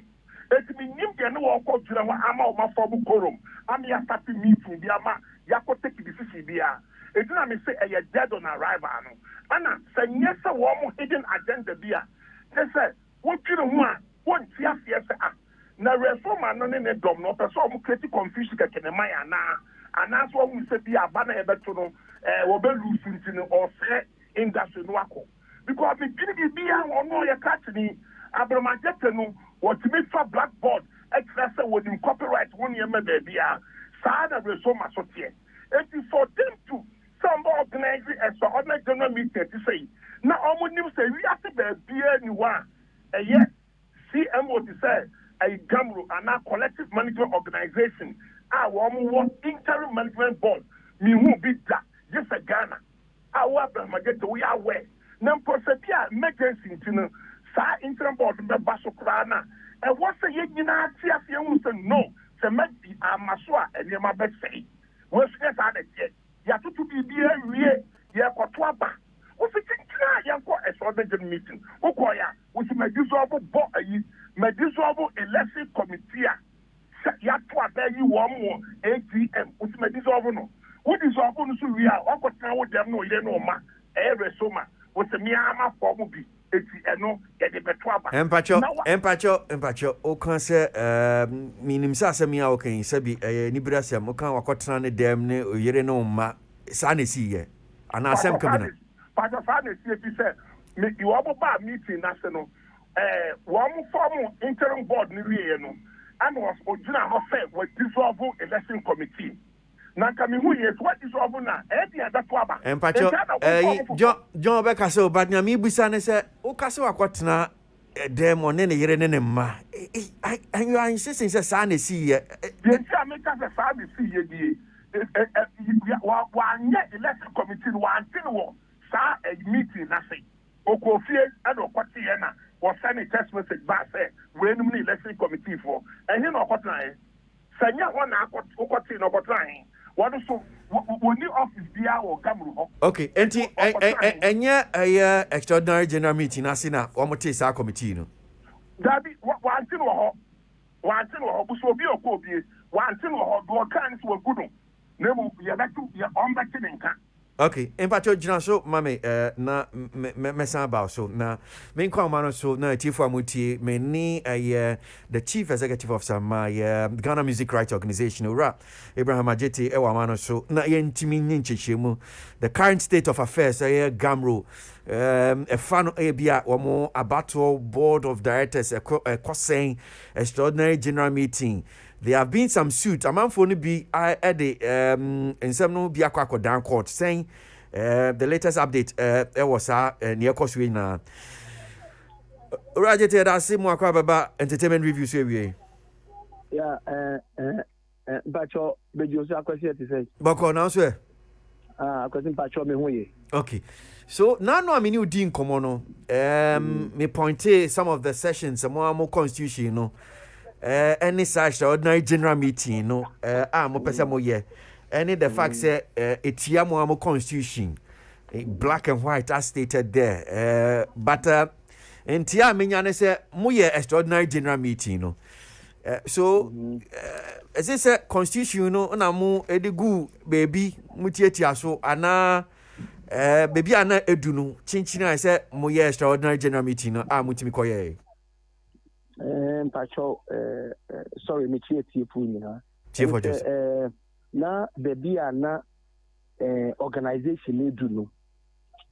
etimi nim de no wo dwira ho ama omo form quorum am ya start meeting bia ma ya ko take decision bia eduna me say e dead on arrival no ana sanye se wo mo hidden agenda bia say wo dwira ho a won ti afie se na reform no ne dom no person mo create confusion ka kenema ya na anaso wo se bia ba na ebeto no wo be lose ntini or say industry no akọ because me gini bia ono ya catch ni abramajete no what me for blackboard express with him copyright one year me bia sa na reform asotie it for them to some organize as ordinary general meeting to say na omo nim say we have to be bia ni wa yes CMO to say a GAMRO and a collective management organization our interim management board me who be that just a Ghana our Mageta we are aware now procedure emergency to sa interim board be basokrana and what's the yina tia no se make amaswa and yama be say we say that ya to be wie ya kwatwa we think yanko extraordinary meeting okoya we me dissolve board me dissolve election committee ya to abayi wo mo AGM we me dissolve no we dissolve no so we are okotena wo dem no ile no ma resoma we se me ama form bi eti eno ye de beto aba
empacho o kan se minim sa asem ya o kan se bi ni brasem o kan wakotena ne dem ne oyere no ma sa na si ye ana asem kamina
Pastor Fane say me you abo ba meeting na se no one form interim board ni wie no and was original no say we dissolve election committee na kami hu yes what dissolve na dia that aba
empacho John be ka se but na mi busa ne se o ka se wakotena dem one ne yere ne ma and you are insisting say sa na si ye
the make us sa na si ye die wa election committee one thing wo sa meeting na say okofie and okwati ye na was send a text message back say we no election committee for and you know what na sanya one okwati no kwati what so we new office bia or GAMRO
okay enti enya extraordinary general meeting asina o mo te sa committee no
dabi one thing wo so bi okobi one thing wo do kan so gudu nemu ye betu ye on betu nka
Okay, empacho gyina so mame na mesan about so na me kwa ma no so na chifu amutie me ni the chief executive officer my Ghana Music Rights Organization ora Abraham Ajeti e wa ma no so na ye ntimi nyenchechemu the current state of affairs Gamro a fan bia wo abato board of directors saying extraordinary general meeting. There have been some suits. A man for be at the in some no be a down court saying the latest update was near Coswina. Roger, that's same one about entertainment reviews.
Yeah, but your question to say.
Bako now, sir.
Question Pacho me.
Okay. So now I mean you didn't come on. Me pointed some of the sessions, some more constitution, you know. Any such ordinary general meeting, no, mo pesa mo ye. Any the fact say etia mo constitution, black and white as stated there. But entia menyane say mo ye extraordinary general meeting, no. So as I say constitution, no, na mo edigu baby mutietia so ana baby ana edunu chinchina say mo ye extraordinary general meeting, no, mutimi koye.
Pacho, sorry, me chief na. Na baby na organization ni do no.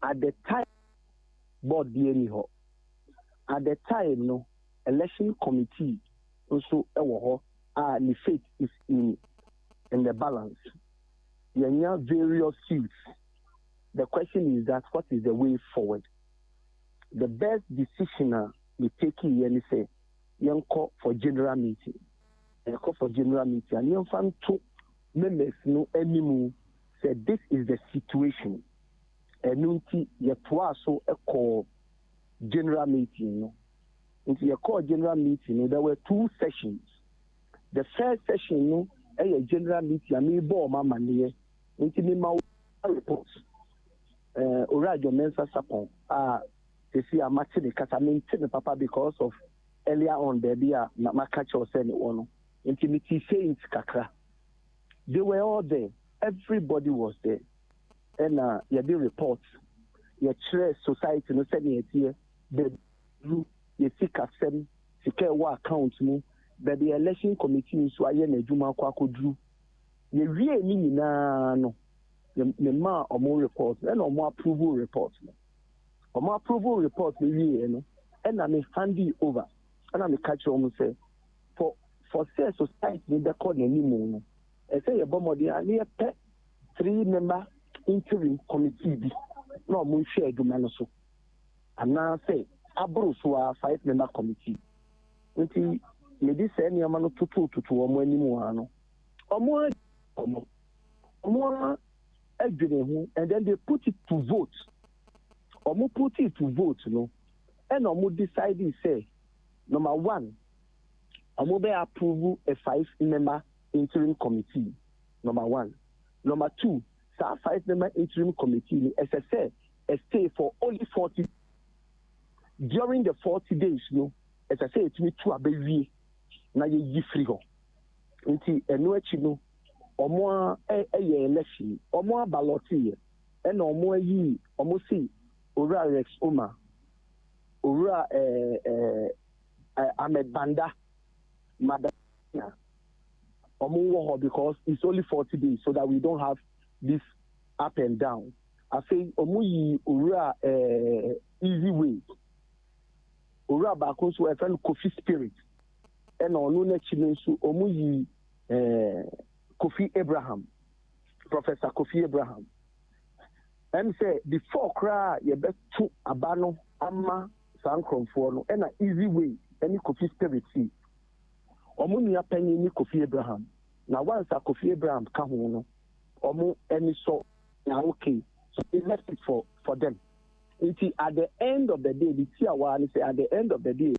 At the time, board be anyhow. At the time, no election committee also the faith is in the balance. You have various suits. The question is that what is the way forward? The best decision we take here say. Young call for general meeting. And call for general meeting. And young fan to members no anymore said this is the situation. And unti ye so a call general meeting. No? Unti ye call general meeting, no? There were two sessions. The first session, no, a general meeting, I mean bo mama near unti me ma reports. Orajo mensa sapon. They see a match the casamenti papa because of earlier on there be a catch or send one intimity saying kakra. They were all there. Everybody was there. And you did reports. You share society no send it here. The you see kasem secure what account mu but the election committee so aye na adwuma kwakodru. You really na no. The ma omo report and omo approval report. Omo approval report we no and I may hand it over. And I'm a catcher almost say for say society need the call anymore. I say a bomb I near 3-member interim committee. No more share do manoso. And now say abro so 5-member committee. Until maybe say any amano to omo anymore no. Omo and then they put it to vote. Omo put it to vote, no. And omo decide say number one, Amobe approve a 5-member interim committee. Number one. Number two, that 5-member interim committee, as I said, stay for only 40. During the 40 days, no, as I say, it's me to a baby. Now you free ho. Until a no chino, or more a election, or more balloting, and or more ye, almost see, Ora Rex Oma, Ora Ahmed Banda, Madam, because it's only 40 days, so that we don't have this up and down. I say, Omuyi Ura easy way. Ura Bakos were a friend Kofi Spirit, and on Luna Chinensu Omuyi Kofi Abraham, Professor Kofi Abraham. And say, before cry, you bet to Abano, Amma, Sankron for and an easy way. Any Kofi Spirit see. Omuni penny ni Kofi Abraham. Now once a Kofi Abraham come on, Omu any so now okay. So they left it for them. Until at the end of the day, the tier one say at the end of the day,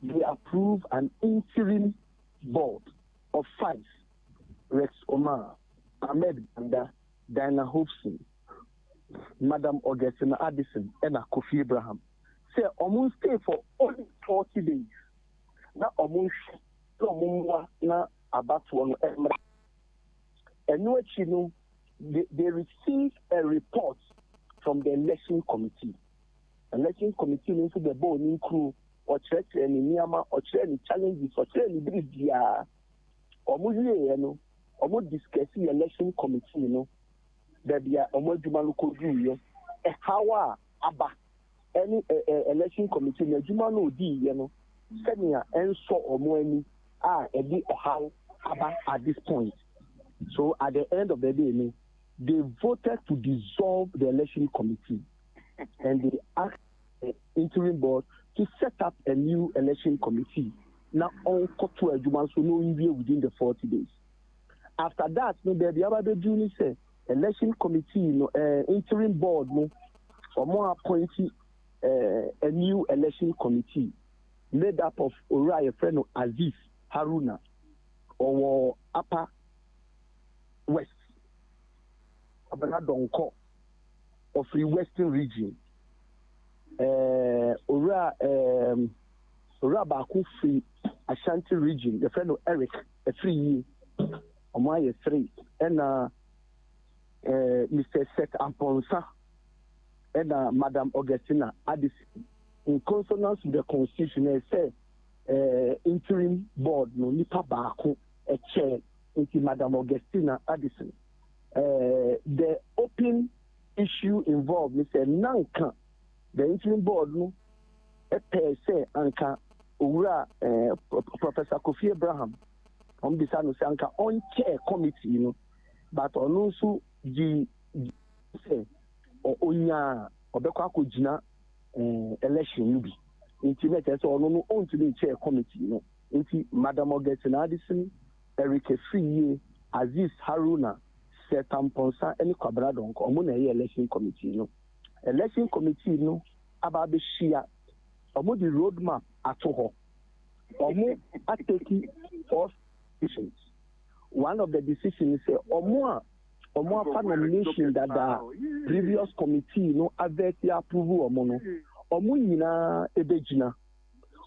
they approve an interim board of 5. Rex Omar, Ahmed Banda, Diana Hobson, Madam Augustina Addison, and Kofi Abraham. Say Omu stay for only 40 days. Na Omu na about one emra. And no chino they receive a report from the election committee. Election committee means the board crew or church and Niyama or any challenges or any bridge. Almost discussing election committee, that they are almost Jumaluko, a how Abba any election committee, Jumano D, Senia and so or more a bit how Abba at this point. So at the end of the day, they voted to dissolve the election committee and they asked the interim board to set up a new election committee. Now, on Kotu Ejuma, so no review within the 40 days. After that, the other junior said, election committee, interim board, or more appointing a new election committee made up of Uriah friend Aziz Haruna or Upper West, Abana of the Western region. Baku free Ashanti region, the friend of Eric, a 3 year, or my 3, and Mr. Seth Amponsa, and Madam Augustina Addis, in consonance with the constitution, say interim board, no Nipa Baku, a chair, into Madam Augustina Addison. The open issue involved, Mr. Nanka, the interim board, no, a pair say, Anka. Ura Professor Kofi Abraham on the Sanka on chair committee, but on also the say or Onya or Bekakujina election will be intimate or no on to the chair committee, into Madam Augustine Addison, Eric Free, Aziz Haruna, Setam Ponsa, and Kabradon, or Mona election committee, election committee, about the Shia. Omo the roadmap at all. Omo are taking off decisions. One of the decisions is Omo nomination that the previous committee advert approval Omo nyina ebejina.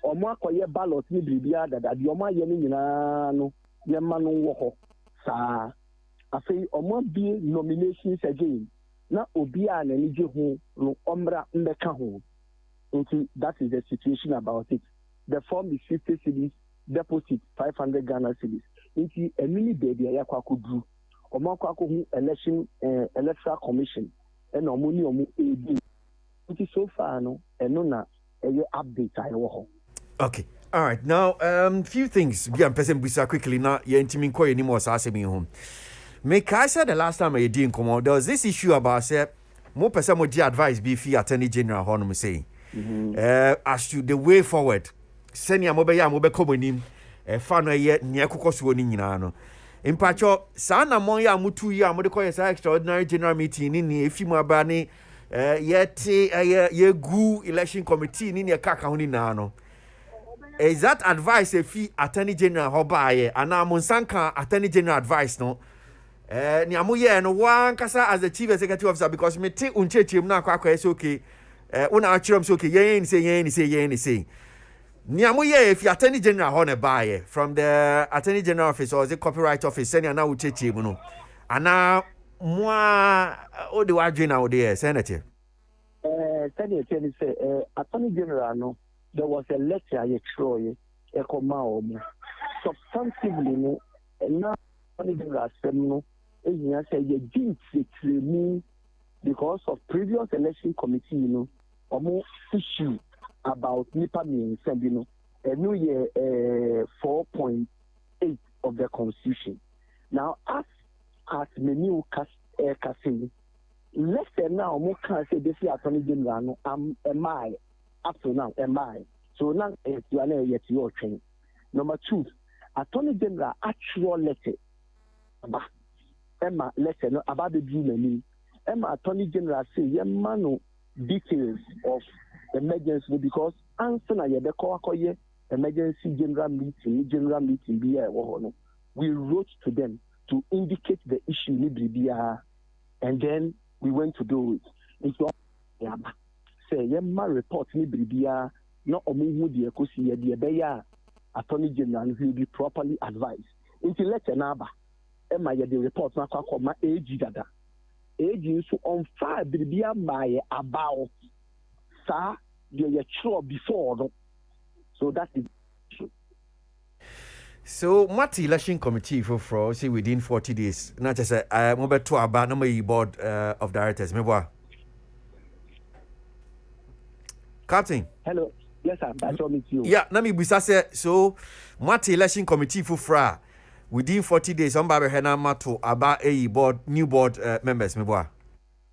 Omo akoye ballot ni bibia that the Omo ye ni nyina no ye ma no wo ho. Sa afei Omo be nominations again. Na obi a na ni je ho no omra mbeka ho. That is the situation about it. The form is 50 cedis, deposit 500 Ghana cedis. Into a mini baby, I could do. Omako election, electoral commission, and Omuni Omu AD. It is so far, no, and no, a update. I will.
Okay. All right. Now, few things. We are present with quickly now. You're intimate quite anymore. So I say me home. Make I said the last time I didn't come out, there was this issue about say more person would advise be fee Attorney General Honum say. As to the way forward, senior mobile communim, a fan yet near Kokoswoni Nano. In Pacho, Sana Moya Mutu ya Modeko extraordinary general meeting in the Fima Bani, yet ye goo election committee in your Kakahuni Nano. Is that advice a fee Attorney General Hobaye, and now Monsanka Attorney General advice no? Niamuye no one kasa as the chief executive officer because me take unche na kwa is okay. Una achiram so okay, yen say. Niamuye if you Attorney General hone buy from the Attorney General office or the copyright office, send you now uchechi no. And now moi o de wadwe na o de senator.
Senator say Attorney General no, there was a letter I throw e koma substantively no na Attorney General no e say ye didn't me because of previous election committee omo issue about Nipa means a new year 4.8 of the constitution. Now as menu casting, let's say now more can say this Attorney General am I up to now am I so now you are yet your train. Number 2, Attorney General actual letter about Emma letter no about the dream Emma Attorney General say mano details of emergency because answer na ye be emergency general meeting be we wrote to them to indicate the issue ni and then we went to do it. It's say yemma report ni bribia no omu hu de ekosi ye de beya Attorney General will be properly advised. Until letter na ba emma ye the report na kwa ma AG dada age so on fire bibia my about sa the sure before no. So that is
so what election committee for say within 40 days not just I move to about no my board of directors me boy Captain.
Hello. Yes, sir. That's what me too.
Yeah, na me bisa say so what election committee for within 40 days on Baba Hena Mato about a board new board members me boy.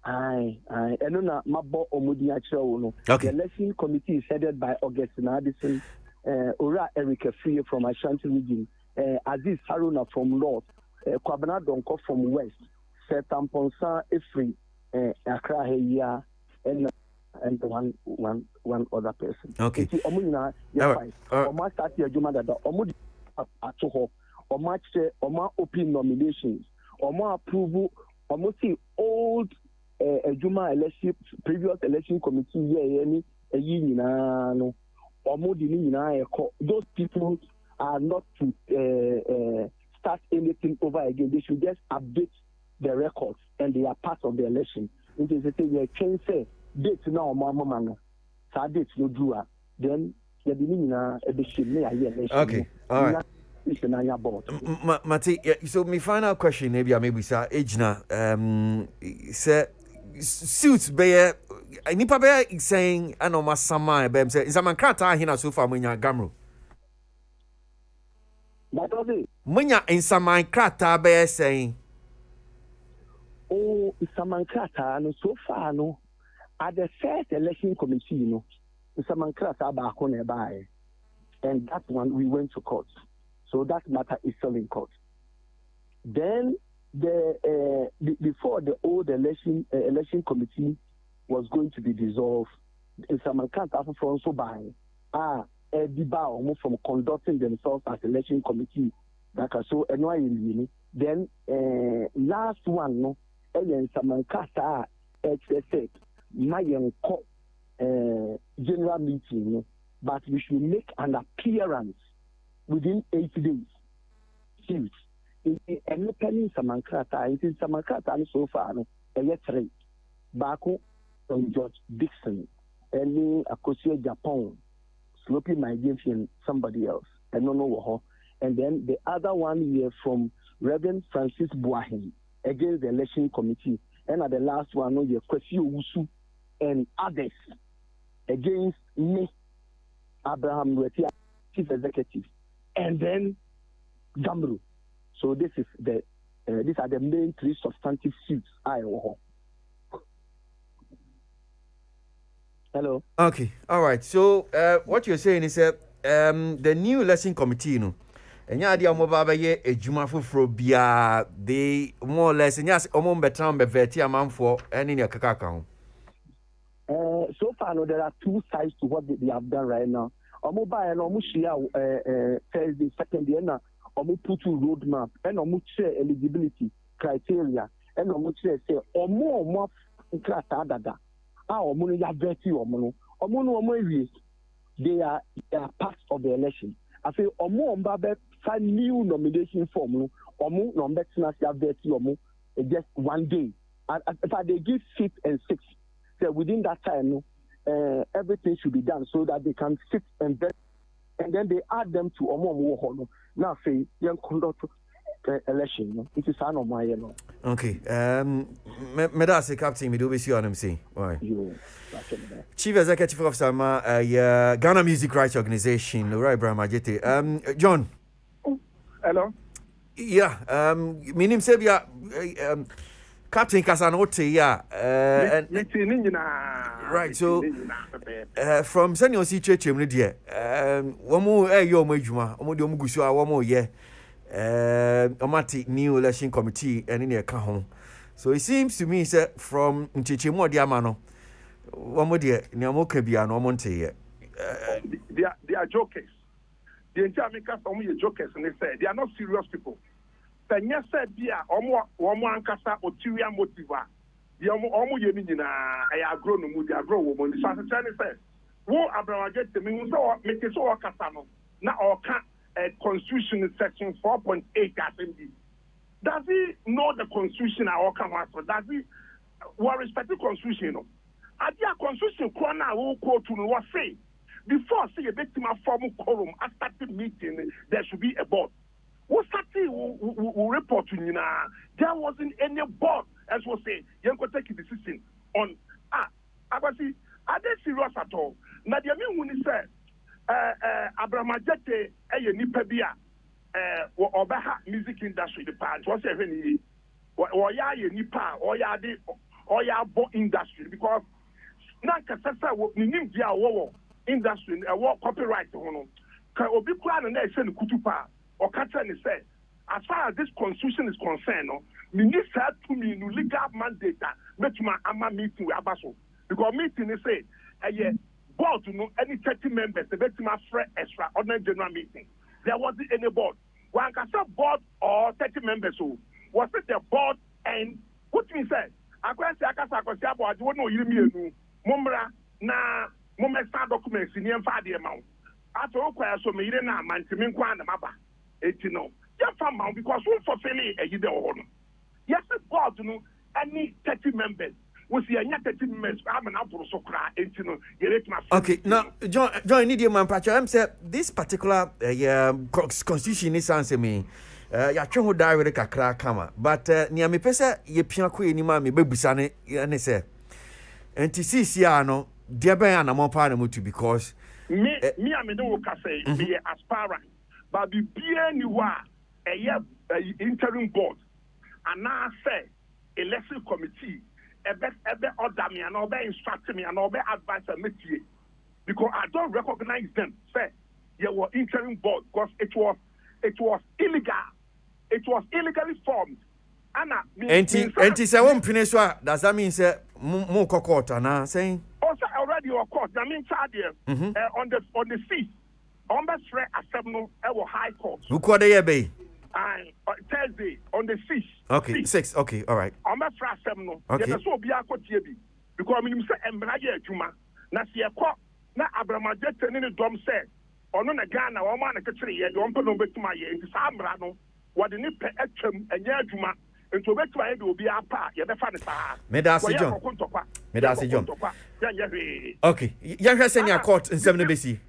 Aye. And na mabo omudi actually no.
Okay.
The election committee is headed by Augustine Addison, Ora Erica Free from Ashanti region, Aziz Haruna from North, Kwabena Donko from West, Setamponsa Ifri, Accra Heya, and one other person.
Okay.
Omuna
Right.
Oma start your juma that Omudi atoho, Oma open nominations, Oma approval, Oma see old Juma election, previous election committee any a no. Those people are not to start anything over again. They should just update the records and they are part of the election. It is a thing you can say date now, mama. So date no do then the beginning
okay, all right. Mate, so my final question maybe sir Ejna say suits be nipa be saying anoma sama be say zaman krata hina so far munya gamro munya insaman krata be saying
oh insaman krata no so far no at the first election committee no insaman krata ba ko na bae and that one we went to court, so that matter is still in court. Then before the old election committee was going to be dissolved, Samarkand from so by from conducting themselves as election committee. So annoyingly, then last one no, and Samarkand said my general meeting, no, but we should make an appearance within 8 days. Huge. And penny Samankrata, it is Samankrata so far, no, a yet three. Baku from George Dixon, and Akosia Japan, Sloppy Migration, somebody else, I don't know. And then the other one here from Reverend Francis Buahin against the election committee. And at the last one, no, you Kwesi Owusu and others against me, Abraham Wetia, chief executive, and then Gamru. So this is these are the main three substantive suits I owe. Hello.
Okay. All right. So what you're saying is that the new election committee, no, and ya dia mo baba ye ejuma foforo bia they more or less and yes omo betran be veti amanfo ene ne kakaka ho.
So far no, there are two sides to what they have done right now. Omo ba no omo shia Thursday second year na omo put roadmap and omo share eligibility criteria and omo share say omo nkrata dada omo no ya veti omo no ewie they are part of the election. I say omo mba be new nomination form no omo no betina ya veti omo just one day. If they give 5th and 6th, so within that time everything should be done so that they can sit and vet, and then they add them to omo. Now say young conduct election. No? It is an no.
Okay. Medase Captain, we do be see on MC. Why? Chief Executive Officer Ghana Music Rights Organization, Laura Ibrahim Ajete. John.
Hello.
Yeah. Minim Sebia Captain Kasanote, yeah. Right, so from Senor C. Church, one more yo majuma, Omodio Mugusua, one more year. Omati new election committee and in your home. So it seems to me, sir, from Nchichimo Diamano, one more dear, Niamoke Biano Monte.
They are jokers. The entire makers are only jokers, and they say they are not serious people. Penya said, "Dear, Omo Ankasa or Tyria Motiva, the Omo Yemina, I agree no mood, I grow woman." The Santa Chan says, "Wo Abraham get the means or make it so Casano, now or Constitution section 4.8 assembly. Does he know the Constitution or come out? Does he what respect the constitution no adia constitution corner wo quote no what say before say a victim form quorum after the meeting there should be a board what started will report to there wasn't any board as we say you can take a decision on abasi are they serious at all na the mean when he said Abramajete eye nipa bia obaha music industry the part what say when oya ye nipa oya de oya bo industry because na kasasa nim dia wo industry wo copyright ho no ka obi kura na e se ne kutupa o ka tell ni say as far as this constitution is concerned no minister to me no legal mandate betuma ama meeting we abaso because meeting is say board to know any 30 members the betuma extra ordinary general meeting there wasn't any board one can say board or 30 members so was it the board and what me say akwansi akasa akwasi aboard wo no yiri mienu momra na momesa documents ni emfa de ma ato okwa so me yire na amantimi nkwa na maba eti no ya fa ma because we fulfill eyi de ho no yes board no any 30 members we see anya 30 members am na buru so kra enti no yere tuma.
Okay, now John need your man patch am say this particular constitution is answer me ya twe ho diary kakra kama but nia me pese ye pia ko enima me bebusa ne say enti CCR no de ben anamo pa na mutu because
me am no wo ka say be aspirant but be bia ni wa interim board and now say election committee ebe order me and obe instruct me and obe advise me because I don't recognize them say you were interim board because it was illegal. It was illegally formed.
Enti say one pine so does that mean say mo court na saying
also already your court I mean charge on the 6th on the assembly high court
who court dey be
Thursday on the 6th.
Okay, 6. Okay, all right.
On my first no.
Okay.
Yeah, so be a court here because I mean, say embrace juma. Na see a court. Na Abramajete ni dom say. Ono na Ghana, o man na kachiri ye. Don pe no betuma ye. Nti sa ambra no. Wade ni pe etwem enya juma. Nti obetuma ye bi obi apa. Ye be fa ne sa.
Me da se John. Okay. Ya hwe se ni court nsem no besi.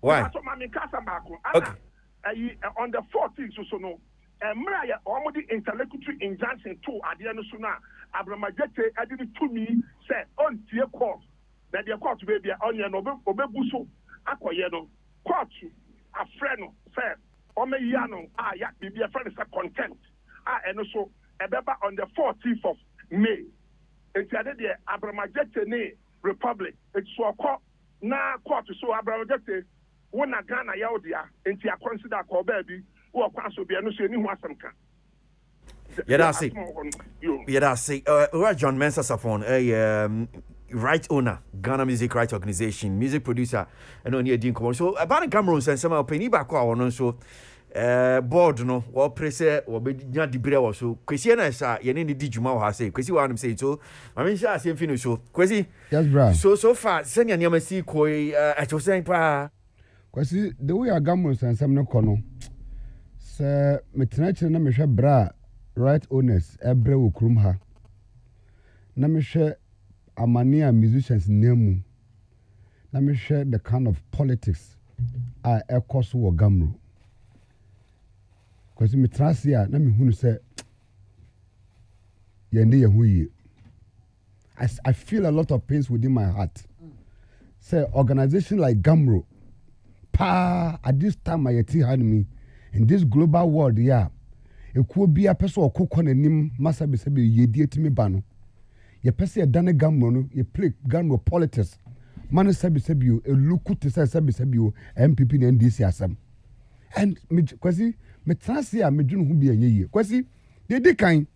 Why?
So mami kasa mako.
Okay.
On the 14th so no Mraya almost intellectual injunction to Adiano Suna Abramajete didn't to me say on tier court that the court baby onion obebuso akoyeno court a friend say omeyano ya be a friend is a content and also ebeba on the 14th of May it's the Abramajete ne republic it's so court na court so Abramajete when a Ghana Yaudia, and I consider call baby, or pass will be a no say, you
Yeah, that's it. Yeah, that's it. John Mensa Safon, a right owner, Ghana Music Rights Organization, music producer, and only a Dean. So, about Cameroon and some of Penny back on so board no, or press or be not the brewer. So, Christiana, sir, you need to Juma has say, Chrissy, what I'm saying. So, I mean, I say, finish. So, Chrissy,
yes, bro.
So far, send your name, see, Koi, at your saying,
Kwasi the way I gamble and some no kono. Sir, metenachire na mehwe bra right owners ebre wo krum ha. Na mehwe amania musicians name. Na mehwe the kind of politics ekoso wo gamro. Kwasi metrasi a na mehunu se yende ye huye. I feel a lot of pains within my heart. Say organization like Gamro at this time I had me in this global world, yeah. It could be a person or cook on a name, massa be said, ye dear to me bano. Ye person a done a gammo, ye play gammo politics. Man sabi you, a look to say sabi you, MPP and DCSM. And me, quasi, me transia, me jun who be a ye. Quasi, ye decline.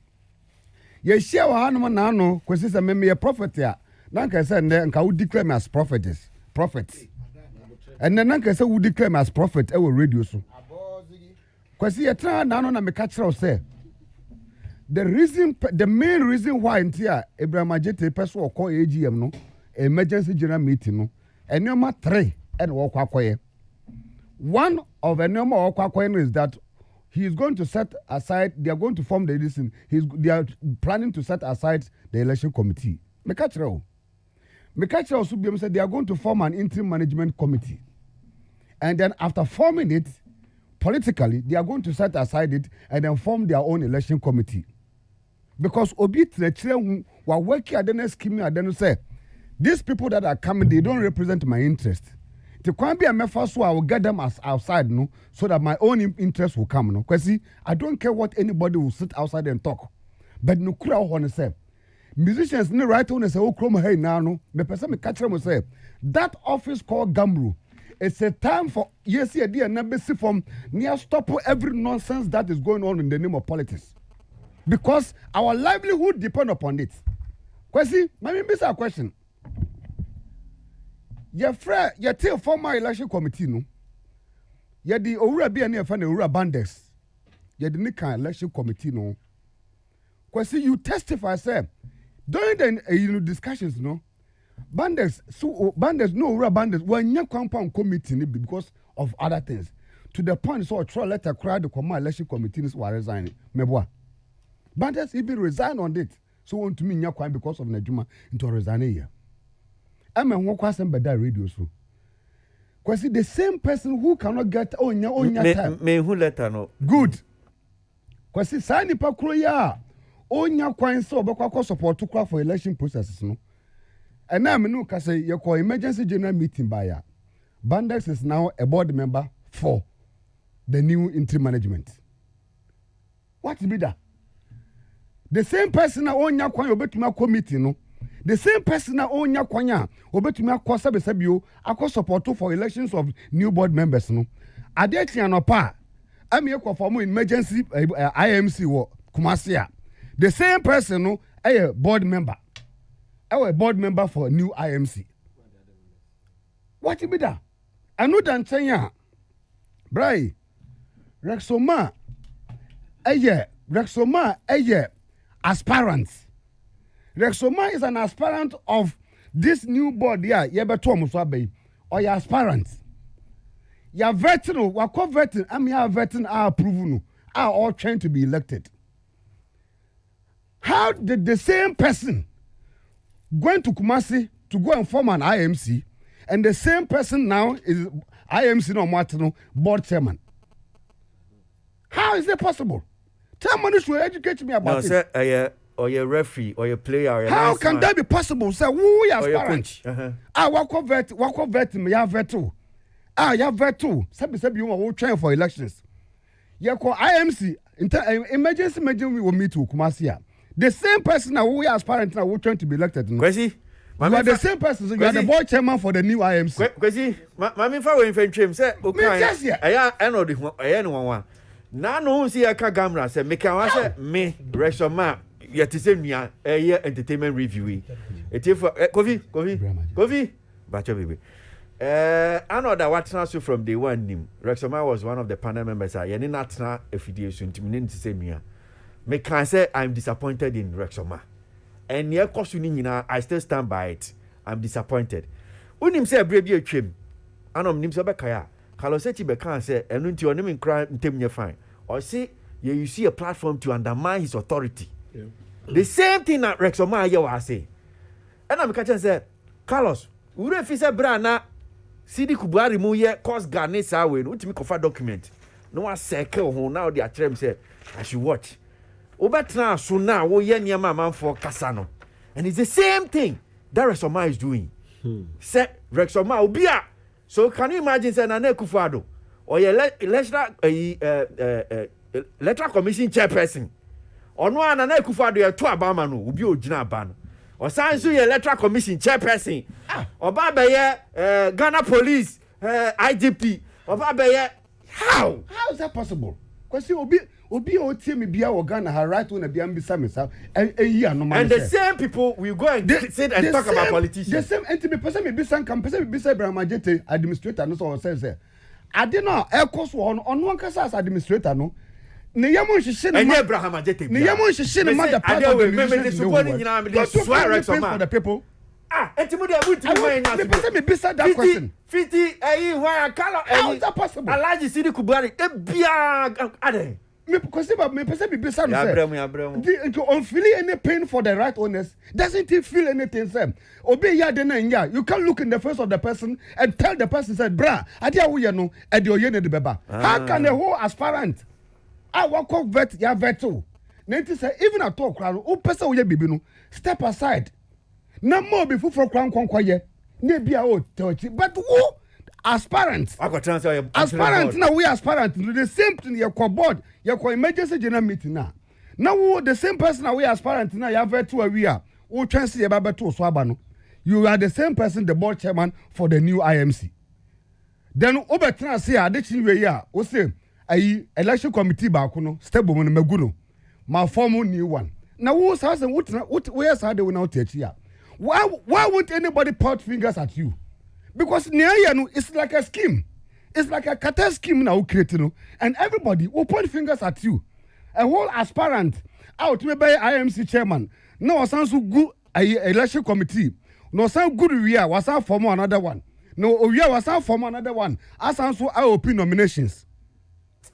Ye share Hanuman nano, quasi, a me a prophet here. Nanka said, and can declare me as prophets. And then Nanka said, would declare me as prophet, I will radio so. Kwasi etra na no na me catch say the main reason why ntia Abramajete person call AGM no emergency general meeting no enoma 3 and wo kwakoye. One of enoma wo kwakoye is that he is going to set aside, they are going to form the edition. They are planning to set aside the election committee. Mekachero Subium said they are going to form an interim management committee. And then after forming it, politically, they are going to set aside it and then form their own election committee. Because Obi Trechere were working at the scheme at the say, these people that are coming, they don't represent my interest. To can't be a method, so I will get them as outside, no, so that my own interest will come, no. Because see, I don't care what anybody will sit outside and talk. But no crowd want to say. Musicians no right on say, oh, chroma hey now, no. Me person me catch them say that office called Gamru. It's a time for yes, idea and see from near stop every nonsense that is going on in the name of politics. Because our livelihood depend upon it. Kwesi, let me ask a question. Your friend, your tail former election committee, no. You the Owura be any fan Owura Bandex. You the Nika election committee, no. Kwesi, you testify, say, during the discussions, no. Bandex no Owura Bandex when your compound committee because of other things. To the point, so a troll letter cried the command election committees were resigning. Meboa. Bandex even resigned on it. So want to mean your crime because of Najuma into resign here. I'm a one question by that radio so. Because the same person who cannot get on your time.
Me who letter no.
Good. Because sign pa kroya on your coin so because support to call for election processes no. And now I know because you call emergency general meeting by ya. Bandex is now a board member for the new interim management. What be that? The same person na on your coin obetuma committee no. The same person na on your kwanya obetumi akosa besabio akọ support for elections of new board members no adeti anopa ami ekọ form emergency IMC wo Kumasi a the same person no a board member for new IMC. What be that? Anu dan tanya brai Rexoma aspirant. Rexoma is an aspirant of this new board here. Yebeto Muswabe or your aspirant. Your veteran, wako veteran, your veteran are approval, are all trying to be elected. How did the same person going to Kumasi to go and form an IMC, and the same person now is IMC no Martino board chairman? How is that possible? Tell me, should educate me about it.
Or your referee, or your player, or your
how can that be possible? Say, who is aspirant? Wako vet me, ya vetu. Ya vetu. Sabi you want trying for elections. Ya call IMC, emergency we will meet to Kumasi. The same person who is aspirant now who trying to be elected.
Kwesi,
you are the same person. You are the board chairman for the new IMC.
Kwesi, mami fa we infantry say, okay. I know the I know one. Na no see aka Gamra say make an say me Rexoma yet say nua entertainment review. It if Kofi bacha baby. I know that what transfer from day one nim. Rexoma was one of the panel members. I any not na affiliation to me to say nua. Me can say I'm disappointed in Rexoma. And near question I still stand by it. I'm disappointed. Unim say brebi atwem. Anom nim so bekaya. Carlos Etibe can say enu nti onim nkra ntem ye fine. Or say you see a platform to undermine his authority. Yeah. The same thing that Rexoma here was say. And I'm catching say Carlos, we refi say bra na CD Kubari mu ye cause Ghana sa we no ultimate cover document. No one circle ho now they are say I should watch. Obetra so now wo ye niam man for kasa no. And it's the same thing that Rexoma is doing. Say Rexoma obia. So can you imagine say Nana Akufo-Addo or your electoral commission chairperson or no Nana Akufo-Addo your two abama no obi ogina aba no or say your electoral commission chairperson or baba ye Ghana police IGP or baba ye how
is that possible? Because obi o tie me bia o Ghana ha right when bia mbisa me sa and
the same people will go and sit and talk about politicians.
The same entity person me bisa kam person me bisa Ibrahim Ajete administrator no so say ade no e course on one kasa as administrator no ne yamo hihye ne
Ibrahim Ajete
ne yamo hihye ne mother part of the for the people.
entimu de abuti me nya.
Me person me bisa that question.
Fiti why color
how is that possible?
Alaji Sidi Kubari ebia ade.
Me because me person me bisa no say.
Ya bremu.
To unfeeling any pain for the right owners, doesn't he feel anything same? Obe ya de na nya. You can't look in the face of the person and tell the person said, "Bra, ade awo no, ade oye ne de beba." How can a whole aspirant I walk up vet ya veto. Nenti say even at all crowd, o person oye bibi no, step aside. Na more be for kwan kwaye. Ne bia o touch. But who aspirants? Aspirants now we aspirants do the same thing your board, your emergency general meeting now. Now the same person we aspirant now you have to we are. O chance you baba to so aba no. You are the same person the board chairman for the new IMC. Then obetra say adichin we ya o say ayi election committee ba ko no step mo no magu ma form new one. Now who says what where say they will now take here? Why won't anybody point fingers at you? Because near you it's like a scheme. It's like a cartel scheme now creating, and everybody will point fingers at you. A whole aspirant out me by IMC chairman. No sounds so good election committee. No sound good we are was out for another one. No we are was out for another one. As also our open nominations.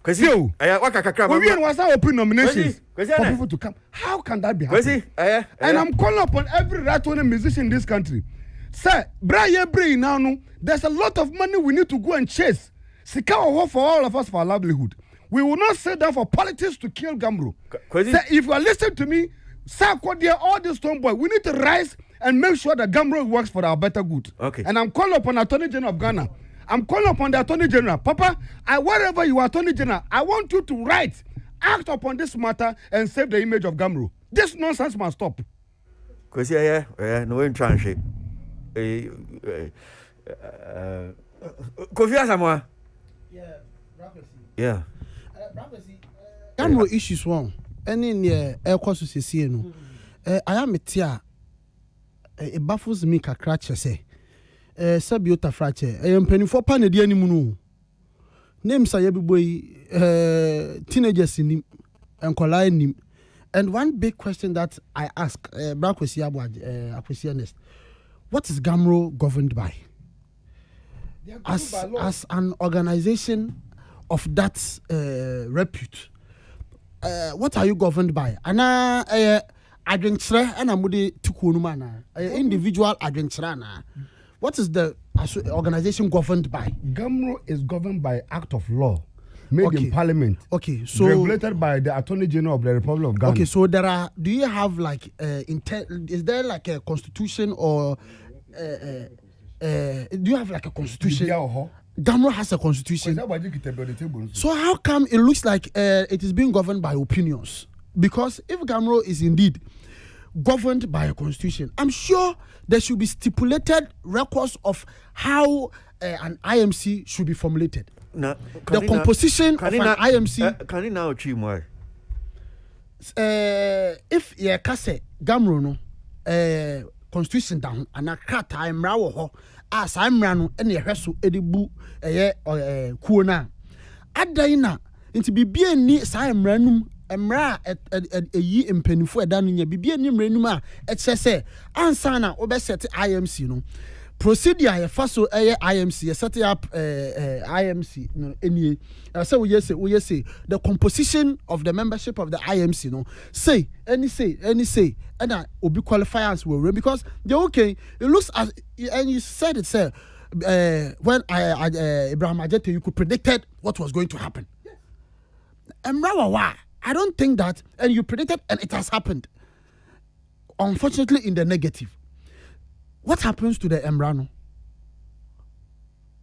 Cause you
we was our open nominations for people to come. How can that be happening? And I'm calling upon every right-owning musician in this country. Sir, now no, there's a lot of money we need to go and chase. Sika for all of us for our livelihood. We will not sit down for politics to kill Gamro. Sir, if you are listening to me, sir, all this stone boy, we need to rise and make sure that Gamro works for our better good.
Okay.
And I'm calling upon Attorney General of Ghana. I'm calling upon the Attorney General. Papa, wherever you are Attorney General, I want you to act upon this matter and save the image of Gamro. This nonsense must stop.
Because no one trying to Kofi Asamoah. Yeah.
Gamro issues one. Any near air course to see no. I am a tia. It baffles me kakra chese. Sabiota frache. I am penny for panedi anymore. Names are every boy teenagers in him and collide him. And one big question that I ask Brakwesi Akwesianist, what is Gamro governed by? As an organization of that repute, what are you governed by? Ana adventure and amudi tukunumana individual adventure. What is the organization governed by?
Gamro is governed by act of law made in parliament.
Okay, so
regulated by the Attorney General of the Republic of Ghana.
Okay, so do you have like is there like a constitution or do you have like a constitution? Gamro has a constitution. So how come it looks like it is being governed by opinions? Because if Gamro is indeed governed by a constitution, I'm sure there should be stipulated records of how an IMC should be formulated. The composition of an IMC.
Can you now achieve more?
If you kase Gamro no constitution down and a cat I'm raw as I'm ranu and a resu edibu kuona adaina into be ni Sam ranum emra yi mpanifo edanu nya bibia ni mranum a etchese ansa na obeset IMC no procedure ye faso IMC ye set up IMC no enie say we say the composition of the membership of the IMC no say any say and obi qualifiers will because they okay it looks as and you said it sir when Ibrahim Ajete you could predicted what was going to happen. Emra I don't think that, and you predicted, and it has happened. Unfortunately, in the negative. What happens to the Emrano?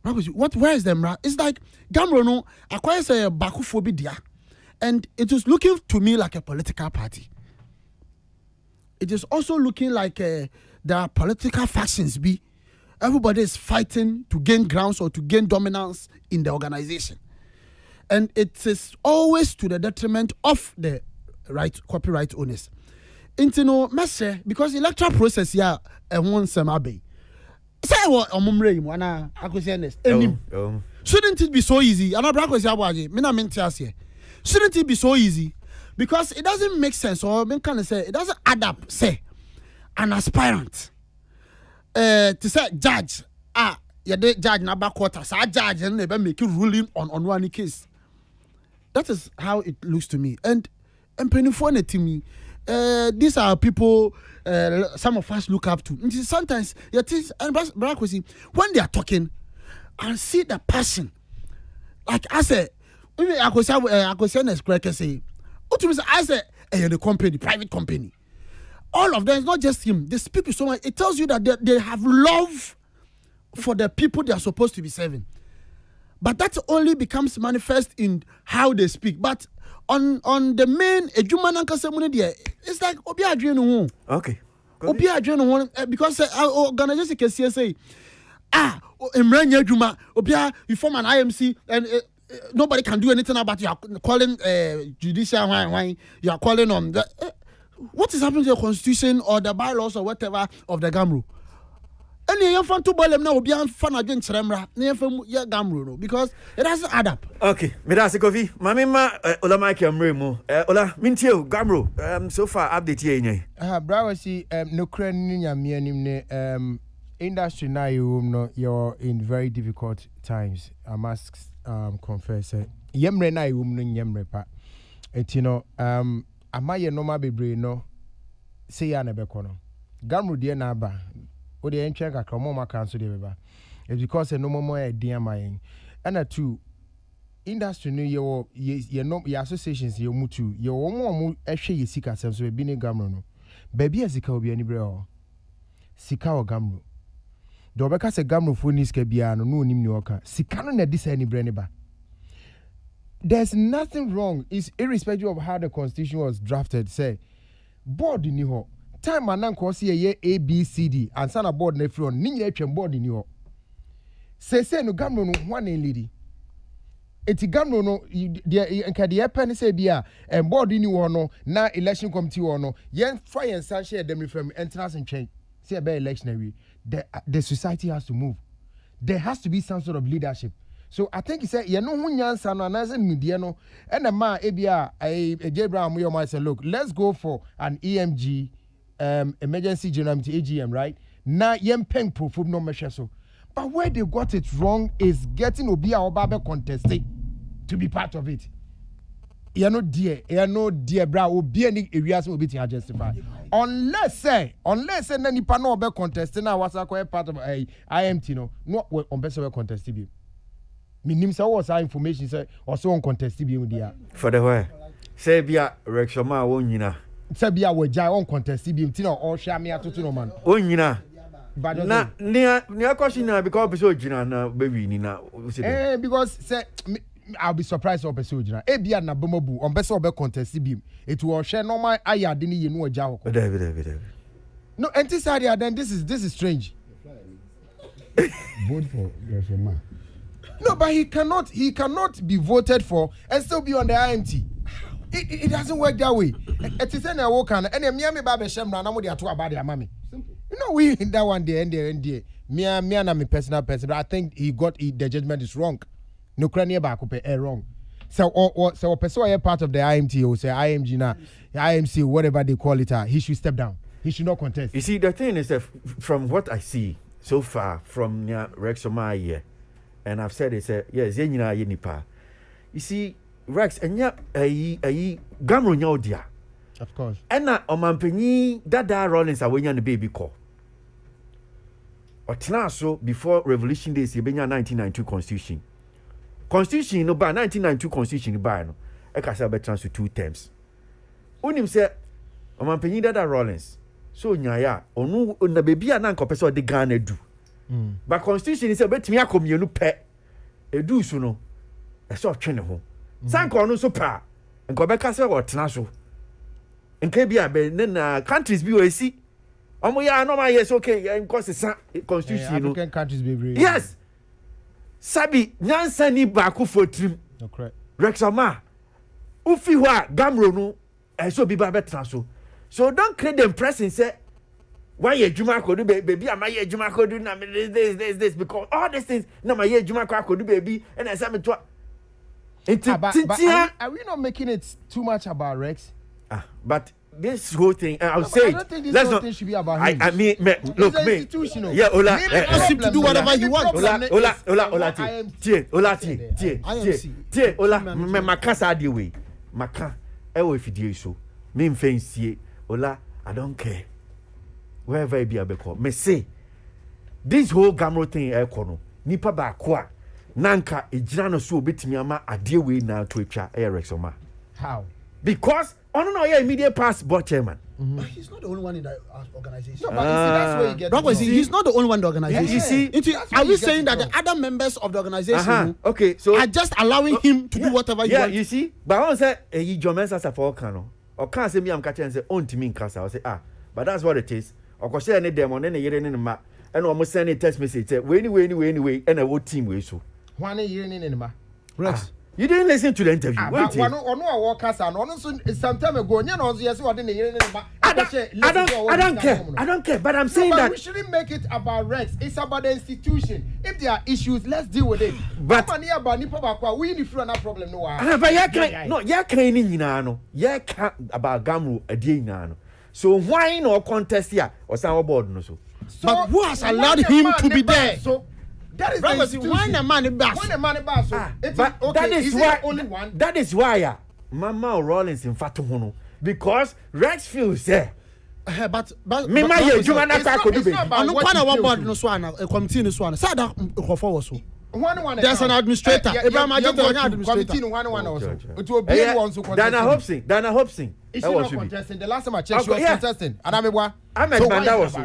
Where is the Emra? It's like Gamro no acquires a Bakuphobia, and it is looking to me like a political party. It is also looking like there are political factions. Everybody is fighting to gain grounds or to gain dominance in the organization. And it is always to the detriment of the copyright owners. Intino message because electoral process here and one semabe. Say what omumre wana akwesianes. Shouldn't it be so easy? Shouldn't it be so easy? Because it doesn't make sense, or can say it doesn't add up. Say an aspirant to say judge the judge na back quarter sa judge and never make a ruling on one case. That is how it looks to me. And penifone to me, these are people some of us look up to. Sometimes and when they are talking and see the passion, like I said, I could say next correct say, I said a company, private company. All of them, it's not just him. They speak with so much. It tells you that they have love for the people they are supposed to be serving. But that only becomes manifest in how they speak. But on the main, it's like Obi Adrian.
Okay.
Obi Adrian because organization can say, Imran Juma, Obia, you form an IMC and nobody can do anything about it. You are calling judicial why you are calling on the what is happening to the constitution or the bylaws or whatever of the Gamru? Any young fan to boil them now will be fun against Remra, near from your Gamru because it doesn't add up.
Okay, Midasi Kofi, Mamima, Ola Mike Amremo, Ola Mintio, Gamru, so far update here.
Bravo, see, no cranium, me, industry now, you're in very difficult times. I must confess. Yemre na yemre pa. Et you know, amaye no ma bebre no say ya na beko no. Gamru de na ba. O de entwe kakra mo ma kan so de beba. It's because no more e dia mayen. And two industry no ye no ye associations ye mutu. Ye wo mo ehwe ye sika sem so be ni Gamru no. Baby asika obi ani bre o. Sika o Gamru. Do beka se Gamru fo ni sika bia no no nim ni oka. Sika no na disa ni bre ni ba. There's nothing wrong. It's irrespective of how the constitution was drafted. Say, board in New time and then see A, B, C, D, and son of board free on Ninja board in New York. Say, no Gamro no one lady. It's Gamro no, the pen say, Bia, and board in New no, now election committee or no, yen fry and sun share them from entrance and change. Say about electionary. The society has to move. There has to be some sort of leadership. So I think he said, you know, when you're son and as a mediano, and a man, a Gabriel Muyoma said, look, let's go for an EMG, emergency general AGM, right? Now, yem peng proof no measure so. But where they got it wrong is getting Obia Obabe contested to be part of it. You know, dear, bra, Obi any areas will be justify. Unless say, any panel be contested now was a part of a IMT, no, on best of contested. Minim say was information say also uncontested be there.
For the way. Say bia Rexoma won nyina.
Say bia we jai uncontested be tina all share me atoto no man.
Won nyina. Na near question na because episode jina na baby ni na.
Because say I'll be surprised or person jina. E bia na bomobu on best obe contested be. It will share normal ayade ni yenu oja hoko.
David.
No, anti-Sadia then this is strange.
Vote for Rexoma.
No, but he cannot be voted for and still be on the IMT. It doesn't work that way. It is a walk and Miami Babe Shemra, and I'm with you about their mommy. You know, we in that one day and there. Me and I'm a personal person, but I think the judgment is wrong. No cranium back wrong. So a person part of the IMT or say IMG now, IMC, whatever they call it, he should step down. He should not contest.
You see, the thing is that from what I see so far from Rexoma here. And I've said it, yes, nipa. You see, Rex, and Gamro Nyodia.
Of course.
And na Omampeni Dada Rollins are when the baby call. Or so before Revolution Days, you been 1992 Constitution. Constitution, no, by 1992 Constitution, by no, I can say better to 2 terms. Unim say, Omampeni Dada Rollins. So, nyaya, onu, the baby and uncle person the Ghana do. But constitution is a bit me a commune pet a do so no a sort of train home. Sanko no so pa and go back as or Tanaso. And KBA then countries be see. Yeah, no, yes, okay, and cause the constitution.
African countries be
yes. Sabi Nansani Baku for trim. Rexoma Ufiwa Gamro no and so be Babetanaso. So don't create the impression say. Why ye Juma could do baby? Am I Juma could do this because all these things no my Juma could do baby and I said to
but are we not making it too much about Rex?
But this whole thing, I'll
No,
say
I
it.
don't think this
Let's
whole
not.
thing should be about him.
I mean, look,
It's
me.
institutional.
Yeah, Ola.
Me, the
Ask him to do
problem-
whatever he
the
wants.
problem
Ola,
is
Ola,
IMC.
tie, Ola, me makasa the way, maka, ewo fidie so, me mfensie, Ola, I don't care, wherever it be abeko, me say, this whole Gamro thing ekono, nipa ba kwa, nanka ejina no so betimi ama ade we na to etwa Rexoma.
How?
Because no, yeah, immediate past board chairman.
But he's not the only one in that organization.
No, but you see, that's where you get.
Bravo, he's not the only one in the organization.
You see,
are we saying that the other members of the organization
okay, so
are just allowing him to do whatever he wants?
You see, but I want to say, you Jomen Sasa for Kano, or can't say me, I'm catching and say, on to me in Casa. I say, but that's what it is. Or course, any demo, and a year in the map, and almost send a text message, say, anyway, and a whole team way so.
1 year in the
Rex.
You didn't listen to the interview. Wait,
one walk Casa, and some time ago, you know, yes, what in the year in the
I don't care, but I'm saying
but
that
we shouldn't make it about Rex. It's about the institution. If there are issues, let's deal with it.
But
we need to that problem. No,
but you can't about Gamro a day now. So why no contest here or some board no so?
But who has allowed him to be there?
So that is
when the money back.
When the money back, so
but
okay,
that is
why
only one. That is why Mama Rollins in Fatuhono because Rex feels there.
But
me my you man
attack could be.
I no pan one board no swan a committee no swan. Say that was so. There's an administrator. Abraham Ajito an administrator.
Committee one also. It will be one so
Dana Hobson.
Is she not contesting? The last time I checked, she was contesting. And
Ahmed Manda was.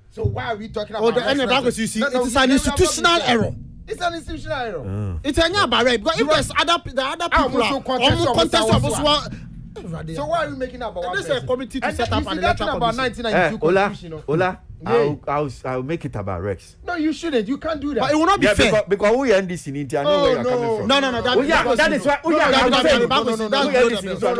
So why are we talking about?
Because you see, it is an institutional error.
It's an institutional error.
It's a new barrier because if there's the other people are contest of
so why are we making up about
this? Is a committee to set up an electoral
about 1992
Ola, I'll make it about Rex.
No, you shouldn't. You can't do that.
But it will not be fair.
Because we are in this in India. I know where you're coming from.
No.
That is why.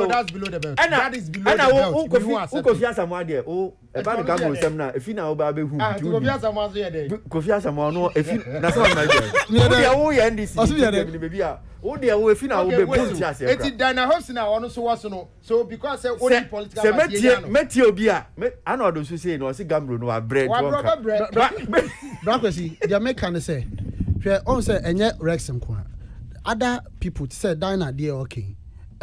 That's below the belt. That is below the belt.
Kofi Asamoah there. Oh, about the Gamro seminar. If you now be who?
Kofi Asamoah there.
Kofi Asamoah no. If you that's what my dear. We are in this. Baby. Oh dear, we feel now we be put here.
It's Dana Hobson now. Also was no. So because only political.
Se meti obia. I know those who say no. See Gamro no bread.
Brakwesi, they make can say. On say enye Rex nko. Other people say Dina there okay.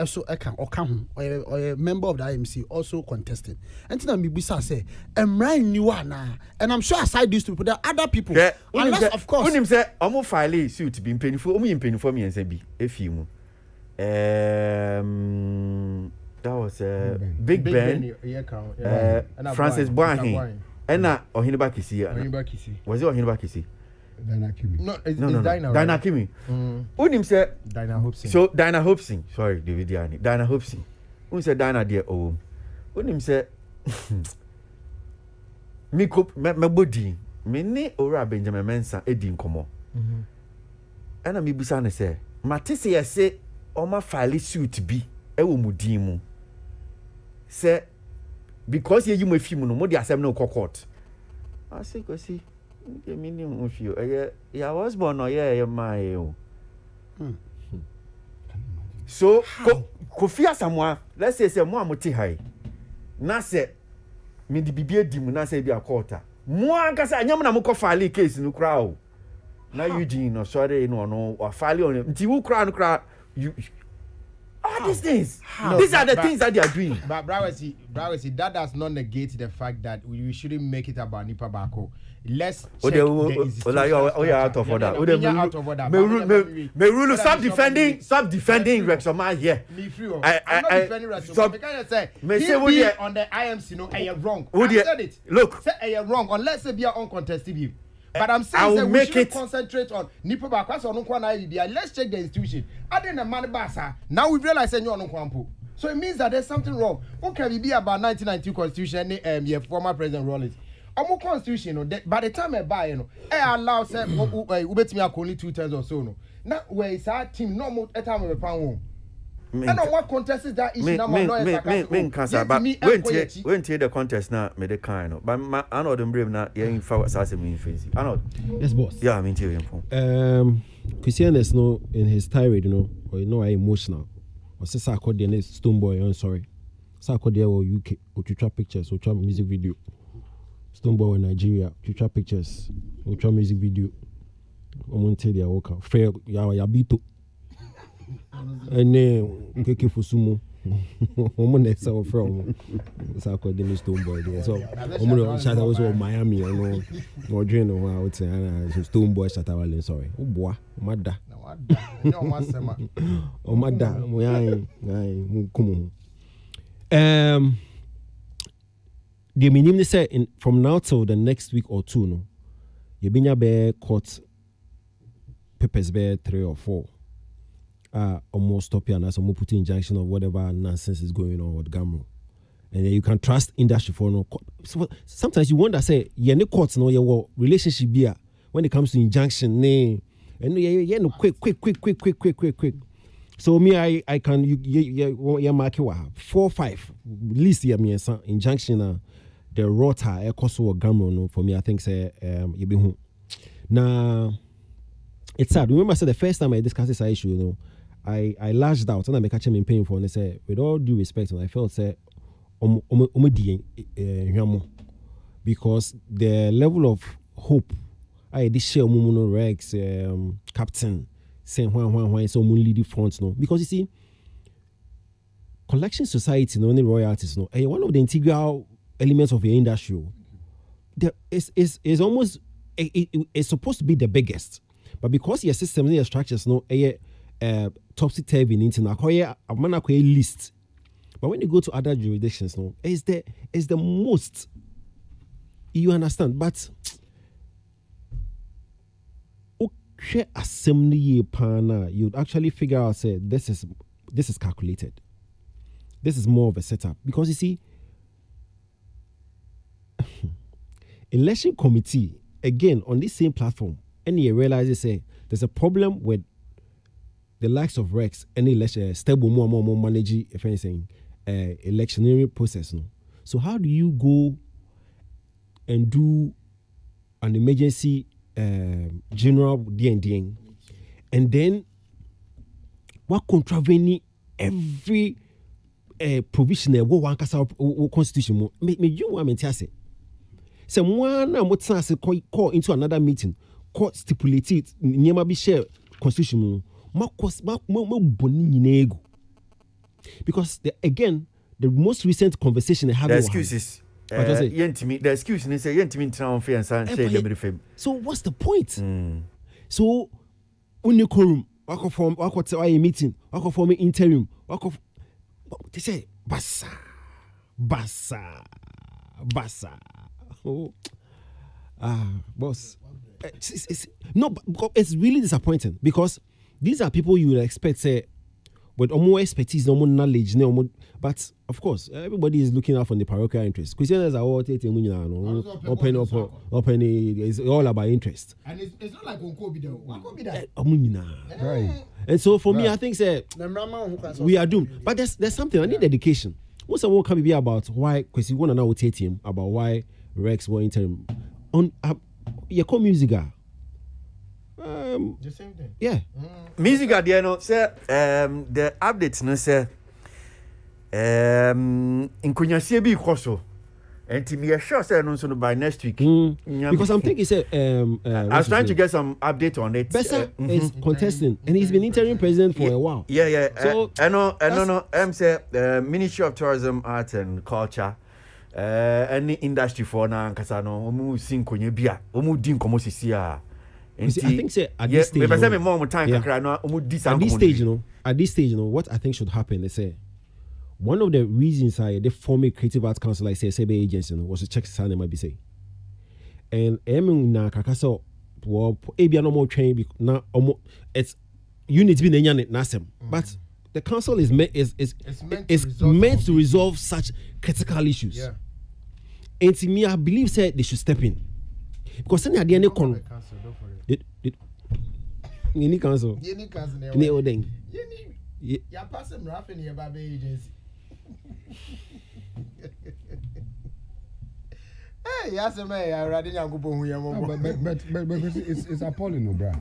So eka oka ho or a member of the IMC also contesting. And then me bisa say emra niwa na. And I'm sure aside these people there are other people.
Yeah.
Unless of course.
Unim say omo file suit be mpanyfo, omo mpanyfo me ense bi efimu. That was Big Ben. Francis Boahin. Ena Ohiniba Kisi. Was it Ohiniba Kisi?
No, it's Dina.
Dina Kimi. Unim say
Dina Hobson.
So Dina Hobson. Sorry, David Diani. Dina Hobson. Unim say Dina dear oh. Unim say me body. Me ne ora Benjamin Mensa edi nkomo. Ena me busa ne say matese ye say oma file suit bi e wo mudin mu. Say because you mu afi mu no mo de asem no court. I say go see the minimum of you. Yeah, was born or yeah, my. So, Kofi Asamoah, let's say, more muti high. Na say, me di bibie dim, na say be a quarter. More kasa, nyamna muko file case no crowd. Na Eugene, no sorry, no, or file on him. Tiwu crowd, you. All these things. These are the things that they are doing.
But Brawesi, that does not negate the fact that we shouldn't make it about Nipa Bako. Let's check the
out of order. Me rule stop defending Rexoma here.
Me free. I'm not defending Rexoma. Because I say he on the IMC no are wrong. I said it.
Look.
Say are wrong unless they be uncontested view. But I'm saying that we should concentrate on Nipa Bako so no kwa idea. Let's check the institution. Other than man basa. Now we realize that you no kwampo. So it means that there's something wrong. What can we be about 1992 constitution your former president Rollins? Our constitution, by the time I buy, allow say we bet me only 2 times or so. No, now where is our team? No more at time of a pound. I don't want contests that issue.
When the contest now, made the kind of, but I know them brave now. Yeah, in fact, assassin fancy. I know.
Yes, boss.
Yeah, I mean, tell you.
Christian is no in his tirade, or I emotional. Or says I called the next Stone Boy. I'm sorry. Sarkodie or UK, Ultra Pictures, Ultra music video. Stonebwoy Nigeria, Ultra Pictures, Ultra music video. Omonte dia woka. Fair ya bito. Ene nkeke fusumo. Omone sa ofro. Sarkodie ni Stonebwoy there. So omo shout out to Miami, you know. Or dream no wa out Stonebwoy shout out wale sorry. Oboa, omada. Omada, mo yan kumu. The minimum say from now till the next week or two, no, you been be court papers be 3 or 4. Almost stop here and some put injunction of whatever nonsense is going on with Gamro. And then you can trust industry for no. So sometimes you wonder say yeah no courts no your relationship be when it comes to injunction and yeah no quick. So me I can you mark 4 5 least yeah me injunction the rota e koso Gamro no for me I think say you be home. Now it's sad. Remember I said the first time I discussed this issue, you know, I lashed out and I make a change in pain for and I say with all due respect and I felt say because the level of hope I did share Mumuno Rex captain saying why so moon lead front no because you see collection society no only royalties no one of the integral elements of the industry there is almost it's supposed to be the biggest but because your systems and your structures no topsy-turvy into na list but when you go to other jurisdictions no is the most you understand but assembly pana you'd actually figure out say this is calculated. This is more of a setup because you see election committee again on this same platform and you realize say there's a problem with the likes of Rex any election stable more manage if anything electioneering process no. So how do you go and do an emergency general DND and then what contravening every provision of one constitution me you want me to say someone call into another meeting court stipulated nyema bi share constitution because again the most recent conversation I had
the excuses the excuse is say yentimi ntra fair and share the fame.
So what's the point? So unikorum wako form wako tell meeting wako form interim wako they say basa boss it's really disappointing because these are people you would expect say with more expertise, no more knowledge, no more. But of course, everybody is looking out for the parochial interest. Christians are all open up. It's all about interest.
And it's not like that.
Right. And so for me, I think we are doomed. But there's something. I need dedication. Most of what can be about why? Because you want to now tell him about why Rex were interim on your core music.
The same thing.
Yeah.
Music at the end, say the updates no say in Kunyasie bi koso. And to me sure say no so by next week.
Because I'm thinking say
I was trying to get some update on it.
Bessa is contesting and he's been interim president for a while.
Yeah.
So
I know say Ministry of Tourism, Art and Culture any industry for na nkasa no omu sin konye bia omu din komo sisia.
I think say at this stage, at this stage, what I think should happen is say one of the reasons they form a creative arts council like say SAB agency was to check something might be say. And na kakasa ebia no more train na it's unit be nanya nasem. But the council is meant to resolve such critical issues.
Yeah.
And to me, I believe say they should step in. Because then at the end of Yeni council. Ni odeng.
Ya pass him raf in your baby agency. Hey, yes, man, I ready to go home here.
But it's appalling, no, bro.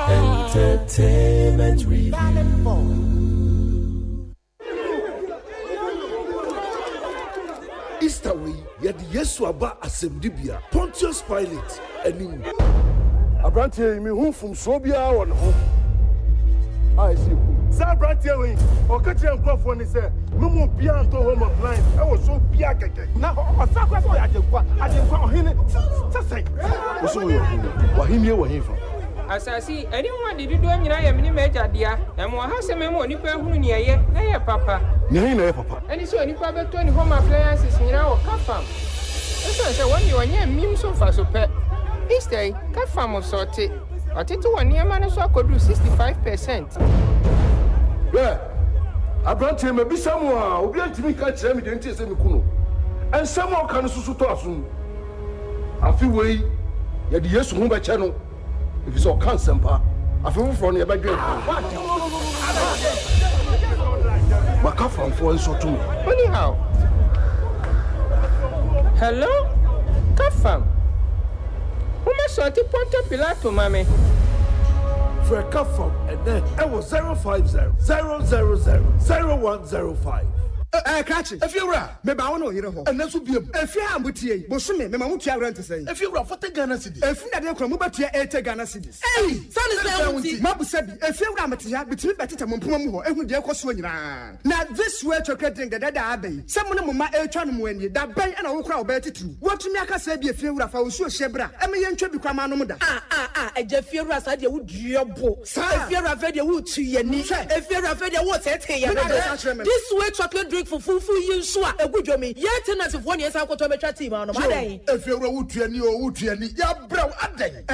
Entertainment review.
chapter we yet Yesu aba assemdibia Pontius Pilate anim
Abrantie mi hu fum so bia won ho I see sa abrantie we o ka kire nkrofo ni say mumu bia nto home of line e wo so bia keke na o sa kwa so ya ajenkwa ohene sesai o so yo wahimie wahifa
Asasi, anyone did you do a mini major dear, and one has a memo, Nipa who near ye, nay, papa.
Nay, papa.
And it's only Papa 20 home appliances in our car farm. That's why when you are near me so far so pet. This day, car farm of sorted. I think to 1 year man so I could do 65%.
Yeah, I brought him a bit somewhere, who be to me catch him, didn't you say me kuno? And someone can so to us. I feel way, yet yes, whom by channel. If it's all cancer, I feel from your background. My car from 4 so too.
Anyhow, hello, Kafam. Who must sort to Ponto Pilato, mammy?
For a car from and then I was 050 000 0105.
Catch it. If you're right, maybe I want to hear a home. And that's would be if you have with you, but me, Mamma rent to say.
If you're right, for the Ghana city.
If you don't come back to your Ghana cities. Hey, son is Mabu said, if you're Ramatia, between Betty and Mumpumo, and with your Coswin. Now, this way to getting the dead abbey. Someone of my Elchan when you that bay and I will crowd better too. What to make us say if you're a Fausu Shebra, I mean, to become a nomoda. I just feel as I would your book. If you're a very wood to your knee, if you're a very what's it here, this way chocolate drink for full you swa a good jomi yet tenants of 1 year I to metra team on my
if you're a wood ya brown at day.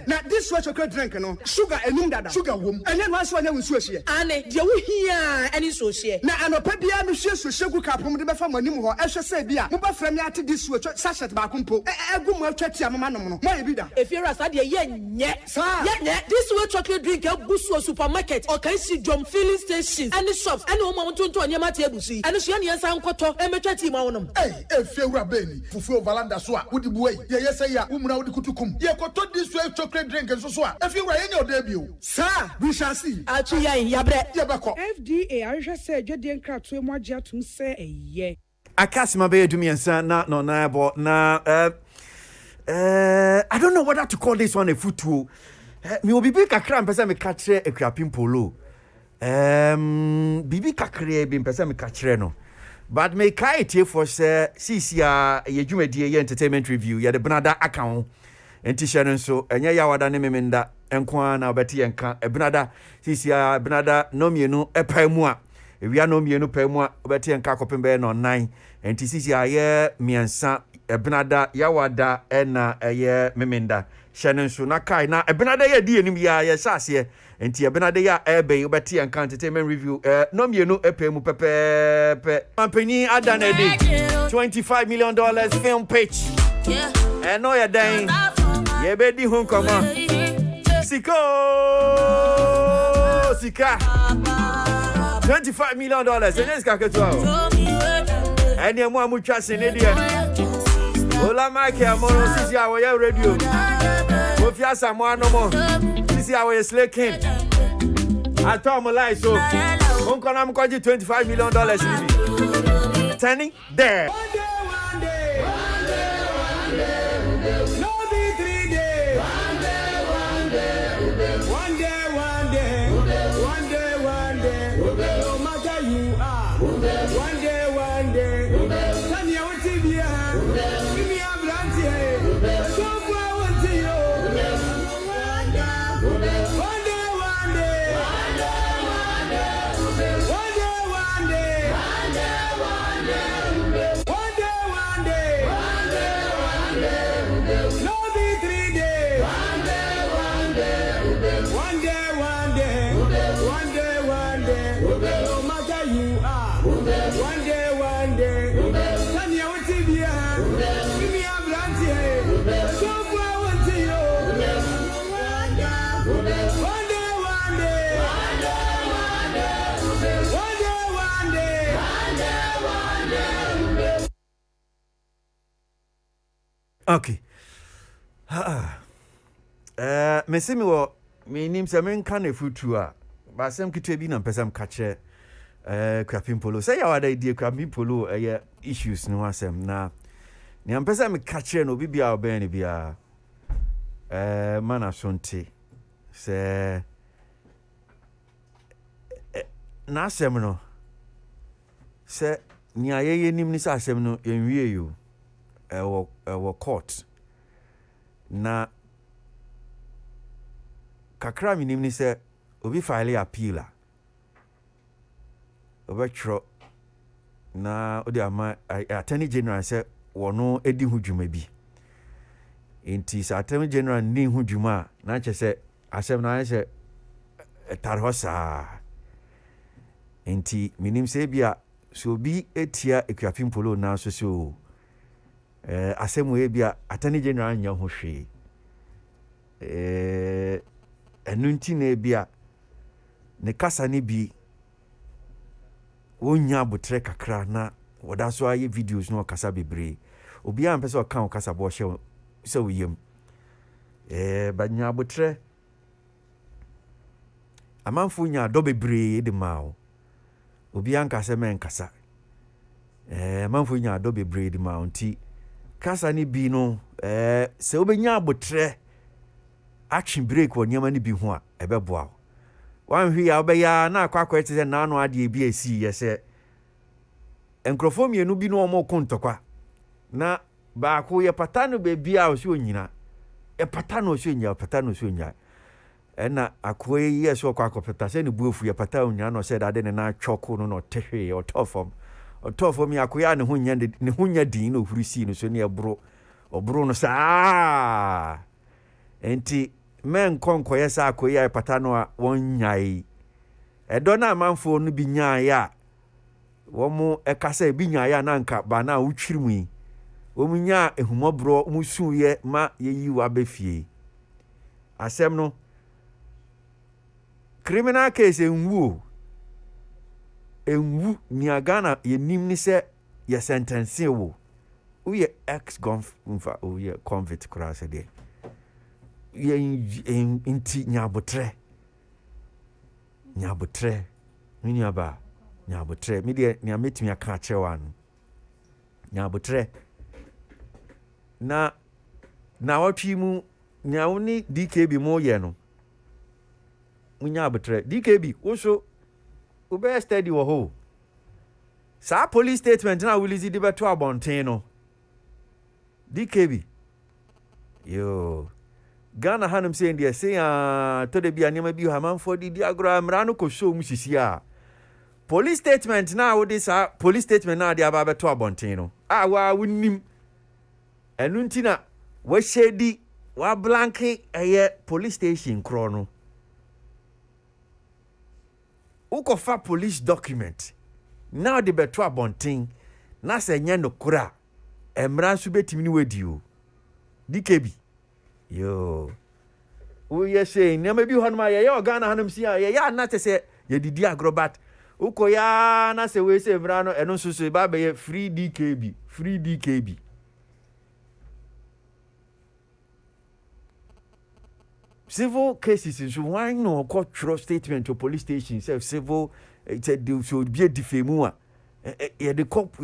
Now this what you could drink no sugar and num sugar wom and then once one we so here and you here any so here na anopa bia me hwe so shegu kapom de be fa manim ho ehwe say bia mo ba fra me ate this way sachet ba kumpo egu mo atwati amama no no mo bi da if you rasa de ye nye this way chocolate drink egu so supermarket or can see jom filling stations any shops any o mo tonto anyama table see any so any sankoto emetwa team awonum
if you are beni fufu valanda so a wodi buwe ye say ya umuna wodi kutukum ye koto this way chocolate drink so a if you are any odebio
sir we shall see achi yan yabre ye beko FDA ahwe say dwede nkratoe mo agye atum say eye
Akasima be edumiensa na no na bo na I don't know whether to call this one a footwo. Me obi bi kakra mpesa me ka kire ekrapim polo. Bibi kakra bi mpesa me ka kire no. But me kai tie for say CCA ye dwumadie ye entertainment review ye de benada account. Enti hye nso enye yawada ne memenda enko na obeti enka ebenada CCA benada no mienu epaimu a ewia no mienu paimu a obeti enka kopembe no 9 enti CCA ye miensa ebenada yawada ena eye memenda hye nso na kai na ebenada ye di enim ya ye sase enti ebenada ya ebe obeti enka entertainment review no mienu epaimu pepepe company adanedi $25 million film pitch and no ya dang ye be di hun koma sika $25 million enye ska ketu awo eni emu amutwa senedia ola mike amono sisi awo ye radio ofi asamo anomo sisi awo ye slaking atom lai so on kona mkoji $25 million libi turning there Okay. Me se me wo me nim se me nka na futu a ba sem kitwe bi na pesam ka che Krapim Polo say ya wada die Krapim Polo issues no asem na ne ampesa me ka kire no bibia oben ne bia mana sonte se na asem no se ni ayeye nim ni sa asem no enwie yo ewo court na kakra mi nim ni se obi file appeal obetro na odi ama attorney general se wono edi hu dwuma bi enti sa attorney general ni hu dwuma na che se asem na se tarhosa enti minim se bia so bi etia ekuapim polo na so asem we bia attorney general nya ho hwe enunti na bia ne kasa ni bi wonya botre kakra na woda so aye videos no kasa bebre obi am pese o kan o kasa bo hye se woyem banya botre amanfo nya do bebre de mawo obi an kasa men kasa amanfo nya do bebre de mawo nti kasa ni bi no se obenya botre action break wo nyama ni bi ho a ebeboa wan hwi ya obeya na akwa ete na anu ade bi esi yese enkrofo mienu bi no omo kontokwa na ba ko ye patano be bia o so nyina e patano so nya patano so nya na akwa ye so kwa kopeta se ne buofu ye patano nya no se dade ne na twoko no no tehwe o tofom ya ko ya ne hunya din no hurisi no so ne obro no sa enti men konko yesa akoya patano a wonyai edo na manfo no bi nyaaya wo mu ekasa bi nyaaya na nka ba na utwirimu wo mu nya ehumobro mu suye ma yeyi wa befie asem no criminal case enwu niagana ye nim ni se ye sentence wo ye ex convict cross de inti nyabotre mini aba nyabotre mi de ni ametimi aka achewa no nyabotre na watwi mu nyawoni DKB mo ye no nyabotre DKB wo ube steady wo ho sa police statement na release di beto abonten no DKB yo Ghana hanum say India say to de bia nyama bi hamanfo di agro mra no ko show mu sisi a police statement na wo dis police statement na de aba beto abonten no wa wonnim enu ntina wa shedi wa blanke eye police station kro no ukofa police document na de beto abonten na se nya no kura emra so betimi ni wadi o DKB yo we say nyama bi ho no ma ye Ghana hanum si ye ya na te se ye didi agrobat uko ya na se we say mra no eno so ba be free DKB civil cases so why no court trust statement to police station say civil it should be a defamation the cop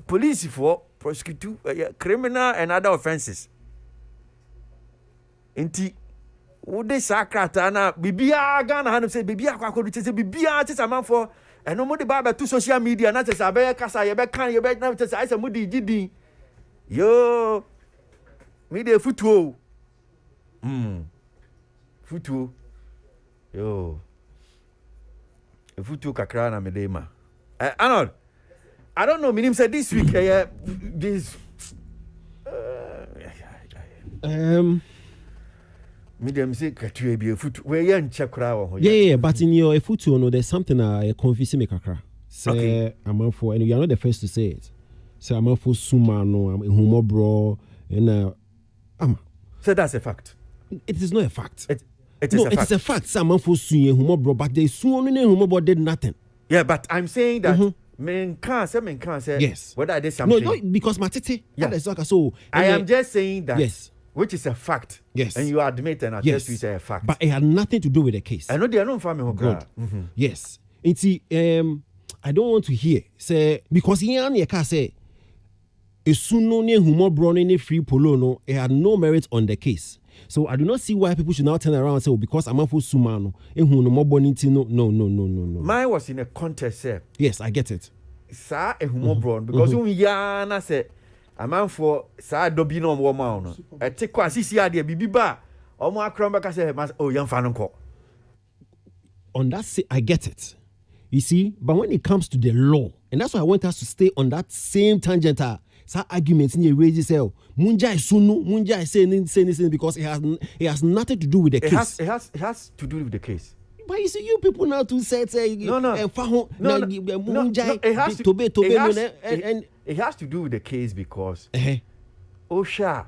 police for prosecute criminal and other offenses enti wode sakrata na bibia Ghana hanum say bibia akwakodu che bibia che samanfo eno mo de ba to social media na che sabe kasa ye be kan ye be na che say mo de gidin yo mi de futuo futuo yo futuo kakra na me de ma Arnold, I don't know minim say this week this medium say katue bi futu we yan chekra wo ho
yeah but in your futu no there's something confuse me kakra say amanfo and you are not the first to say it say amanfo suma no ehumobro and
so that's a fact.
It is not a fact.
It is
a fact say amanfo sun ehumobro but they sun no ehumobro did nothing.
Yeah, but I'm saying that men can't say
yes
whether I did something.
No, because matete so
I am just saying that
yes,
which is a fact.
Yes.
And you admit and attest to say a fact.
But it had nothing to do with the case.
I know they are not family
God. Yes. It's I don't want to hear say because here can say Esuno ne humor browning ne free polo no, it had no merit on the case. So I do not see why people should now turn around and say, oh, because I'm a full sumano, no more bonity, no.
Mine was in a contest, sir.
Yes, I get it.
Sir, a humor brown, because yana said, a man for Sir Dobino woman. I take quite see idea, Biba, or more crumback, I say, oh, young Fanunco.
On that, I get it. You see, but when it comes to the law, and that's why I want us to stay on that same tangent. Some arguments in your raises hell. Munja is sunu, Munja is saying because it has nothing to do with the case.
It has to do with the case.
But you see, you people now to say
it has to do with the case because Osha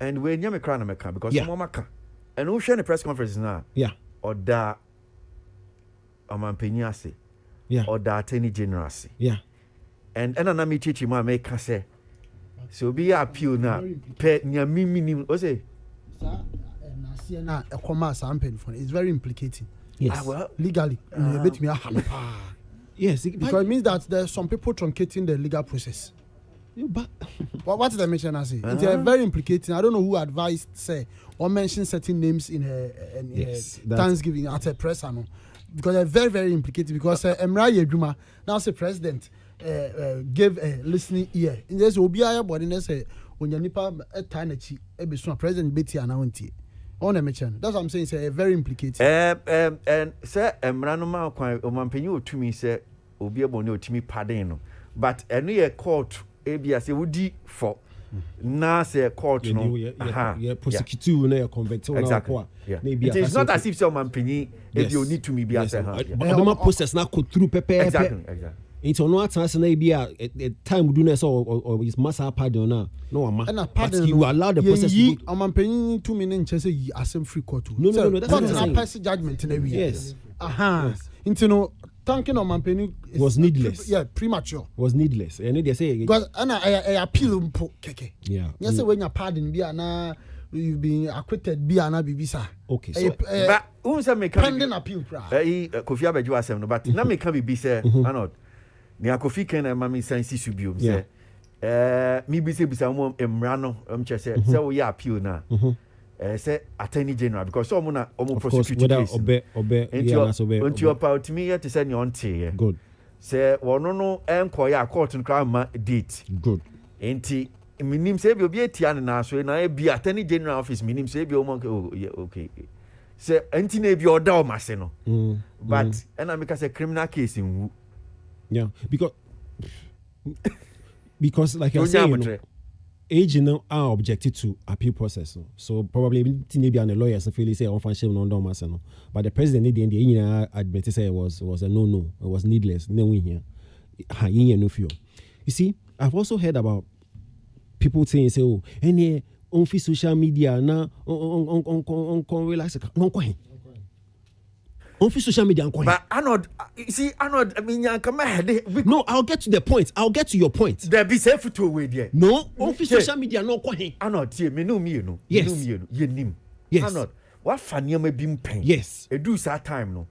and when you crown because Mama and Osha in the press conference now.
Yeah.
Or that Penyase.
Yeah.
Or that Attorney General.
Yeah.
And I me teach him make say. So be appeal now. Pet near me. Say.
It's very implicating.
Yes.
Well, legally.
Yes.
Because it means that there's some people truncating the legal process.
But
what did I mention? It's very implicating. I don't know who advised, say, or mentioned certain names in her Thanksgiving at a press. Because they're very, very implicated. Because Emra Yeduma, now say president, gave a listening ear. In this, Obiaya, but in this, when you nipa a tiny President Betty announced on a mention. That's what I'm saying. It's very implicated.
And say Emranoma, Omanpenyu to me, say, Obia Bonio to me, pardon. But any court, ABS, it would be for. Now say court no
prosecute you convict
exactly. It is not as if someone penny if you need to me be as a
process now go through paper
exactly
it's on what chance na be a time do ness or is master pardon now no ama but you allow the process
to go am penny 2 minutes say you asem free court
no that's
not pass judgment in a week
yes
into no thanking on Mampeni
was needless.
Premature.
Was needless. And they say
because I appeal keke.
Yeah.
Yes, when you're pardon, you've been acquitted, bibisa.
Okay. So,
but who say me
pending appeal?
Kofi Abeju asem no, but na me can be say, Arnold. Ni Kofi ken na mami sensi subium say. Me be say bisa mo emra no, say we appeal na. Say Attorney General because some na prosecute case. Until about me to send you on tea.
Good.
Say no enquire court and crime date.
Good.
Enti minim say be obi atia na so na be Attorney General office minim say be okay. Say enti na be order o mase no. But and I make say criminal case in.
Yeah, because like I say agent are objected to appeal process. So probably maybe an lawyer feel say on function on domas no. But the president in the end admitted say it was a no. It was needless. No win here. No fear. You see, I've also heard about people saying say oh any on social media na on relax on social media
but Arnold you see Arnold I mean come ahead
no I'll get to the point I'll get to your point
there be safe to away there
no on social media no kwahin
Arnold see me no me no
yes
ye nim
yes
Arnold what fania me bim pen
yes
e do that time no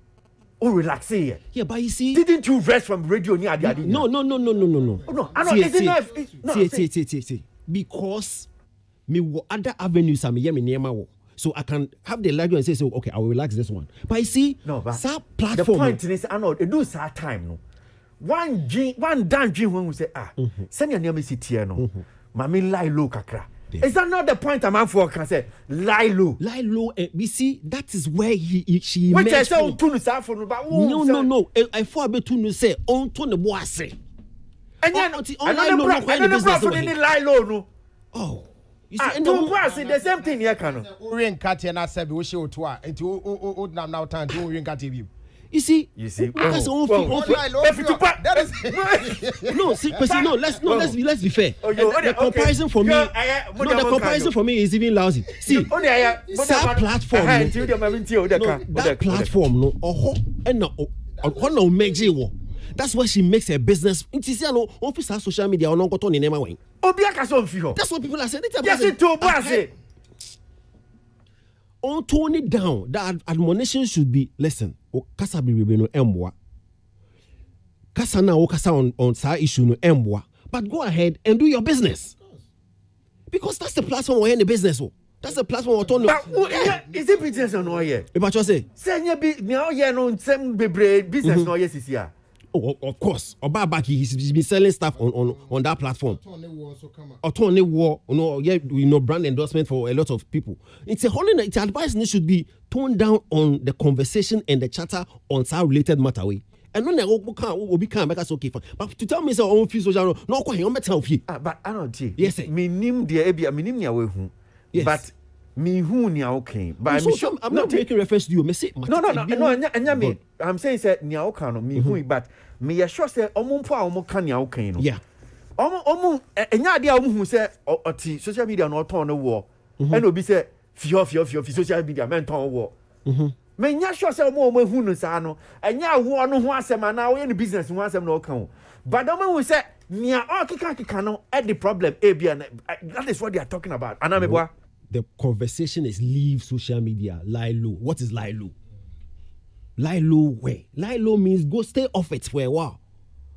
oh relax here
yeah but you see
didn't you rest from radio ni adi
no
no Arnold isn't
see because me other avenues am me niema wo. So I can have the luxury and say, so okay, I will relax this one. But I see, that platform.
The point is, I know it do that time no. One damn dream when we say send your name sit here no. Mami lie low kakra. Is that not the point I'm for? Can say lie low.
We see that is where she.
What I say on tunu sa for no, but
no. I for be tunu say on tunu boase.
And then lie low no.
Oh.
You see, the same thing here, Kano.
You see,
that's
no. Let's be fair. The comparison for me, the comparison for me is even lousy. See, that platform, that platform, no, that's why she makes her business. Officer social media or not got on in Emma Wayne.
That's
what people are saying.
Yes, it too,
on tone it down. The admonition should be listen. Kasa be no emwa. Kasa na o kasa on sa issue no emwa. But go ahead and do your business. Because that's the platform we're in the business. That's the platform we're talking about.
Is it business or no? Yeah.
If I just say,
now yeah, no, some business no yes is here.
Oh, of course. Obabaki, he's been selling stuff on that platform. Autonomy war, brand endorsement for a lot of people. It's advice should be toned down on the conversation and the chatter on some related matter way. And no, will become make us okay. But to tell me so on few social no quite on better fee.
But I don't see.
Yes,
me nim the ebia me nim nya we hu. But me who nya okay. But
I'm not making reference to you. Me say
no, anya me. I'm saying say nya okay no me who but me sure say omumpo a omo kan nya okay no.
Yeah.
Omo enya ade a omo hu say oti social media no turn no war. And obi say fio social media men turn war. Me nya sure say omo hu no sa no. Enya wo no ho asem na wo ye business ho asem na o kan. But omo hu say nya o kika no at the problem that is what they are talking about. Anameboa.
The conversation is leave social media. Lie low. What is lie low? Lie low where? Lie low means go stay off it for a while.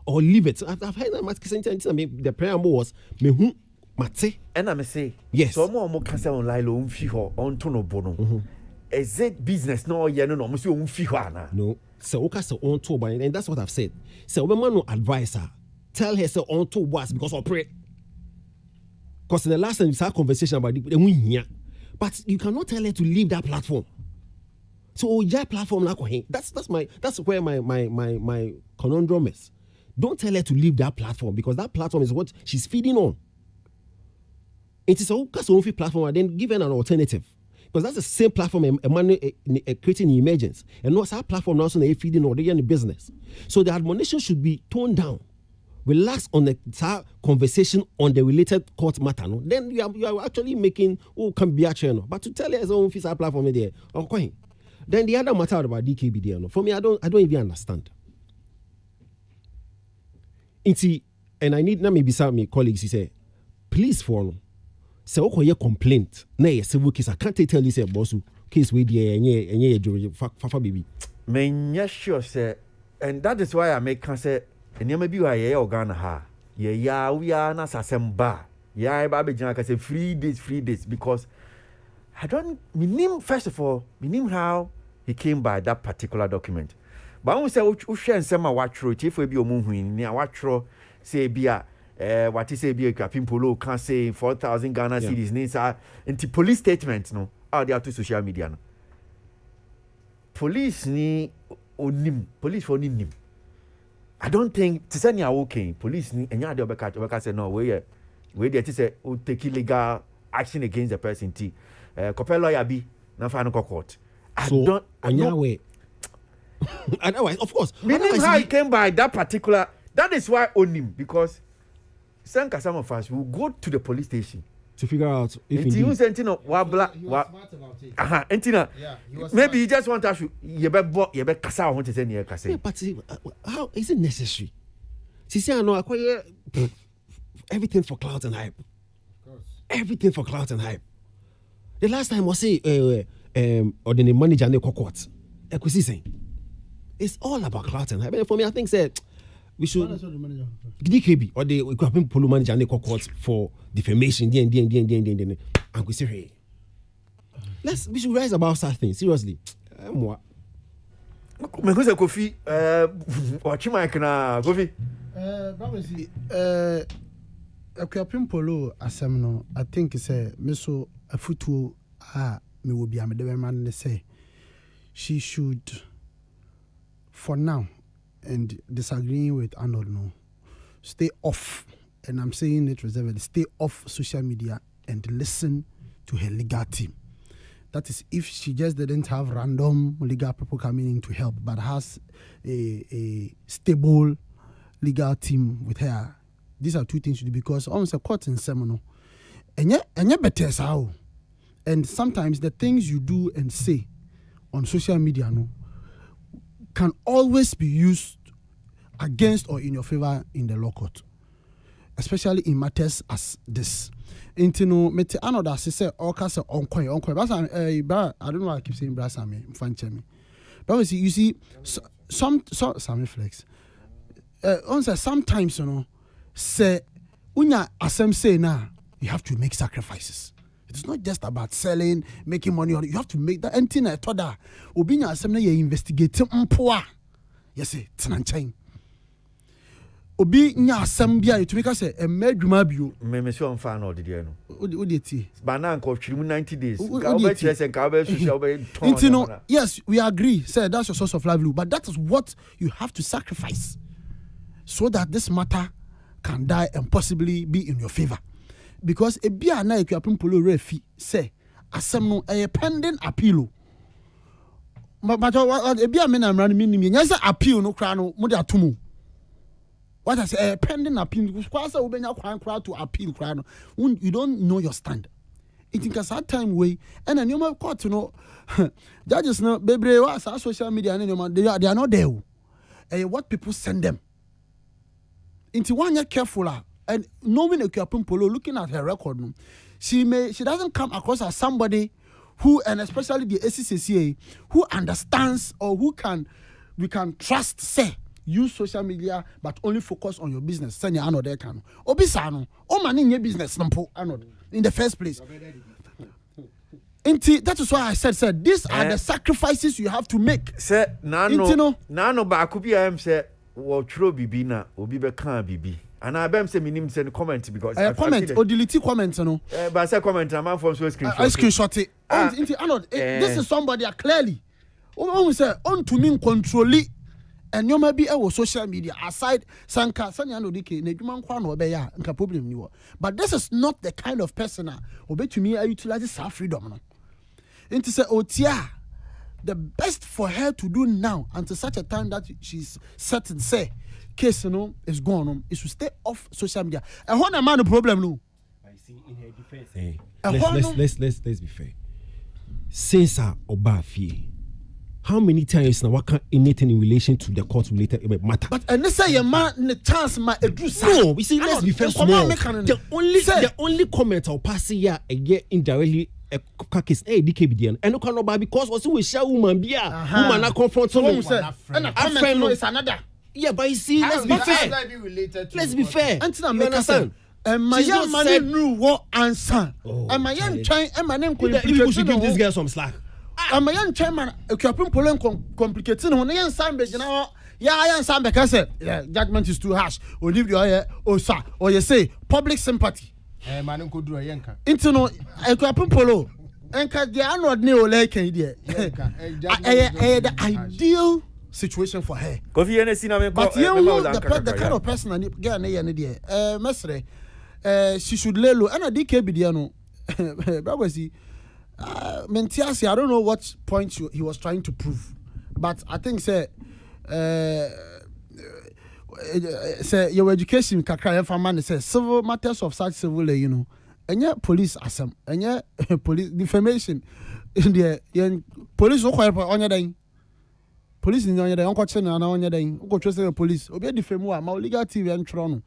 Or leave it. I've heard that the preamble was me hu mate.
And I say
yes.
So more can on lie low on tono bono. Is it business no must you
no. So okay so on to and that's what I've said. So when man no advisor tell her so on to was because of pray. Because in the last time we had a conversation about it, but you cannot tell her to leave that platform. So that platform that's where my conundrum is. Don't tell her to leave that platform because that platform is what she's feeding on. It is a platform and then give her an alternative. Because that's the same platform creating emergence. And what's our platform now feeding on the business. So the admonition should be toned down. Relax on the conversation on the related court matter. No? Then you are actually making can be a channel. But to tell her his own official platform there, okay. Then the other matter about DKB there, no? For me, I don't even understand. And I need now maybe some of my colleagues he say, please follow. Say okay, your complaint. Na a civil case. I can't tell you say boss case with the jury fafa baby.
Me sure say, and that is why I make can say. And you may be a year Ghana ha. Yeah, we are not assemble. Yeah, Baby Jan can say 3 days because I don't mean first of all, mean how he came by that particular document. But I will say, Usha and Sama Watro, if we be a moon, near Watro, say be what is say be a Capim Polo can say 4,000 Ghana cedis names are into police statements, no, out there to social media. No. Police ni onim, police for nim. I don't think to say you are okay. Police ni enya de obeka say no we dey say o take legal action against the person t. Kopel lawyer bi na fa no court. I don't
way. Otherwise, of course.
Meaning how he came by that particular. That is why on him because some of us will go to the police station
to figure out if
he was maybe he just want us to you kasa want to say near kasa.
Yeah, but how is it necessary? See, I know acquire everything for clout and hype. Everything for clout and hype. The last time was say or the manager and the court. It's all about clout and hype. For me, I think said we should DKB or the equipment polo manager and the court for defamation. And we say, hey, we should rise above such things. Seriously.
Because Kofi, watch my kana Kofi.
Equipment polo asemno. I think it's a meso a footwo me will be a man say she should for now. And disagreeing with Arnold, no, stay off. And I'm saying it reservedly. Stay off social media and listen to her legal team. That is, if she just didn't have random legal people coming in to help, but has a stable legal team with her. These are two things to do because almost a court in seminal. And yet better how. And sometimes the things you do and say on social media, no, can always be used against or in your favor in the law court, especially in matters as this. Intino mete another say oka say onkoy. I don't know why I keep saying brasa me fanchemi. But you see some Sammy Flex. Sometimes say unya asem say na you have to make sacrifices. It's not just about selling, making money on it. You have to make that. And thing I thought that Obinya Assembly you investigate mpoa. Yes, it's an chain. Obi nya Assembly to make us a medjuma bio.
Me so on fan or did you know?
Odieti.
Banan ko 90 days.
Yes, we agree. Say that's your source of livelihood, but that is what you have to sacrifice so that this matter can die and possibly be in your favor. Because a bia na ekwapim polo refi say asem no a pending appeal. But a bia me na mran mi nim nya say appeal no kra no mo de atomu. What I say a pending appeal because kwasa we benya kwan kra to appeal kra no. You don't know your stand. It think as that time way and then you court no judges no bebre wa social media and they are not there. What people send them. Into one year careful and knowing Ekwapim Polo, looking at her record, she doesn't come across as somebody who, and especially the ACCCA, who understands or we can trust, say, use social media, but only focus on your business. Send your there can. Obisano, man in your business, in the first place. That is why I said, these are the sacrifices you have to make.
Say, nano ba kubi am say, wo tro bibi na obi be kan bibi. And I bem say minim send comment because
comment or delete comment no.
But say comment am from so screenshot.
Screenshot it. This is somebody clearly. We say on to me control it. And you might be a social media aside sanka sanya no dike na dwuma nkwa na obeya nka problem ni wo. But this is not the kind of person obetumi utilize sa freedom no. Into say otia the best for her to do now until such a time that she's certain say case is gone on is to stay off social media. And what am I the problem no?
I see in her defense. Let's be fair. Since Obafie, how many times now what can anything in relation to the court related matter?
But and say your man the chance my
no, we see let's be fair small. The only comment I'll pass here again indirectly a case DKBDN and no can because also we share woman be woman na confront someone and a friend is another. Yeah, but you see, let's be fair. Let's be fair.
Until I make a sound. And my young man knew what answer. And my young child, and my name could
give this girl some slack.
And my young chairman, a couple Poland complicated on the young Sambage now. Yeah, I am Sambake. I said, judgment is too harsh. Or leave your hair, or sir, or you say public sympathy.
Man could do a yanka.
Into no, a couple polo. And they are not new like the ideal situation for her. But you know the kind of person I need get Mesre, she should lay low. And a DKBDiano, Mentiasi, I don't know what point he was trying to prove, but I think say your education kakra for man say civil matters of such civil and yet police assem and yet police defamation in the police on your day. Police in your day, Uncle Chen and on your day, Uncle Chester police, obey the Femua, my legal TV and Tron.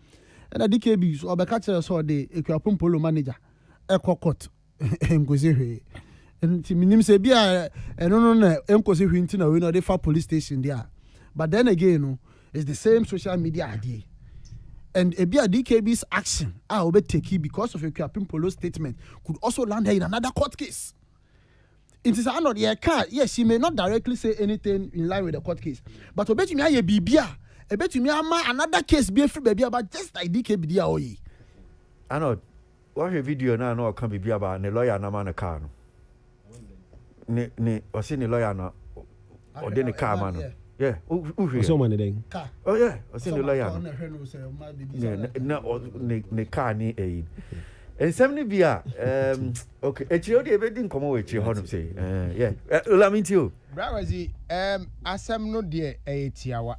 And a DKB, or Bacatcher saw the Equapum Polo manager, a cockot, and Gozere. And Timinim say, be a no, Encosi Hintina, we know the far police station there. But then again, it's the same social media idea. And a DKB's action, I will take it because of Equapum Polo statement, could also land her in another court case. It is not your car. Yes, she may not directly say anything in line with the court case. But I bet you me a bibia. I bet you me another case be free baby about just like DKBD oyi.
I know. Watch a video now. No, can be about the lawyer na man a car. Ne, or see the lawyer na or then the car man. Yeah. Who
so many thing.
Oh yeah. Or see the lawyer. No, ne car ni a. And somebody be okay. Actually, they didn't come away. You heard him say, yeah. Let me tell you.
Brawazi, asem no dear a tiawa.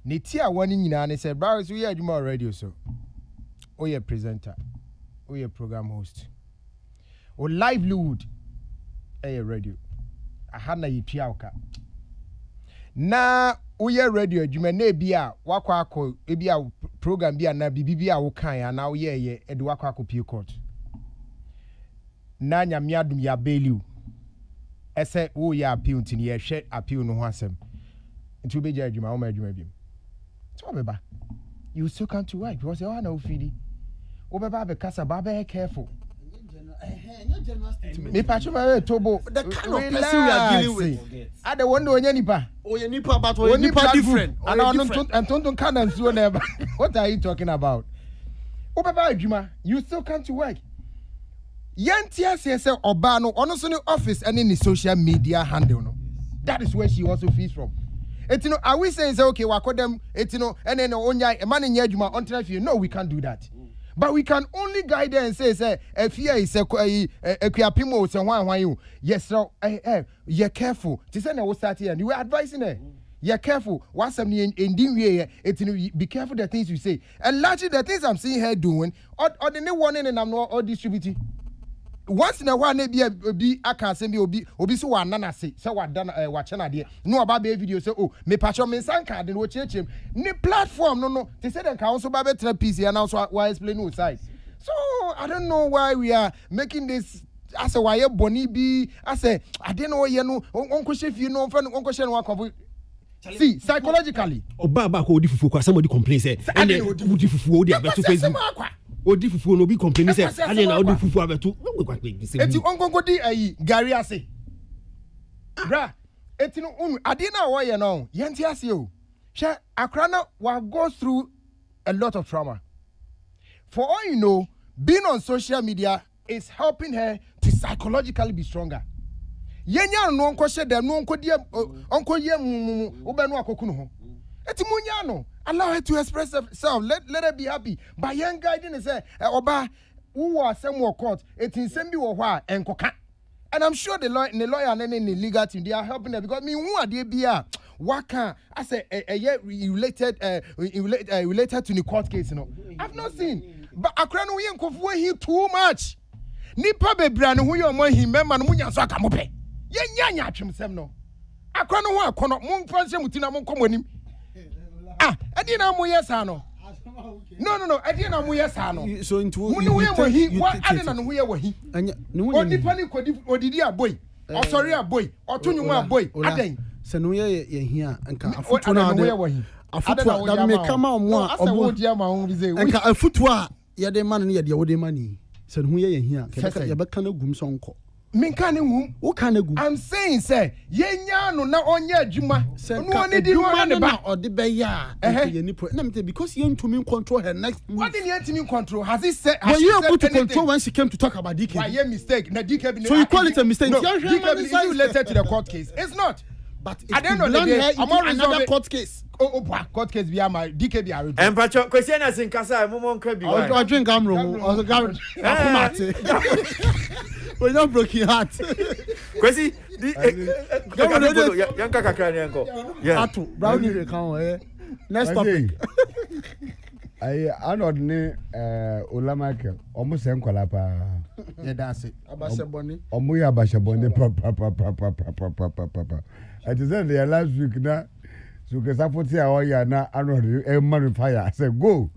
Nitia one in and said, Brawazi, we are more radio so. Oh, yeah, presenter. Oh, yeah, program host. Oh, livelihood. Radio. I had na yipiauka. Na Oye radio jumene bia wakwa akọ ebia program bia na bibia wo kan ya na oye ede wakwa akọ pie court na nyame adum ya beliu ese wo ya appeal ntini ye hwe appeal no ho asem nti obeja adwuma wo ma adwuma biem so beba you still come to work because you are na ofidi Obeba be kasa ba be careful. Me pacho tobo
the kind of person we are dealing with.
I the one onye nipa.
Oye nipa but oye nipa different.
And don't kind of so never. What are you talking about? Obeba adwuma, you still come to work. Yantia says oba no ono so ni office and in the social media handle no. That is where she also feeds from. Etino, are we saying say okay, wako them etino and then onya a man in adwuma until if you know we can't do that. But we can only guide them and say if here is a kuapimo so why you yes so you're careful. This is now start here and you were advising her. You're careful. What's something in way it be careful the things you say. And largely the things I'm seeing her doing or the new one and I'm not all distributing. Once in a while maybe I can send me obi so one nana say so what done watching idea no about the video say oh me patch me sanka then watch him ni platform no they said they can also buy better PC and also why explain no side. So I don't know why we are making this as a why boni be as a I don't know you know uncle chef you know uncle chef one see psychologically
Obaba ko odi fufu kwa somebody complain say and odi fufu odi abeto Facebook odi fufu no be complain say and na odi fufu abeto we kwa the same
eti onkonko di ayi gari ase bra eti no unu ade na wo ye no yenti ase o hwe akra na wa go through a lot of trauma. For all you know, being on social media is helping her to psychologically be stronger. Yenya no onko hye dem no onko die onko ye ubenu akoku no ho eti munya no allow her to express herself, let her be happy by young guiding say oba who was some court it in same be wo ho a enkoka. And I'm sure the lawyer and the legal team, they are helping her because me who are they be a waka I say related related to the court case, you know. I've not seen, but Akra no yen kofu he too much. Nipa bebra no hu yo mo hi mema no munya so aka mo pe. Ye nyanya atwemsem no. Akra no ho akono mo mfanse mutina mo komonim. Edi na mo yesa no. No. Edi na mo yesa no.
So into
mu ye wo hi wa ade na no ye wo hi. Odi pani kodi odidi aboy. Osori aboy. Otonwuma aboy. Aden.
Se no ye hia nka afutu na ade. Afutu da me kama omo a obo
dia ma ho bi ze.
Nka afutu a ye de man ne ye de wo de mani. Se no ye hia. Ye be kana gum so nko.
Minka ne wum wo ka na gu I'm saying say yenya no na onye adwuma no one di no ne ba
ode be ya ye ni pro na me because you ntumi control her next move.
What did you ntumi control has he said
but you able to control when she came to talk about DK
why ye mistake na DK be
so you call it a mistake
no, DK is related to the court case it's not
but
I don't know
another court case
court case be my DK be arranged
and pacho question as in kasa mo nka bi
why I drink amro also garage we don't broken heart.
Kwesi yanka kakra ni enko.
Yeah. Atu brownie kan next topic.
Arnold ni Ola Michael omo se nkola pa.
Yeah that's it. Abasheboni.
Omo ya abasheboni pa. I just said the last week na so ke support ya o ya na Arnold man fire I said go.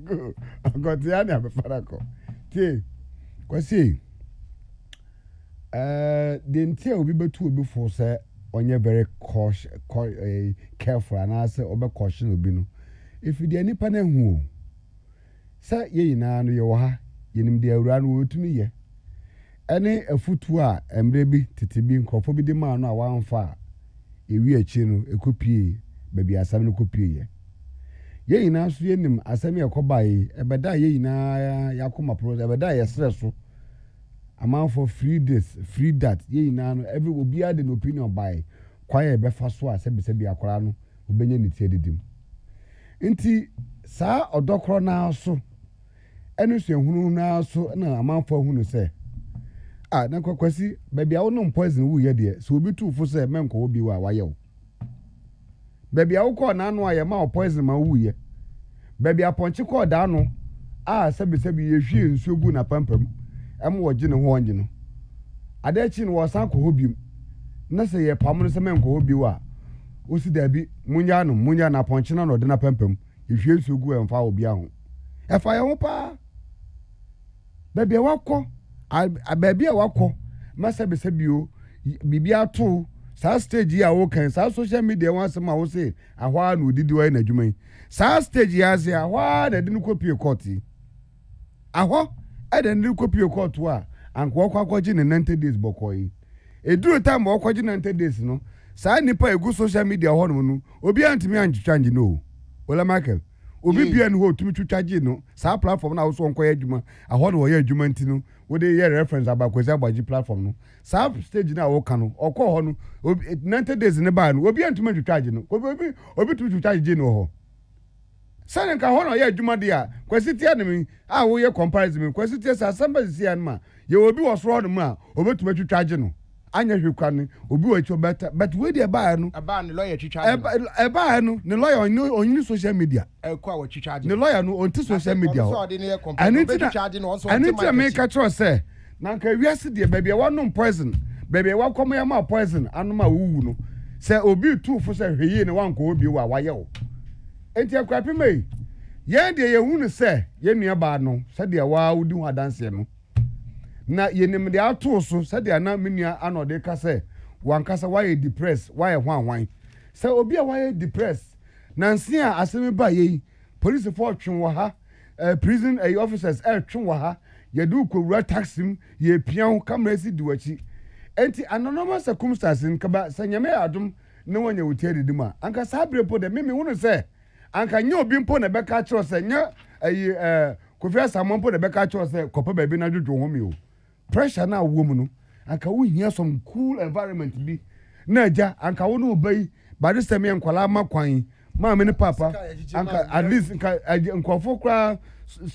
Go. I got the ani abafara ko. Tie. Kwesi the entire will be betu obi for say onye very cautious careful and I say obe caution obi no if you dey nipa na hu say ye na no ye wo ha yenim de awura no wotumi ye ene afutu a emre bi tete bi nkofo bi de ma no a wanfa ewi achi no ekopie baby asam no kopie ye na so yenim asam yakobae ebeda ye na yakoma pro ebeda ye stress so amount for 3 days free that ye na no every obi had an opinion by kwaye be fa so a se bi akora no obenye ne tie didim nti sa odokro na so enu so ehunu na so na amount for hunu se na kwakwasi baby a wono poison wu ye de so obi tu fo se menko obi wa waye wo baby a wo ko na no aye ma poison ma wu ye baby a ponchi ko da no se bi ye hwie nsu gu na pampam wo gine ho onje no adachi no wosan ko hobium na se ye pam no se men ko hobi wa osi dabi munya na ponche na no de na pampam ehwie sugu emfa obi aho efa ye ho pa baby wakọ baby wakọ masa be se bio bibia to sa stage ya wo kan sa social media wan se ma wo se ahwa na odidi wa na adwuma sa stage ya se ahwa na de no kopie court aho eden ni kopie court a anko kwakwaji ne 90 days bokoyi eduru time okwaji 90 days no saa nipa egu social media ho no no obi antimi anchwanji no wala Michael obi bia no ho tumi twitwaji no saa platform na wo so nkoye adwuma aho no wo ye adwuma ntino wo de ye reference abakwezi agbaji platform no saa stage na wo ka no okọ ho no 90 days ne ba no obi antimi twitwaji no obi tumi twitwaji no ho sane ka ho no ye adwuma dia kwesi tia ne a wo ye comparison kwesi tia saa samba sia no ma ye obi wo so no ma obetumi twitwaji no anya hwekwane obi wa cho better but we dey buy no
ne lawyer twitwa
e buy no ne lawyer on social media
kwa wa twitwa
ne lawyer no on social media anita me ka tro say na nka wiase de baby wa no poison baby wa kom ya ma poison anoma wuwu no say obi tu fo say hweye ne wanko obi wa waye wo enti akwapi me ye de ye hu ne say ye nua ba no say de wa wudi hu adanse no na yenim de ato so se de na menua anode ka se wankasa why depressed why hwan se obi a why depressed nansi a asemi ba yi police for twen wo ha prison officers twen wo ha ye du kowura taxim ye pian camera si diwachi enti anonymous circumstances nkaba sanyame adum ne wonya wutiari dima anka sabrepo de meme wonu se anka nye obi mpo na beka kiro se nya kofi asamompo de beka kiro se kopa baby na dwodwo ho mi o pressure na wo mu no anka wo hia some cool environment bi na aja anka wo no bai ba de seme enkwala makwan ma me ne papa anka at least nkofo kra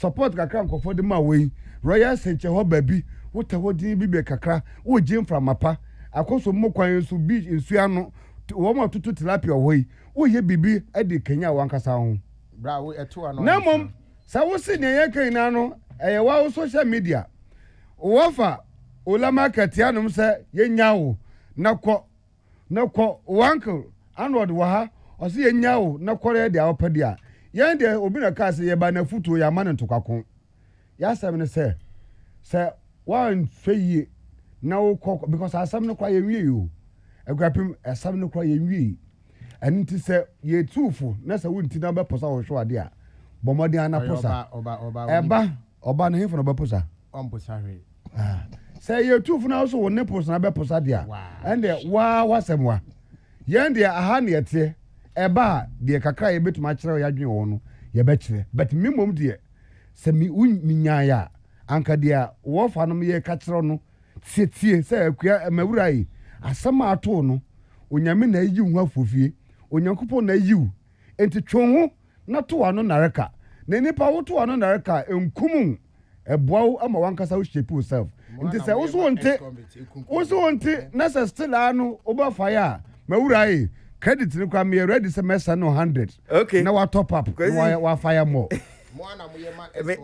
support kakra nkofo de ma we royal senche ho baby wo ta ho din bi be kakra wo jim from mapa akoso mo kwan so beach nsu ano wo ma tutu tilapia ho yi wo ye bibi e de Kenya wankasa ho
bra wo eto ano
na mom sa wo si ne ye kan na no eye wa social media wofa ola market anum se yenyawo nakọ wankel anod wa ha o se yenyawo nakọre de awopade a yen de obi na ka se ye ba na futu ya ma ne ntokakon ya sam ne se wan feyi na wo kọ because asam ne kwa ye wi yo agrapim asam ne kwa ye wi anti se ye tufu na se wunti na be posa wo hwo ade a bomodi ana posa oba na hifo na be posa
omposare
say you two for now so won nipples na be posa dia and the wasemwa yen dia aha ne yete eba de kakra ye betuma kire ya dwen wo no ye be kire but mimom de se mi unyaaya anka dia wo fa no ye ka kire no tie say akua mawura yi asama ato no onyame na yi hu afofie onyankopon na yi enti twonho na to ano nareka na nipa wo to ano nareka enkumu eboawo ama wankasa wo shape yourself nti se wo wonte na se still anu oba fire mawura yi credit ni kwa me ready se mesa no 100
okay
na wa top up wa fire more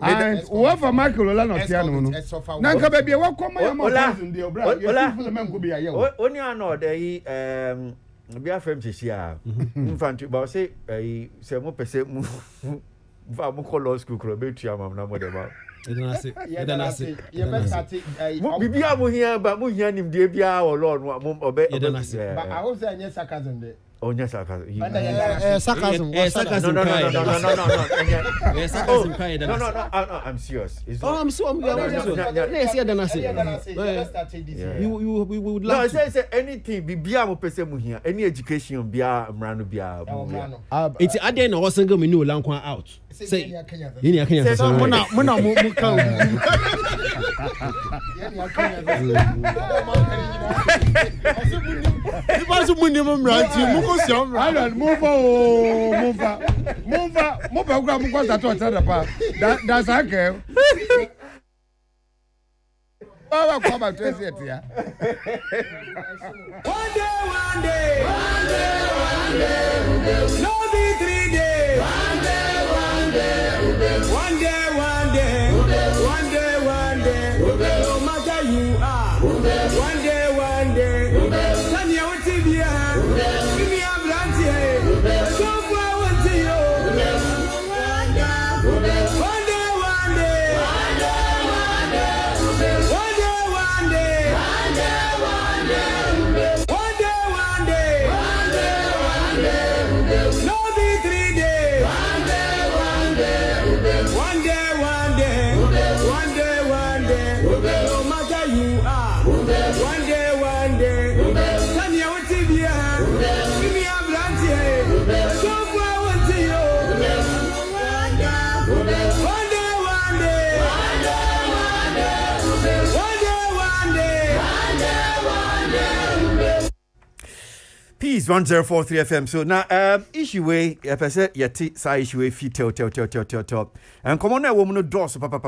and whoever Michael Ola no tia no na nka ba bia wakoma ya ma thousand de obra ya people men go bia ye
oni ano de yi bia fam chisia infantry ba say se mo pese mu va mo ko law school kro be tua mam na mo de ba
Edanase.
Bibia mo hia ba mo hia nim de bia wo lord mo obe
Edanase. But I hope say any sarcasm there.
Onya sarcasm.
Sarcasm.
Sarcasm.
No. Sarcasm kai Edanase. No, I'm serious.
I'm so yes, Edanase. We would love
to. No, say anything bibia mo pese mo hia. Any education bia mrano bia.
It's aden na wasenga me no lankwa out. Say yeni akanya
so muna mu kan
yeni akanya mundi mo mranti mu ko si omra
ala move gwa mu ko sa to tsada pa that's okay Baba kwa ba twesi etia
One day no be 3 days one day no matter you are one day Tanya Otibia give me a blanty so far want you one day no be 3 days one day Give me a brandy, so far I want to you.
Peace 1043 FM. So now issue way person yeti sa issue way fit tell and come on na woman no doors but a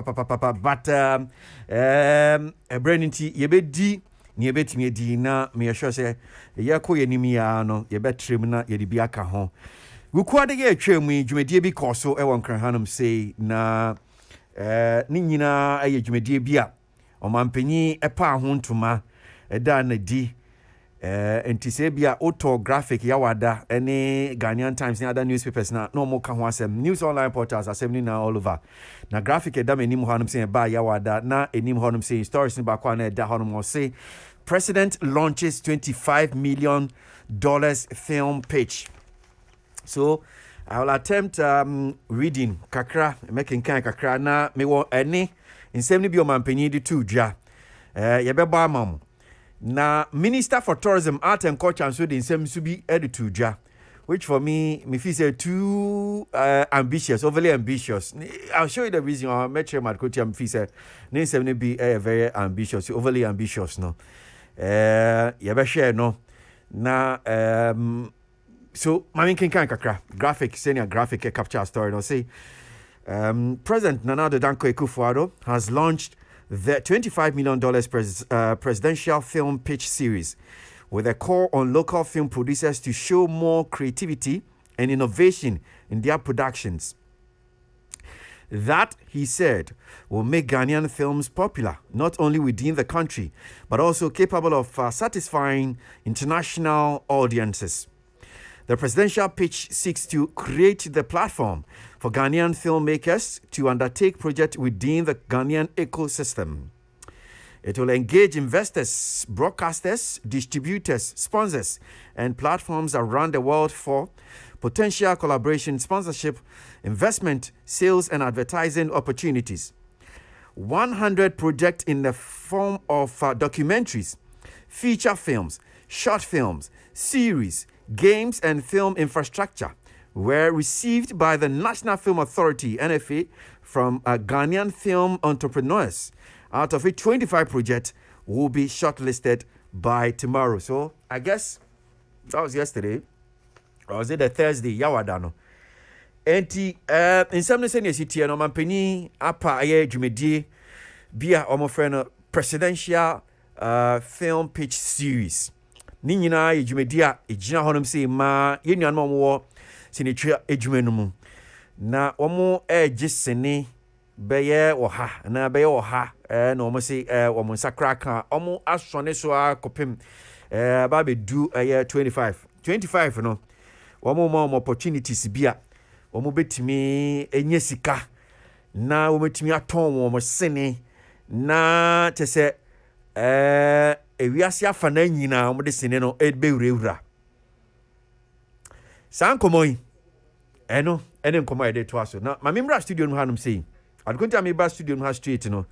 brand nti ye be di na ye betimi di na me sure say ye ko ye nimi ya no ye betrem na ye di bi aka ho guku ade ye atwam dwumadie bi koso e won kran hanum say na ni nyina aye dwumadie bi a omampanyi epa ho ntoma eda na di Antisabia autographic yawada any Ghanaian Times and other newspapers na no more can news online portals are sending now all over. Na graphic edam enim honum say ba yawada na enim honum say stories in bakwana da honum say president launches $25 million film pitch. So I will attempt reading kakra making kind kakra na me wo any in 70 bi o mampanyi di tu dwa ye beba amam. Na Minister for Tourism, Art and Culture and so the same to be edited dwa, which for me feel say too ambitious, overly ambitious. I'll show you the reason why I met you at Kotiam feel say ne same be very ambitious, overly ambitious no. You be share no. Na so mami kin kan kakra graphic senior graphic capture story no say President Nana Addo Dankwa Akufo-Addo has launched the $25 million presidential film pitch series with a call on local film producers to show more creativity and innovation in their productions. That, he said, will make Ghanaian films popular, not only within the country, but also capable of satisfying international audiences. The presidential pitch seeks to create the platform for Ghanaian filmmakers to undertake projects within the Ghanaian ecosystem. It will engage investors, broadcasters, distributors, sponsors, and platforms around the world for potential collaboration, sponsorship, investment, sales, and advertising opportunities. 100 projects in the form of documentaries, feature films, short films, series, games, and film infrastructure were received by the National Film Authority, NFA, from Ghanaian film entrepreneurs. Out of it, 25 projects will be shortlisted by tomorrow. So I guess that was yesterday. Or was it the Thursday? Yawadano. In some sense, city and Omampeni, Apa Aye Jumedi, Bia Omofreno presidential film pitch series. Ninyina Jumedi, Ejina Honum say ma, Union Momo, Sinitra Ejumenum. Na Omo Ejisene, Beye or ha, na Beye or ha, and almost say, Omo Sakraka, Omo Astronesua Copim, Baby do a year 25. 25, you know. Omo more opportunities bia. Omo betimi enye sika. Na omo betimi aton omo sene. Na te se ewiase afa na nyina omo de sene no ebe wura. San komoi. Eno komoi de to aso. Na mamimra studio no hanum sei. Adkonta me ba studio no ha straight no.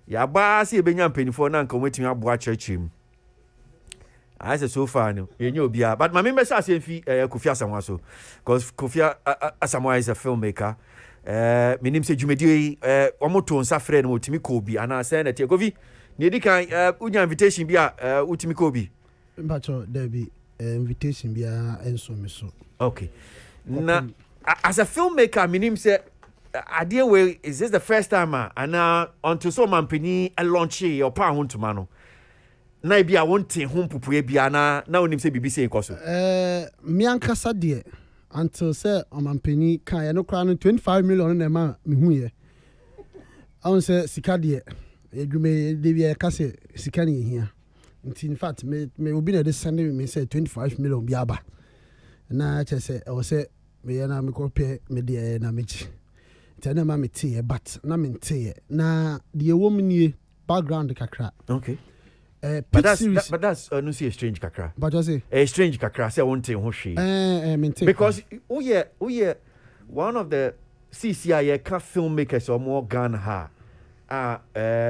Ya ba se ebenya mpanifo na nka omo betimi aboa churchim. I said so far, no, you know, but my member says Kofi Asamoah so, because Kofi Asamoah is a filmmaker. My name says Jumedi, Omoto and Safred, Utimi Kobi, and I said that Kofi, Nidika, Unya invitation be Utimi Kobi.
But there be invitation be and so.
Okay. Now, as a filmmaker, my name said, idea way is this the first time, and until some company a launch your pound to mano. Na bia wonte hom pupuye bia na wonim se BBC enkoso
me ankasa de until say omampani kan no kra no 25 million na ma me hu ye awon say sika de edwume de bia ka se sika ne hia in fact me obi na de send me say 25 million bia ba na che say o say me ya na me ko pe me de na me chi tena ma me tie but na me tie na de wo mnie background kakra.
Okay. But that's no see a strange kakra.
But just say
a strange kakra. Say one thing, because oh yeah, one of the CCI filmmakers or more Ghana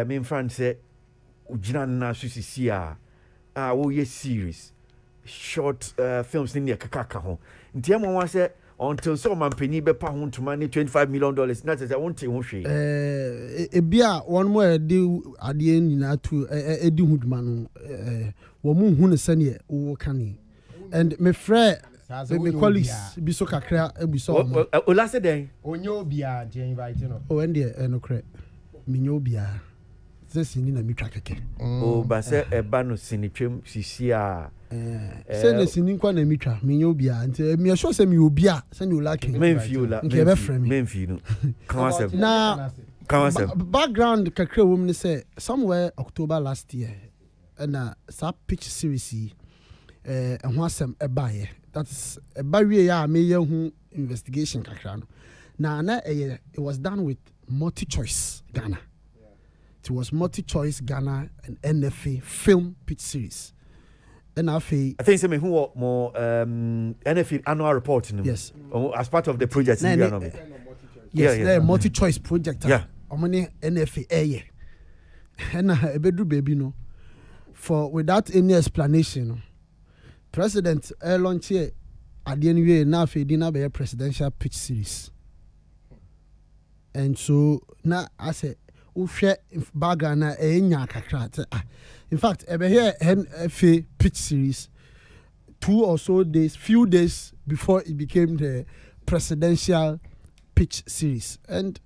me friend say ujina na CCI oh yeah series short films in the kakaka ho. Ntiamo wa say until so man penny be pa ho ntoma ni $25 million. That is I won't say ho hwe.
Ebia one more de ade nyina to edi huduma no wo mu hu ne sane wo kane. And me frɛ me colleagues bi so kakra ebuso o.
O last day.
Onyo bia dey invite no.
O ende no kre. Me nyo bia. Sini na mitwa keke.
O ba se eba no sinitwem sisi a
se ne sini kwa na mitwa me nyo bia nti me sure se me obi a se ne ola ken. Nke be frɛ me.
Memfi no. Concept.
Na background kakra wo me say somewhere October last year na sa pitch series ho asem ebaye. That's eba wie ya me ye hu investigation kakra no. Na it was done with multi-choice Ghana. It was multi-choice Ghana and NFA film pitch series. NFA.
I think some who more NFA annual report.
Yes.
As part of the project.
Yes, multi-choice project.
Yeah.
Omani NFA. And ebedu baby no. For without any explanation, President launch here at the end of the year now for dinner be a presidential pitch series. And so now I say uhwe baga na enya kakra. In fact, ebe here NFA pitch series 2 or so days, few days before it became the presidential pitch series. And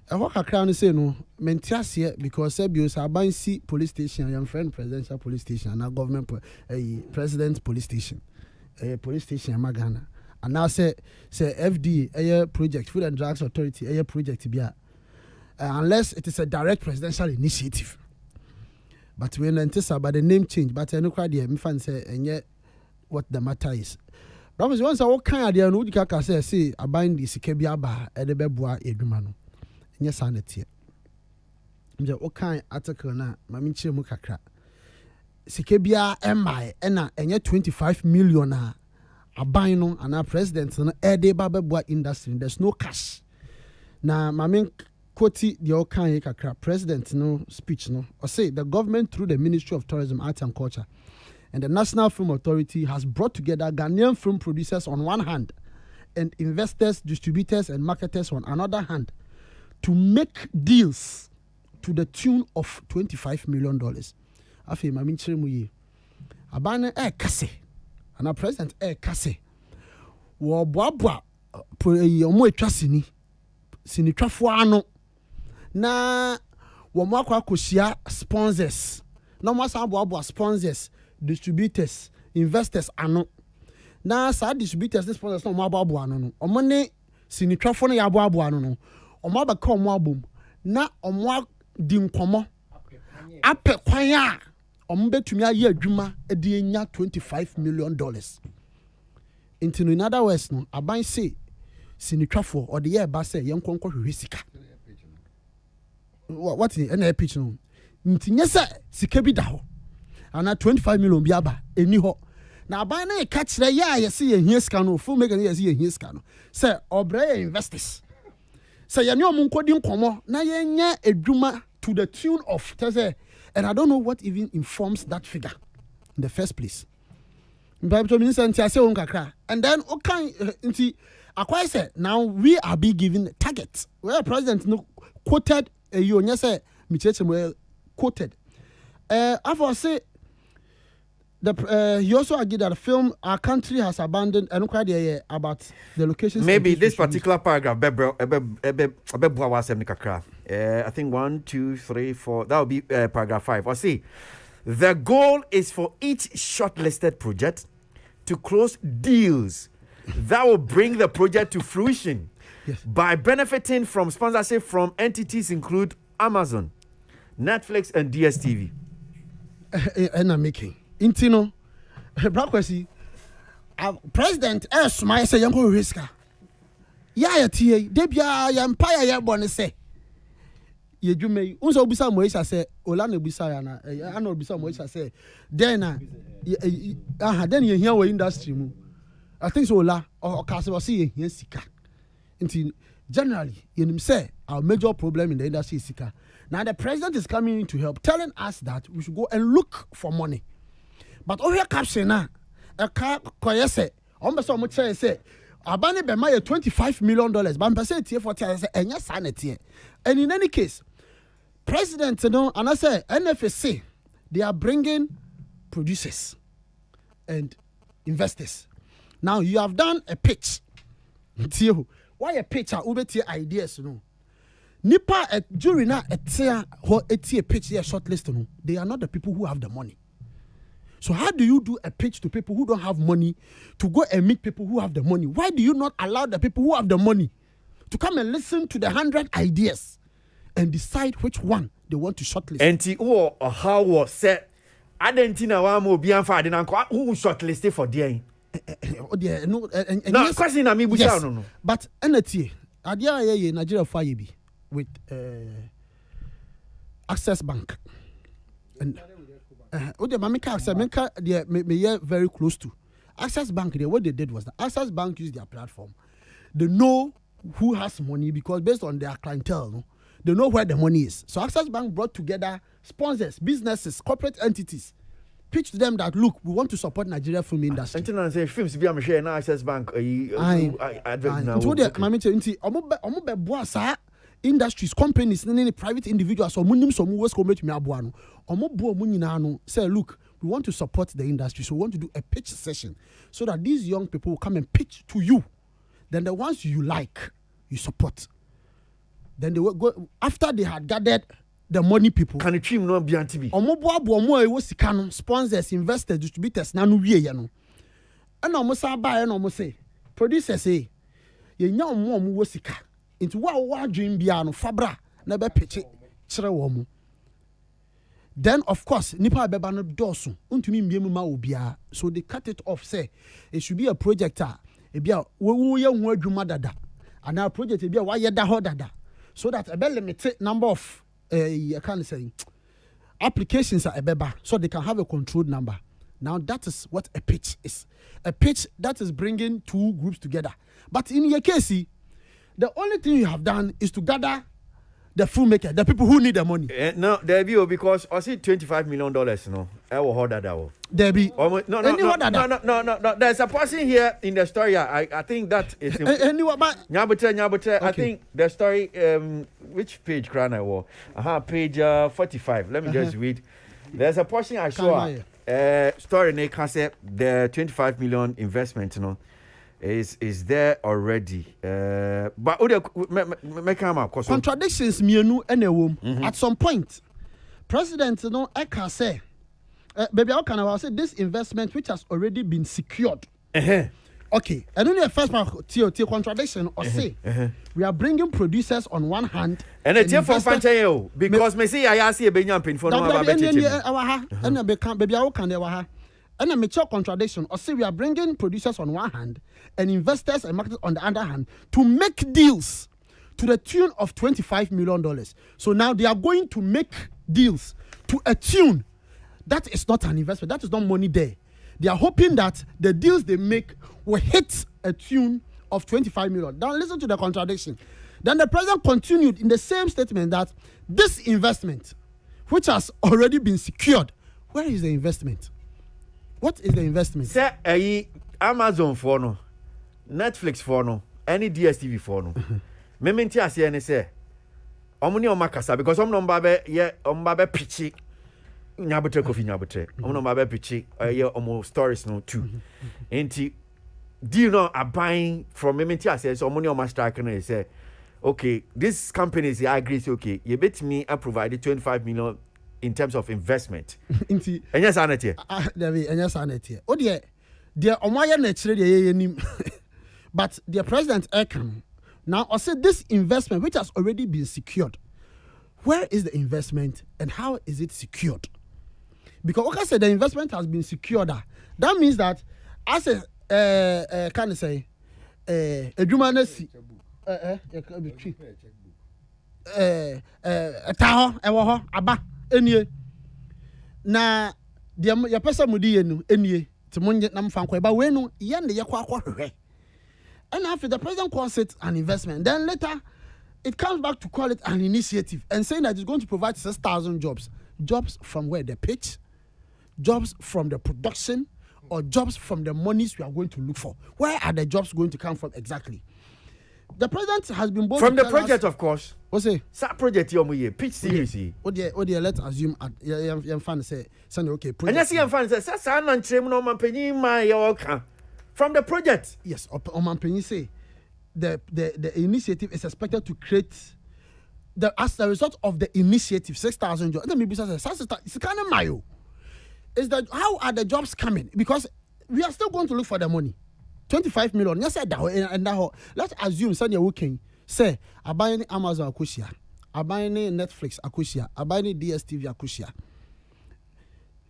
what kakra say no mentiasie because Sebios Abansi police station, your friend presidential police station, and government president police station. Police station Magana. And now say FDA project, Food and Drugs Authority project be unless it is a direct presidential initiative. But when enter about the name change, but I know quite the me say and yet what the matter is. But once I what kind idea no dika say abind this kebia ba e de beboa edwuma no. Nye sanity. Mje what kind article na mami chire mu kakra. Sikebia MI na enye 25 million na aban no and our president no e de ba beboa industry. There's no cash. Na mami Koti the Okan kakra president no speech no or say the government through the Ministry of Tourism, Arts and Culture and the National Film Authority has brought together Ghanaian film producers on one hand and investors, distributors and marketers on another hand to make deals to the tune of $25 million. Afi ma minchire mu yi. Abane kase. And our president kase. Wo boaboa omo etwa sini twafo ano. Na wɔn akɔ akɔhyia sponsors na wɔn asan aboaboa sponsors distributors investors ano na saa distributors ne sponsors na wɔn aboaboa ano no wɔn ne sinitwafo no yɛ aboaboa ano no wɔn abɛka wɔn abom na wɔn adi nkɔmɔ apɛ kwan a wɔn bɛtumi ayɛ adwuma de anya $25 million. In other words no aban say sinitwafo ɔde yɛ ɛba sɛ yɛn nkɔnkɔ hwehwɛ sika. What in any pitch no? Ntinyesa sika bi da ho. Ana 25 million bi aba eni ho. Na aban na ka kire ya yesi ye hia sika no, full make na yesi ye hia sika no. Say obrey investors. Say ye ne omun kodi nkomo na ye nya edwuma to the tune of say, and I don't know what even informs that figure in the first place. Mbabto minister ntia say on kakra. And then okay nti akwai say now we are being given targets. Where president no quoted you say quoted. I say he also argued that the film our country has abandoned and about the locations.
Maybe this particular paragraph I think 1, 2, 3, 4 that would be paragraph 5. I see the goal is for each shortlisted project to close deals that will bring the project to fruition. Yes. By benefiting from sponsorship from entities include Amazon, Netflix, and DSTV.
And I'm making Intino Brakwesi President S. My say Yanko Riska. Ya tia, Debia, Empire, ya bonne say. Ye do me, Unso Bisa Moisa say, Olano Bisayana, I know Bisa Moisa say, then you hear what industry. I think so, La or Castle see here, Sika. Generally, you say our major problem in the industry is Sika. Now the president is coming in to help, telling us that we should go and look for money. But over here, caption now, a car koyese almost so much say abane be my $25 million but person tie for tie say enya sanity. And in any case, president and I say NFSC, they are bringing producers and investors. Now you have done a pitch. Why a pitch? Ubeti ideas, Nipa at jury na a pitch here shortlist. They are not the people who have the money. So how do you do a pitch to people who don't have money to go and meet people who have the money? Why do you not allow the people who have the money to come and listen to the 100 ideas and decide which one they want to shortlist?
And or how was set? I didn't know why more beyond Friday and who shortlisted for the no, question I mean, yes, no.
But NT, Adia Nigeria Fire with Access Bank. And the Mamika Access Bank, they very close to Access Bank. What they did was the Access Bank used their platform. They know who has money because based on their clientele, they know where the money is. So Access Bank brought together sponsors, businesses, corporate entities, pitch to them that look, we want to support Nigeria film industry.
And say films be am share na Access Bank
industries, companies, private individuals, or munim some was commit me abuano. Say, look, we want to support the industry, so we want to do a pitch session so that these young people will come and pitch to you. Then the ones you like, you support. Then they will go after they had gathered the money people.
Can the team not be anti-be?
Sponsors, investors, distributors, nanu wie no. And almost buy and almost say, producers say, ye nya omo wo sika. Into wa dream bia no fabra na be pitch kire wo mu. Then of course nipa beba no dosu untumi mbiem ma obia, so they cut it off say it should be a project e bia wo ye hu adwuma dada and our project e bia wa ye da ho dada, so that a be limited number of I can't say applications are ebeba, so they can have a controlled number. Now that is what a pitch is. A pitch that is bringing two groups together. But in your case, the only thing you have done is to gather the filmmaker, the people who need the money.
No, there be because I see $25 million. No, I will hold that out.
There be
no. There's a person here in the story. I think that is. Nyabute. I think the story. Which page? Crana war. Page 45. Let me just read. There's a portion I saw. Story they can say the 25 million investment. Is there already? But
contradictions mienu ene at some point, President Eka say, baby, how can I say this investment which has already been secured? Okay, and only the first part contradiction or say we are bringing producers on one hand
and it's for Fantayo because me see I see a Benyan pin for no about
and baby how can they and a mature contradiction or say we are bringing producers on one hand and investors and marketers on the other hand to make deals to the tune of $25 million. So now they are going to make deals to a tune that is not an investment, that is not money there. They are hoping that the deals they make will hit a tune of $25 million. Now listen to the contradiction. Then the president continued in the same statement that this investment, which has already been secured, where is the investment? What is the investment?
Say Amazon for no, Netflix for no, any DSTV for no. Mementi ase ne say omuni omakasa because ombabe pitchy nyabotre kofi nyabotre ombabe pitchy omo stories no too. Enti do you know are buying from Mementi ase so omuni omastrike no say okay, these companies I agree say okay, you bet me I provided 25 million in terms of investment.
Inti
enya sanete
enya sanete o de omoya na chire de yenim but the president Ekam now I said this investment which has already been secured, where is the investment and how is it secured? Because okay, said the investment has been secured, that means that as a can I say edumanesi taho ewo ho aba enie na de ya pesa mudi yenu enie timonye na mfa nkwa ba we no ye ne ye kwa hwehwe. And after the president calls it an investment, then later it comes back to call it an initiative and saying that it's going to provide 6,000 jobs. Jobs from where? The pitch, jobs from the production, or jobs from the monies we are going to look for. Where are the jobs going to come from exactly? The president has been bold
from
to
the
tell
project,
us,
of course.
What's it?
That project you pitch series.
Let's assume I'm fan say okay.
And yes, I'm fan say Sasa and Chim no man penny my yoka from the project.
Yes, man penny say the initiative is expected to create as a result of the initiative 6,000 jobs. Let me be it's kind of mayo. Is that how are the jobs coming? Because we are still going to look for the money. 25 million. Yes, let's assume Sunday working. Say, I buy any Amazon Akushia, I buy any Netflix Akushia, I buy any DSTV Akushia.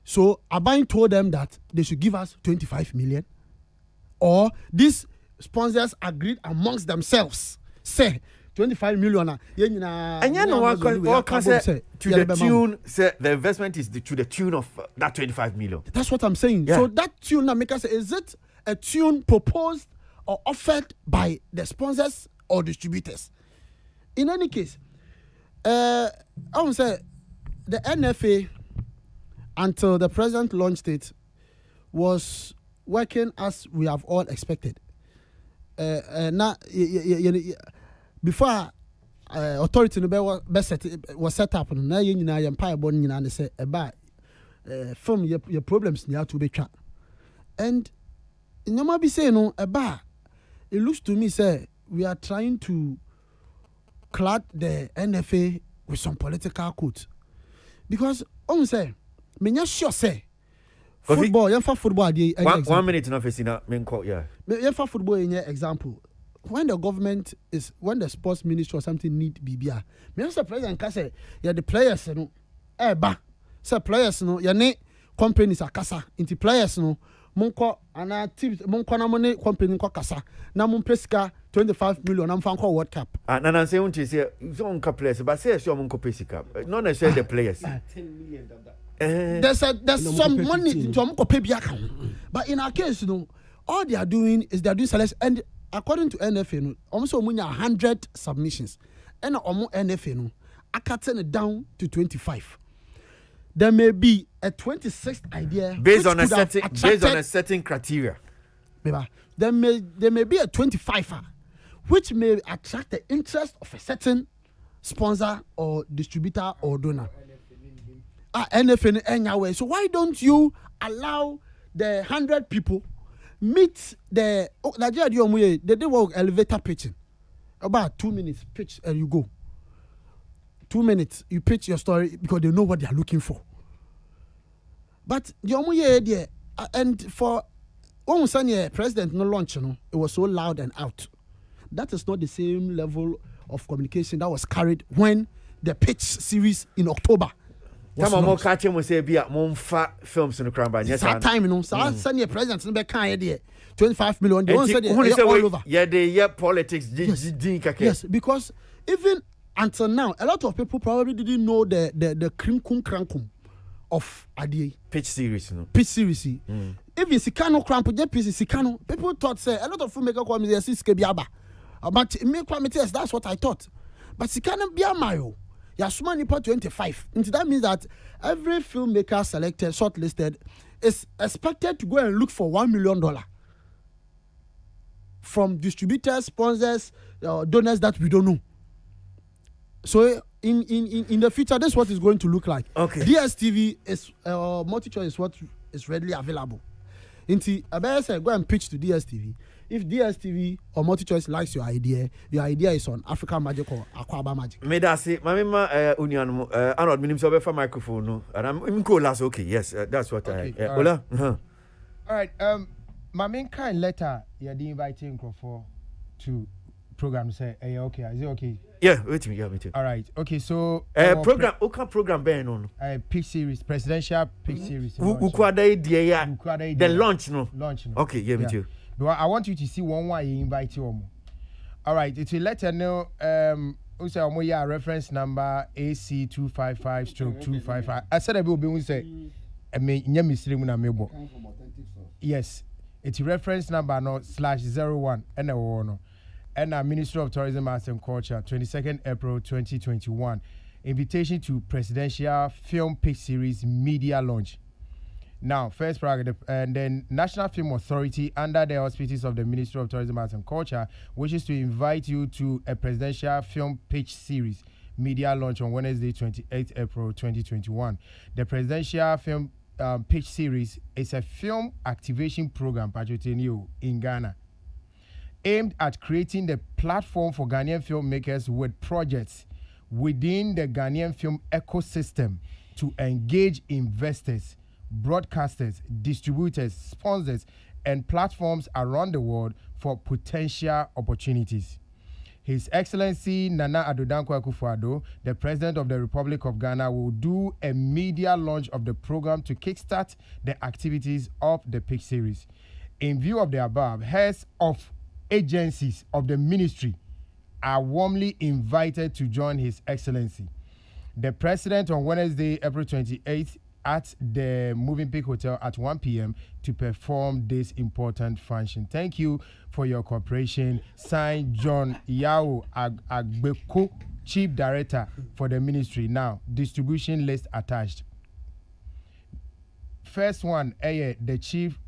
So I told them that they should give us 25 million, or these sponsors agreed amongst themselves. Say 25 million.
And you know what can say to the tune. Say the investment is to the tune of that 25 million.
That's what I'm saying. Yeah. So that tune now make us say, is it a tune proposed or offered by the sponsors or distributors? In any case, I would say the NFA, until the president launched it, was working as we have all expected. Now, before authority was set up, now you empire born and say about from your problems near to be tracked. And no matter be saying no about it looks to me say we are trying to clad the NFA with some political quotes. Because say me not sure say football, you football
1 minute enough is in a main court, yeah.
You football in your example. When the sports ministry or something need BBR, me say president can say yeah the players no say players no ya ne companies akasa into players no monko ana teams monko na money company ko kasa na mon pesika 25 million am fan ko World Cup.
Na say unti say on players but say so monko pesika not necessarily the players.
10 million there's some money to monko pay biaka. But in our case all they are doing is they are doing selection, and according to NFA almost 100 submissions, and NFA I down to 25. There may be a 26th idea
based on a certain criteria.
There may be a 25 which may attract the interest of a certain sponsor or distributor or donor. NFA anyway. So why don't you allow the 100 people meet the Nigeria? They do work elevator pitching. About 2 minutes pitch and you go. 2 minutes you pitch your story because they know what they are looking for. But the and for one Sunday president no launch, it was so loud and out. That is not the same level of communication that was carried when the pitch series in October.
Come on, more catching we say be a monfa films in the crime by yes.
That time, so Sunday president no be kind idea. 25 million. They won't say they all over.
Yeah, the politics.
Yes, because even until now, a lot of people probably didn't know the krinkum krankum of Adie
pitch series,
pitch series. Even Sikano cramp, Sikano, people thought say a lot of filmmakers call me the Biaba. But me yes, that's what I thought. But Sikano Biamayo, Yasuma Nipa 25. And that means that every filmmaker selected, shortlisted, is expected to go and look for $1 million from distributors, sponsors, donors that we don't know. So in the future, that's what it's going to look like.
Okay.
DSTV is multi-choice is what is readily available. I say go and pitch to DSTV. If DSTV or multi-choice likes your idea is on African Magic or Aquaba Magic.
Me that say, my union Arnold minim so be for microphone no, and I'm cool last okay. Yes, that's what
okay,
I. Ola.
All right. My main kind letter you're inviting for to program say okay, is it okay?
Yeah, wait me, me too.
All right. Okay, so
program program ben on.
Pitch series, presidential pitch series.
Who the launch no. Okay, yeah, me too.
But I want you to see one why you invite you. All right, it will let her know who say reference number AC255/255. I said I will be say yes, it's reference number no /01 and no. And Ministry of Tourism, Arts and Culture, 22nd April 2021. Invitation to Presidential Film Pitch Series Media Launch. Now, first paragraph, and then National Film Authority, under the auspices of the Ministry of Tourism, Arts and Culture, wishes to invite you to a presidential film pitch series media launch on Wednesday, 28th April 2021. The presidential film pitch series is a film activation program in Ghana, aimed at creating the platform for Ghanaian filmmakers with projects within the Ghanaian film ecosystem to engage investors, broadcasters, distributors, sponsors, and platforms around the world for potential opportunities. His Excellency Nana Addo Dankwa Akufo-Addo, the President of the Republic of Ghana, will do a media launch of the program to kickstart the activities of the pitch series. In view of the above, heads of agencies of the ministry are warmly invited to join His Excellency, the President, on Wednesday, April 28th, at the Moving Peak Hotel at 1 p.m. to perform this important function. Thank you for your cooperation. Signed, John Yao Agbeko, Chief Director for the ministry. Now, distribution list attached. First one, the Chief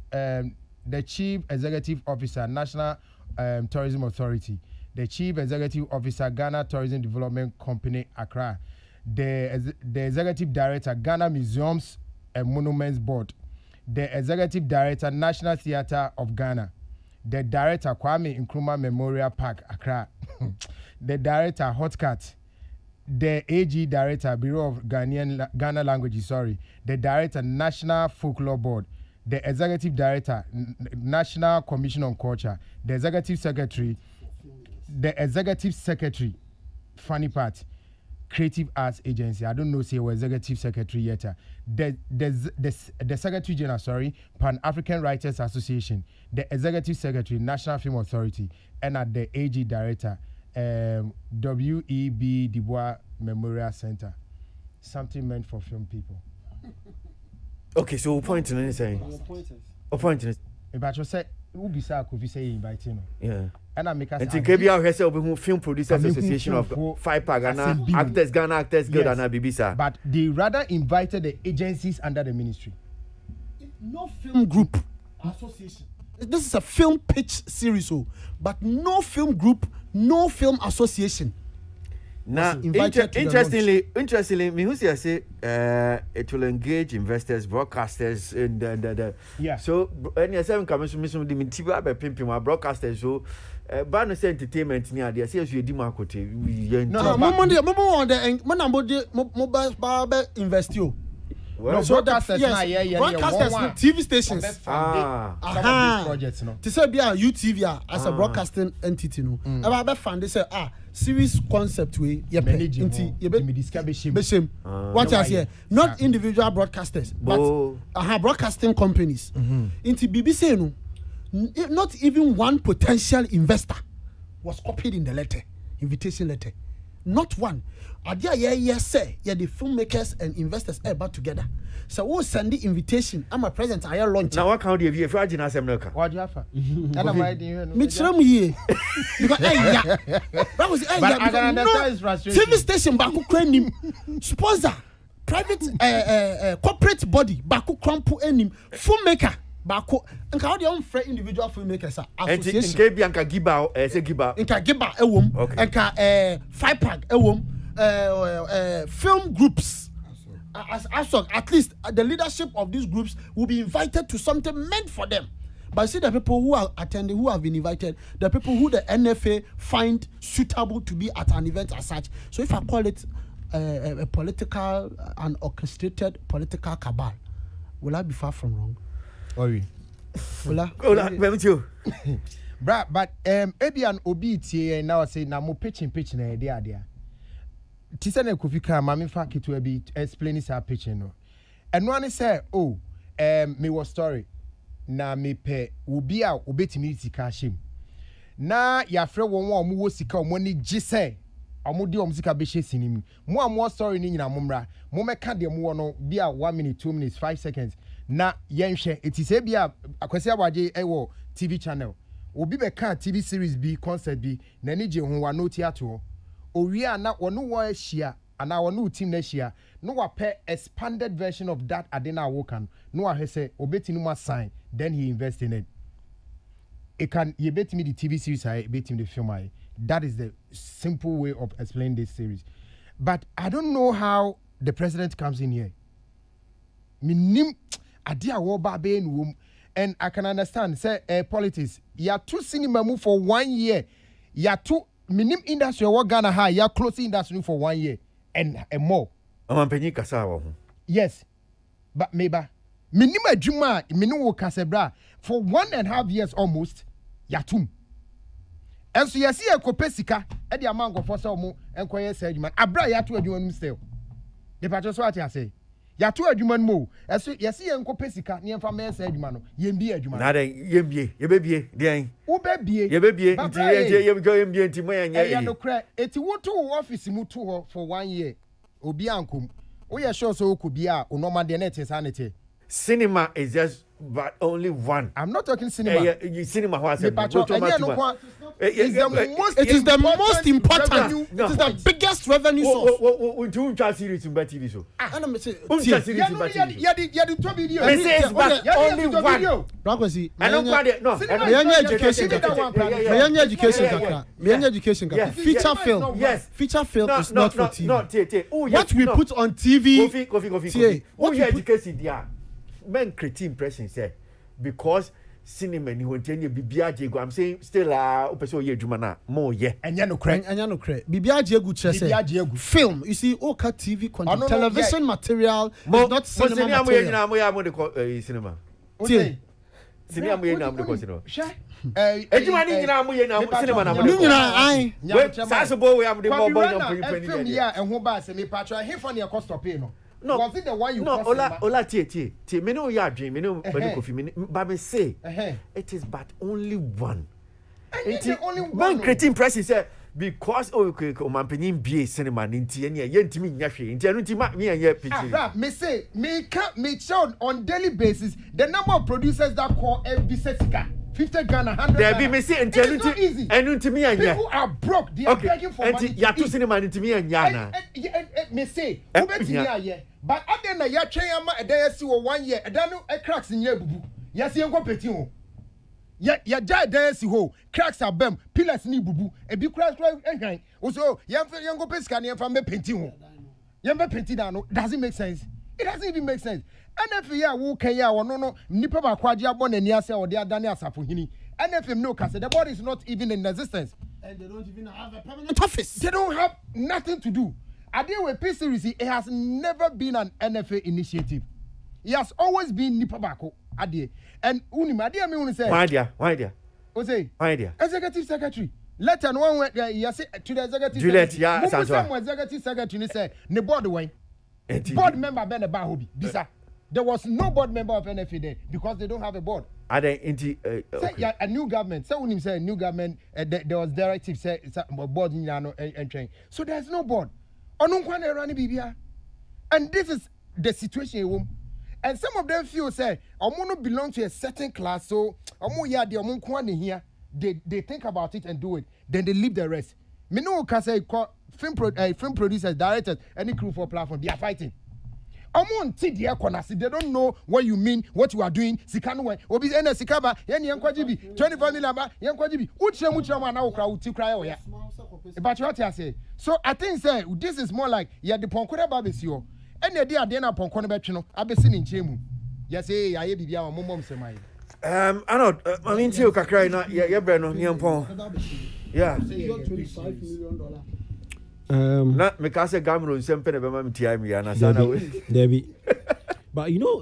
Executive Officer, National Tourism Authority. The Chief Executive Officer, Ghana Tourism Development Company, Accra. The Executive Director, Ghana Museums and Monuments Board. The Executive Director, National Theatre of Ghana. The Director, Kwame Nkrumah Memorial Park, Accra. The Director, Hotcat. The AG Director, Bureau of Ghana Languages, The Director, National Folklore Board. The Executive Director, National Commission on Culture. The Executive Secretary, Funny Part, Creative Arts Agency. I don't know, say we're Executive Secretary yet. The Secretary General, Pan-African Writers Association. The Executive Secretary, National Film Authority. And at the AG Director, W.E.B. Dubois Memorial Center. Something meant for film people.
Okay, so we'll point to anything. Point to it.
But you said, who be say inviting?
Yeah.
And I make us.
And think our herself Film Producers Association of 5 Ghana Actors, Ghana Actors Guild, and BBC.
But they rather invited the agencies under the ministry.
No film group association. This is a film pitch series, but no film group, no film association.
Now, interestingly, me who say it will engage investors, broadcasters, and the
yeah.
So, any seven coming to me, some diminutiba by pimping my broadcasters. So, Banner entertainment near the say you demand cote.
No, mama, the mobile barber invest you.
Well, so broadcasters,
broadcasters, TV stations.
Some of these projects, no.
To say be a UTV as a broadcasting entity, no. About fund, they say series concept way. You what I say? Not individual broadcasters, but broadcasting companies. Into BBC, no. Not even one potential investor was copied in the letter, invitation letter. Not one. Yes, sir. Yeah, the filmmakers and investors are about together. So we'll send the invitation. I'm a present. I launch.
Now what kind of you? If you are in America,
what do you have?
Mitchell here. Because that was TV station baku crane sponsor private corporate body baku crumple enim filmmaker. Bako nka how the friend individual filmmakers association
nka bianca giba say giba
nka giba ewom nka 5 pack ewom film groups as at least the leadership of these groups will be invited to something meant for them. But see the people who are attending, who have been invited, the people who the NFA find suitable to be at an event as such. So if I call it a political and orchestrated political cabal, will I be far from wrong?
Ori.
Hola.
Bra, but ebi an obi tie now say na mo pitching na there. Tisa na Kofi Kra mama fa kitu ebi explain this pitching no. And one say me was story na me pe obi a obetimi sika him. Na ya frɛ wɔn a ɔmo wɔ sika ɔmo ni gise ɔmo de ɔmo sika be hye sinim. Mo a mo story ni nyina mo mra. Mo meka de mo wɔ no bi a 1 minute 2 minutes 5 seconds. Na yenhwe it is bia akwasi abaje ewo TV channel obi be kan TV series bi concept bi na ni je ho wa no theater owie na wono wo ahia and our new team next year no wa pay expanded version of that adena wokan no wa say obeti no sign then he invest in it. It can you bet me the TV series I bet him the film I. That is the simple way of explaining this series. But I don't know how the president comes in here. Minim adia wo ba be in womb. And I can understand say politics. Ya two cinema move for 1 year. Ya two minim industry wo Ghana ha ya close industry for 1 year and more.
Amampenyi kasa wo ho.
Yes. But maybe minim adwuma minim wo kasebra for 1.5 years almost ya two. And so you see a copesica at the amount of for some and quiet said man. Abra ya two adwuma still. The patron so what I say. Ya two adwuma mo. And so you see a copesica near from me said man. Yembi adwuma.
Na den yembie, yebebie, den.
Ubebie.
Yebebie, nti ye go yembie nti mo anya
e. Ya no cra. Eti wo to office mu to for 1 year. Obi ankom. O ye sure so ko bia o normal de net sanity.
Cinema is just but only one.
I'm not talking cinema.
Cinema what I
said. It is the most
important. It is the biggest revenue source.
We do try series in TV so.
And I'm saying,
only one.
Brakwesi.
I don't quite no.
My education. Feature film.
Yes.
Feature film is not for TV.
No,
what we put on TV.
Kofi. What you education there? Men create impression say because cinema ni hontenye bibia jego. I'm saying still opeso ye adwuma na mo ye.
Enya no cre.
Bibia jego kire say. Film. You see Oka TV content television material is not cinema material.
Mo de cinema. Cinema mo ye na mo de cinema. Ejuma ni nyina mo ye na cinema na mo de.
Ni nyina ai.
Saso bo we am de mo bo nyam
film ya ehwo ba se me patro he for na cost stop no.
No,
was it the one you
no, Ola tie. Me no ya dream, me no Kofi, me but me say it is but only one.
It is only one.
Man creating press say because Omampenyin BA cinema nti ene ye ntimi nya hwe. Nti anu nti me anya picture.
Me say me show on daily basis the number of producers that call every sesika 50 Ghana 100
there be me say enti anu nti me anya.
People are broke, they are begging for money.
Ya to cinema nti me anya na.
Me say ubetimi aye. But other na ya train ama eda si wo 1 year eda no cracks nya bubu. Ya si enko peti ho. Ya ja eda si ho cracks abem pillars ni bubu e bi cracks ehwan. So ya enko pesika na emfa me penti ho. Ya me penti da no doesn't make sense. It doesn't even make sense. And if ya wo kan ya wo no nipa ba kwaje abon ani ase o de adane asafo hini. And if him no case the body is not even in existence.
And they don't even have a permanent office.
They don't have nothing to do. Ade we P series it has never been an NFA initiative. It has always been nipa bako ade. And unim ade me unu say
why dia
o say
why dia
executive secretary letter no one you say to the executive
Juliet
secretary.
ya sanso
Executive secretary say ne board when board member ben ba hobi bisa. There was no board member of NFA there because they don't have a board.
Are they into
say a new government? Say unim say new government there was directive say board no entering. So there's no board. And this is the situation. And some of them feel say, I want to belong to a certain class, so they think about it and do it. Then they leave the rest. Me no can say film producers, directors, any crew for platform, they are fighting. They don't know what you mean, what you are doing. Sikanu obi ena sikaba yen yankwajibi 25 million ba yankwajibi uchiam na okra uti cry oya. But what I say, so I think say this is more like ya the ponkore babesi o. Ene dey ade na ponkore betwe no abesi ni nchemu. Ya say ya ye bibia wa momom semai.
Arnold, I mean tio kakrai na ye bre no nyempon. Yeah.
$25 million.
Na me ka say gamro nsempe na be ma mtia mi ya na sana we.
Debbie. But you know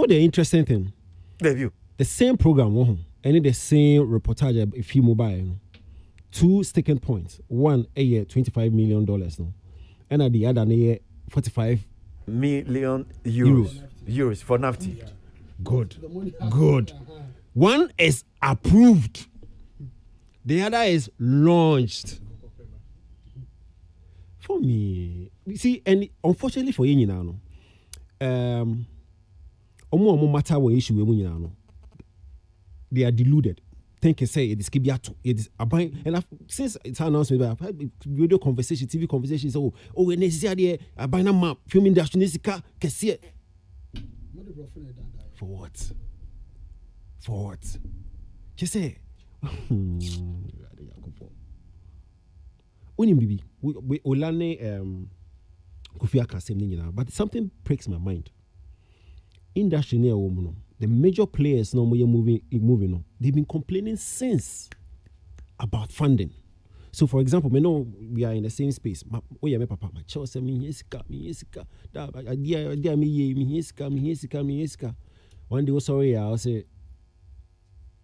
the interesting thing.
Debut.
The same program and the same reportage if you mobile. Two sticking points. One a year $25 million no. And at the other year 45
million euros for NAFTI.
Good. One is approved. The other is launched. For me, you see, and unfortunately for you now, omo matter what issue we no. They are deluded. think say it is Kibiato. It is Aban. And since it's announced, I've had radio conversation, TV conversations. Oh, and this idea Abana map, film industry, Nisika, Kessie. For what? For what? Just say. Bibi, we Olane Kofi Akasem Nina, but something breaks my mind. Industry near woman, the major players no more moving on. They've been complaining since about funding. So, for example, we know we are in the same space. Oh yeah, my papa, my child said me yesika. Dia me yesika. One day, sorry, I'll say,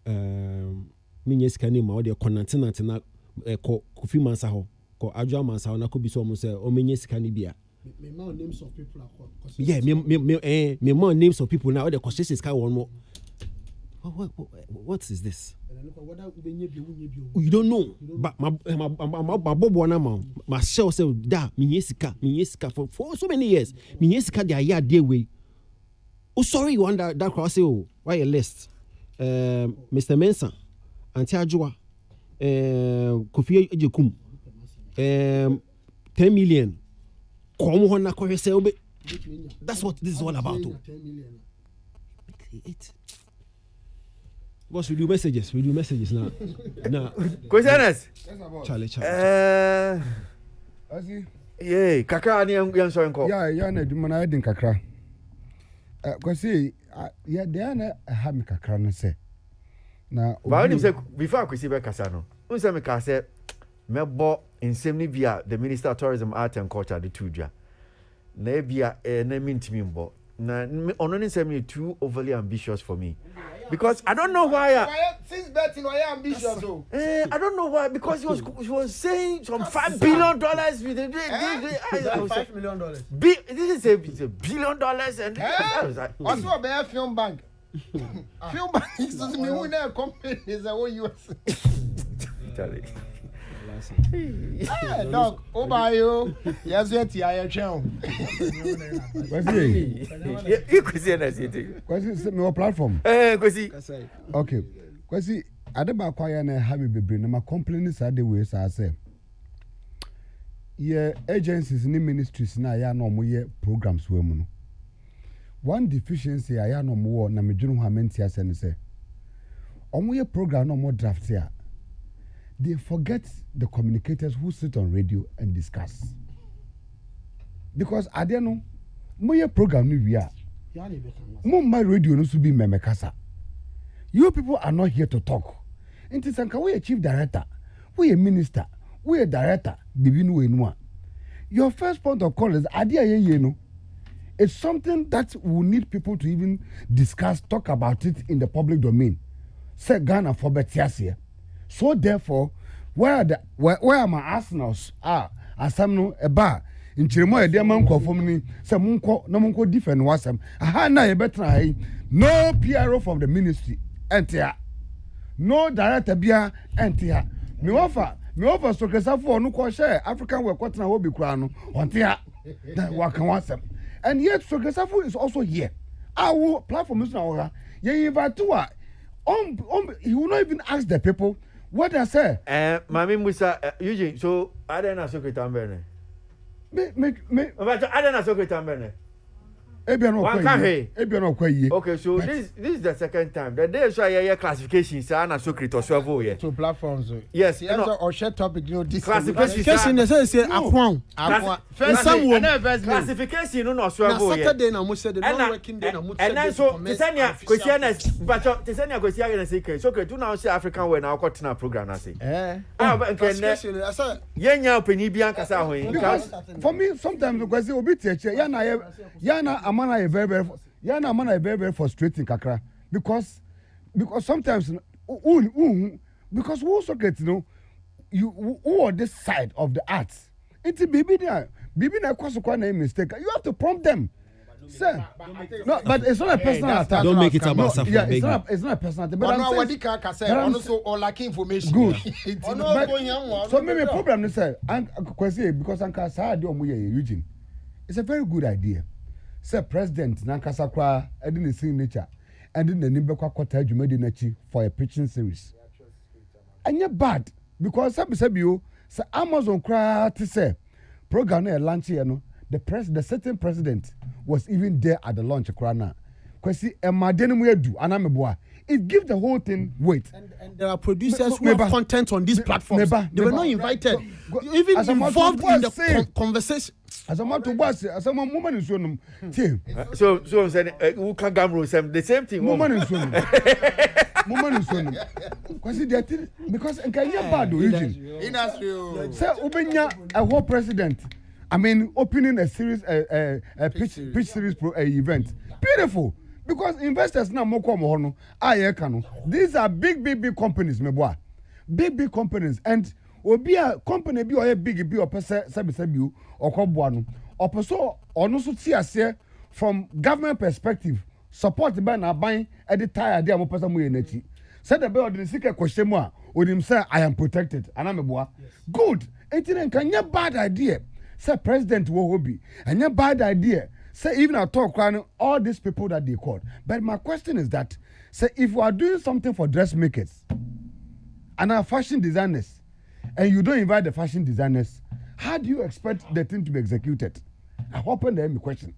me yesika ni ma o de konantina Kofi Mansaho. Ko Adwa Mansaho na ko bi so mo say o me yesika ni bia.
Me names of people are called.
Yeah, me more names of people now. The question is one more. What is this? You don't know. But my bobo na my shell say da me yesika for so many years. Me yesika dey here dey way. Oh sorry, you want that crowd say oh why a list? Mr. Mensah, Auntie Adwa, Kofi Ejekum, 10 million. That's what this is all about. Boss, we do messages. Now.
Questions?
Charlie.
Yeah, Kakra ni yang so enko.
Yeah, na dum na edin kakra. Kwesi, yeah, they na ha me kakra no say. Na
ba oni say before kwesi be kasa no. Unse me ka say mebo nsem bia the Minister of Tourism, Art and Culture the tudwa. Na bia na mintimi mbo. Na ono ni nsem too overly ambitious for me. Because I don't know why.
Since betting, why ambitious?
I don't know why. Because he was saying some $5 billion with the
$5 million.
This is a $1 billion, and I was like,
also a bear film bank. Film bank is me who never company is a whole US.
Charlie.
Dog, oh my you. Yes, yet I am.
You could see that city.
Kwesi me platform.
Kwesi.
Okay. Kwesi adeba kwaya na ha me bebre na ma complain sa de we sa say. Ye agencies ni ministries na ya no mo ye programs we mu no. One deficiency ya no mo na medwunu ha menti ase ne say. Omo ye program no mo draft ya. They forget the communicators who sit on radio and discuss. Because I don't know, my program ni we are. My radio no should be memekasa. You people are not here to talk. Inti sanka we a chief director, we a minister, we a director. Bibi no enwa. Your first point of call is idea ye no. It's something that we need people to even discuss, talk about it in the public domain. Say Ghana for betiasia. So therefore, where my Arsenals are, asam no eba in Chirimo e dem man kwofom ni se munko defend wasam. Aha na e betra hai. No PRO from the ministry entia. No director bia entia. Me offer Sokesafo no ko share African we kwatena ho bi kura no ontia. Na waka wasam. And yet Sokesafo is also here. Our platform is now ye invite to he will not even ask the people what I say.
Mami Musa, Eugene, so I don't know secretary Amberne. But I don't know secretary Amberne. Okay, so this is the second time. The day so I classification say na secretary so here.
To platforms.
Yes,
or share topic this
classification
they say akwan.
First classification no so here.
Saturday na mo say the non working day na mo say.
And then so Tisania question but Tisania question na say so do now say African way na akotena program na say. But can yenya opini bi ankasa ho.
For me sometimes because obi teacher yana amana e very frustrating kakra because sometimes because who socket you who on this side of the arts it's baby na cause kwa na mistake you have to prompt them. Sir, no, but it's not a personal attack.
Don't make it about stuff.
Yeah, it's not a personal attack. But
I'm also all lacking information.
Good. So maybe a problem is because Anka Saadi Omuye Eugene. It's a very good idea. Sir President Nankasa Kwa Edin signature and then the Nimbekwa Kota Jumedi Nachi for a pitching series. ɛnyɛ bad because sabi you say Amazon cry to say program na launch here no the certain president was even there at the launch krana kwesi emade no mu edu anameboa it gives the whole thing weight
and there are producers who have content on these platforms they were not invited even involved in the conversation
as a matter of fact as a woman is so
so said who can gamble the same thing
woman is so kwesi they because can you bad origin say ubenya a whole president I mean, opening a series, pitch series event. Beautiful. Because investors now more come on. These are big companies, me boy. Big companies. And be a company be or a big or sabi or kobuano. Or person or no so from government perspective, supported by na buying at the tire there mo person mo yenechi. Said the bill the secret question more with him say I am protected. And I'm a boy. Good. It can you bad idea. Say President Wohobi, and a bad idea. Say even I talk all these people that they called. But my question is that, say if we are doing something for dressmakers and our fashion designers, and you don't invite the fashion designers, how do you expect the thing to be executed? I hope and then my question.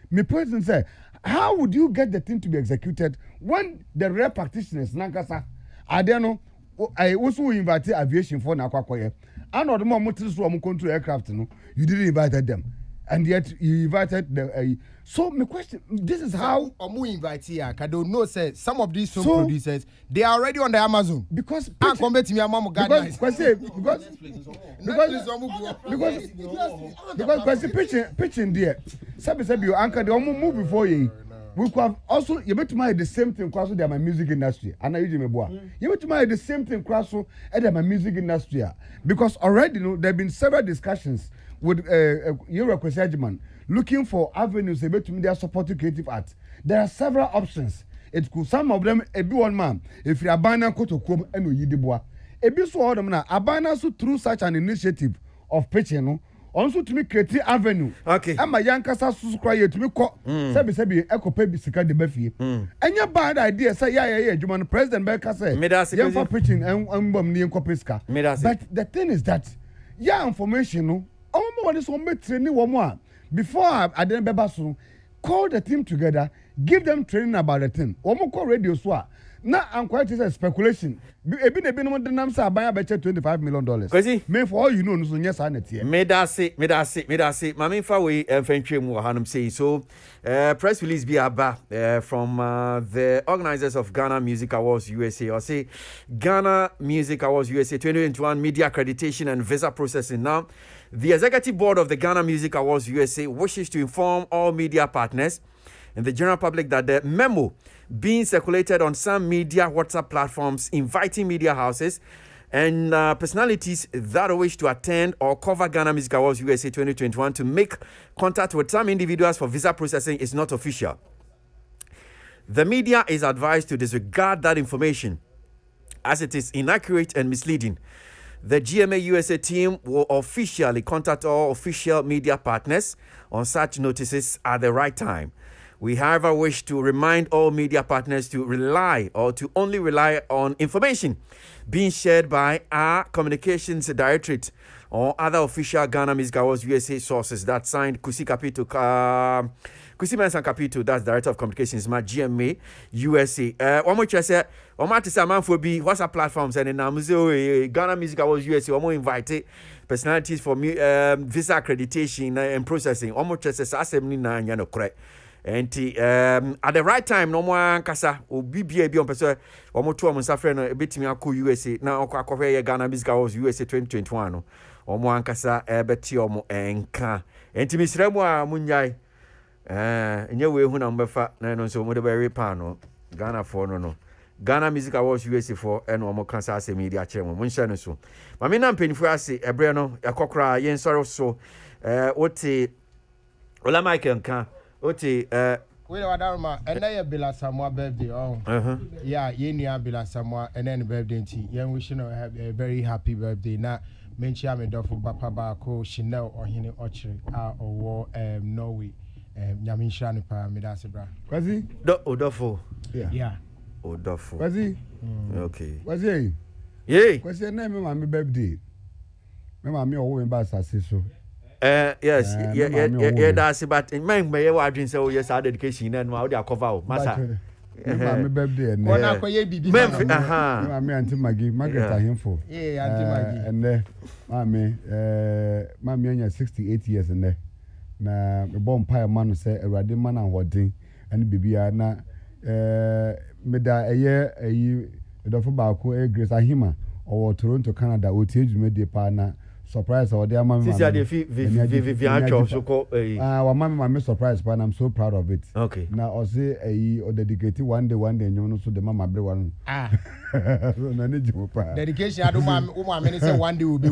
My person say, how would you get the thing to be executed when the rare practitioners, Nankasa, I don't know. I also invited aviation for Nakwakoye. I know the moment to control aircraft, you didn't invite them, and yet you invited the. So my question: this is how
Omu invite here. I don't know. Say some of these film producers, they are already on the Amazon
because
I come back to me, Mama God.
Because pitching there. Sabi you anchor the Omu move before you. We could have also you better mind the same thing across my music industry. And I use me boy. You better mind the same thing across my music industry because already there have been several discussions with Europe Judgment looking for avenues to me they are supporting creative art. There are several options. It could some of them a be one man if you are banner to come and you boy. A be so all them now abana so through such an initiative of pitching also to me create avenue.
Okay.
And my young casa subscribe to me call sabi echo pay bisika de befi. And your bad idea say yeah Juman President Belka say yeah for preaching and bom ni enkopeska. But the thing is that yeah information no omo this one make training one more before I didn't be so call the team together give them training about the thing. Omo call radio so na I'm quite is speculation. Ebi no de nam say abaya be $25 million.
Crazy.
Me for all you know no nya sa net here.
Me da say. Mami fa we fentwe mu hanum say so press release be aba from the organizers of Ghana Music Awards USA or say Ghana Music Awards USA 2021 media accreditation and visa processing. Now the executive board of the Ghana Music Awards USA wishes to inform all media partners and the general public that the memo being circulated on some media WhatsApp platforms inviting media houses and personalities that wish to attend or cover Ghana Music Awards USA 2021 to make contact with some individuals for visa processing is not official. The media is advised to disregard that information as it is inaccurate and misleading. The GMA USA team will officially contact all official media partners on such notices at the right time. We, however, wish to remind all media partners to only rely on information being shared by our communications directorate or other official Ghana Music Awards USA sources that signed Kusi Mensah Capito, that's Director of Communications, my GMA USA. One more say, one more to say, man for be WhatsApp platforms and now Ghana Music Awards USA. One more invited personalities for visa accreditation and processing. One more say, assembly na yano correct. And at the right time, no more kasa or BBA on person or more 2 months after a bit me USA now Ghana Music Awards USA 2021 or more kasa betiomo enka and to Miss Remwa Munyai in your way who number fat no so more very pano Ghana for no Ghana Music Awards USA for and more cancer media chairman Munshano so my main penny for us a breno a cockra yen sorrow so what Ola Michael can Oti
we wadarma enaya Bila Samoa birthday yeah yenia Bila Samoa and then birthday yen wishing have a very happy birthday na menchi amedofo papa ba ko Chanel ohine ochire owo Norway nyaminsha ne pa medasebra
Kwazi
odofo
yeah
odofo
Kwazi
okay
Kwazi
Yeah.
Question name my birthday. Me mama o we ba asase so.
Yes, yeah, that's but in my way, say, oh, yes, our dedication and how they are cover. Massa.
My birthday and
me
Auntie Maggie, Margaret him for.
Yeah, Auntie Maggie.
And mommy 68 years and there. Na me bon pie man say Erade man and holding and bibia na me da eye edofo ba ko Grace Ahima or Toronto Canada o teju me de pa na surprise or their mama.
This is Vivian so called
our mama surprise, but I'm so proud of it.
Okay.
Now I say or dedicated one day and you know so the mama be one.
Dedication I do mama say one day will be.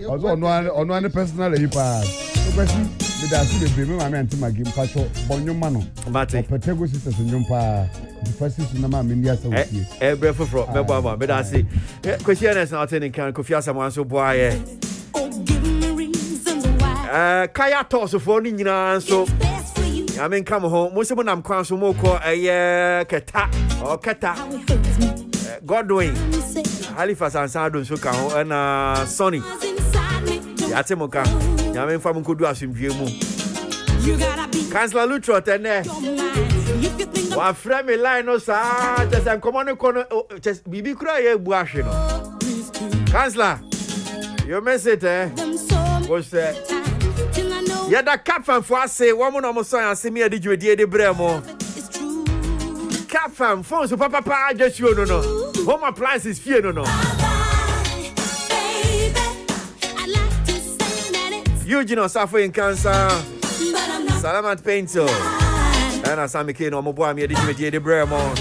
Also on one personal me da see the baby mama Auntie Maggie mpacho bonyo mano.
Mate.
Petego sisters nyompa. The first is na mama India so we.
Brefo fro me baba me da see. Question is not in can Kofi Asamoah so boy. Kaya toss for ni nyina so. I mean come home. Mo se mo nam kwan so mo ko keta or keta. Godwin. Halifax and Sado so kan ho na Sonny. Yate mo kan. Ya me fam ko du asundwie mu. Councillor Lutro tene. Wa frame me line no sa just am common kono just bibi kura ye bu ahwe no. Councillor, your message was yeah, that cap fan for us say one more so and see me at the Judy de Bremo. Cap fan phone so papa just you no. Home appliances fear no. Eugene Osafo in Cancer. Salamat Painter. And as I'm making no more boy me at the Judy de Bremo.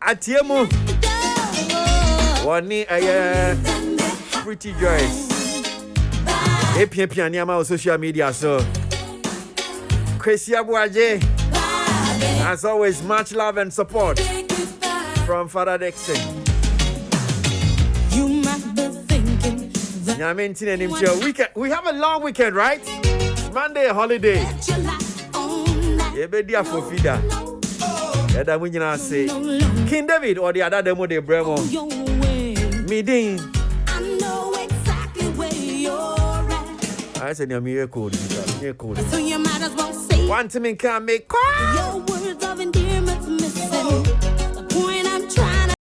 Atiemu. One Pretty Joyce. APM social media so. Kwesi Abuaje. As always, much love and support from Father Dixon. You might be thinking that we have a long weekend, right? Monday holiday. Ebedia for feeder. Eda munyina say King David or the other demo de Bremo. Meeting. I know exactly where you're at. I said, you're cold. So you might as well say, one to me can make call. Your words of endearment's missing. The point I'm trying.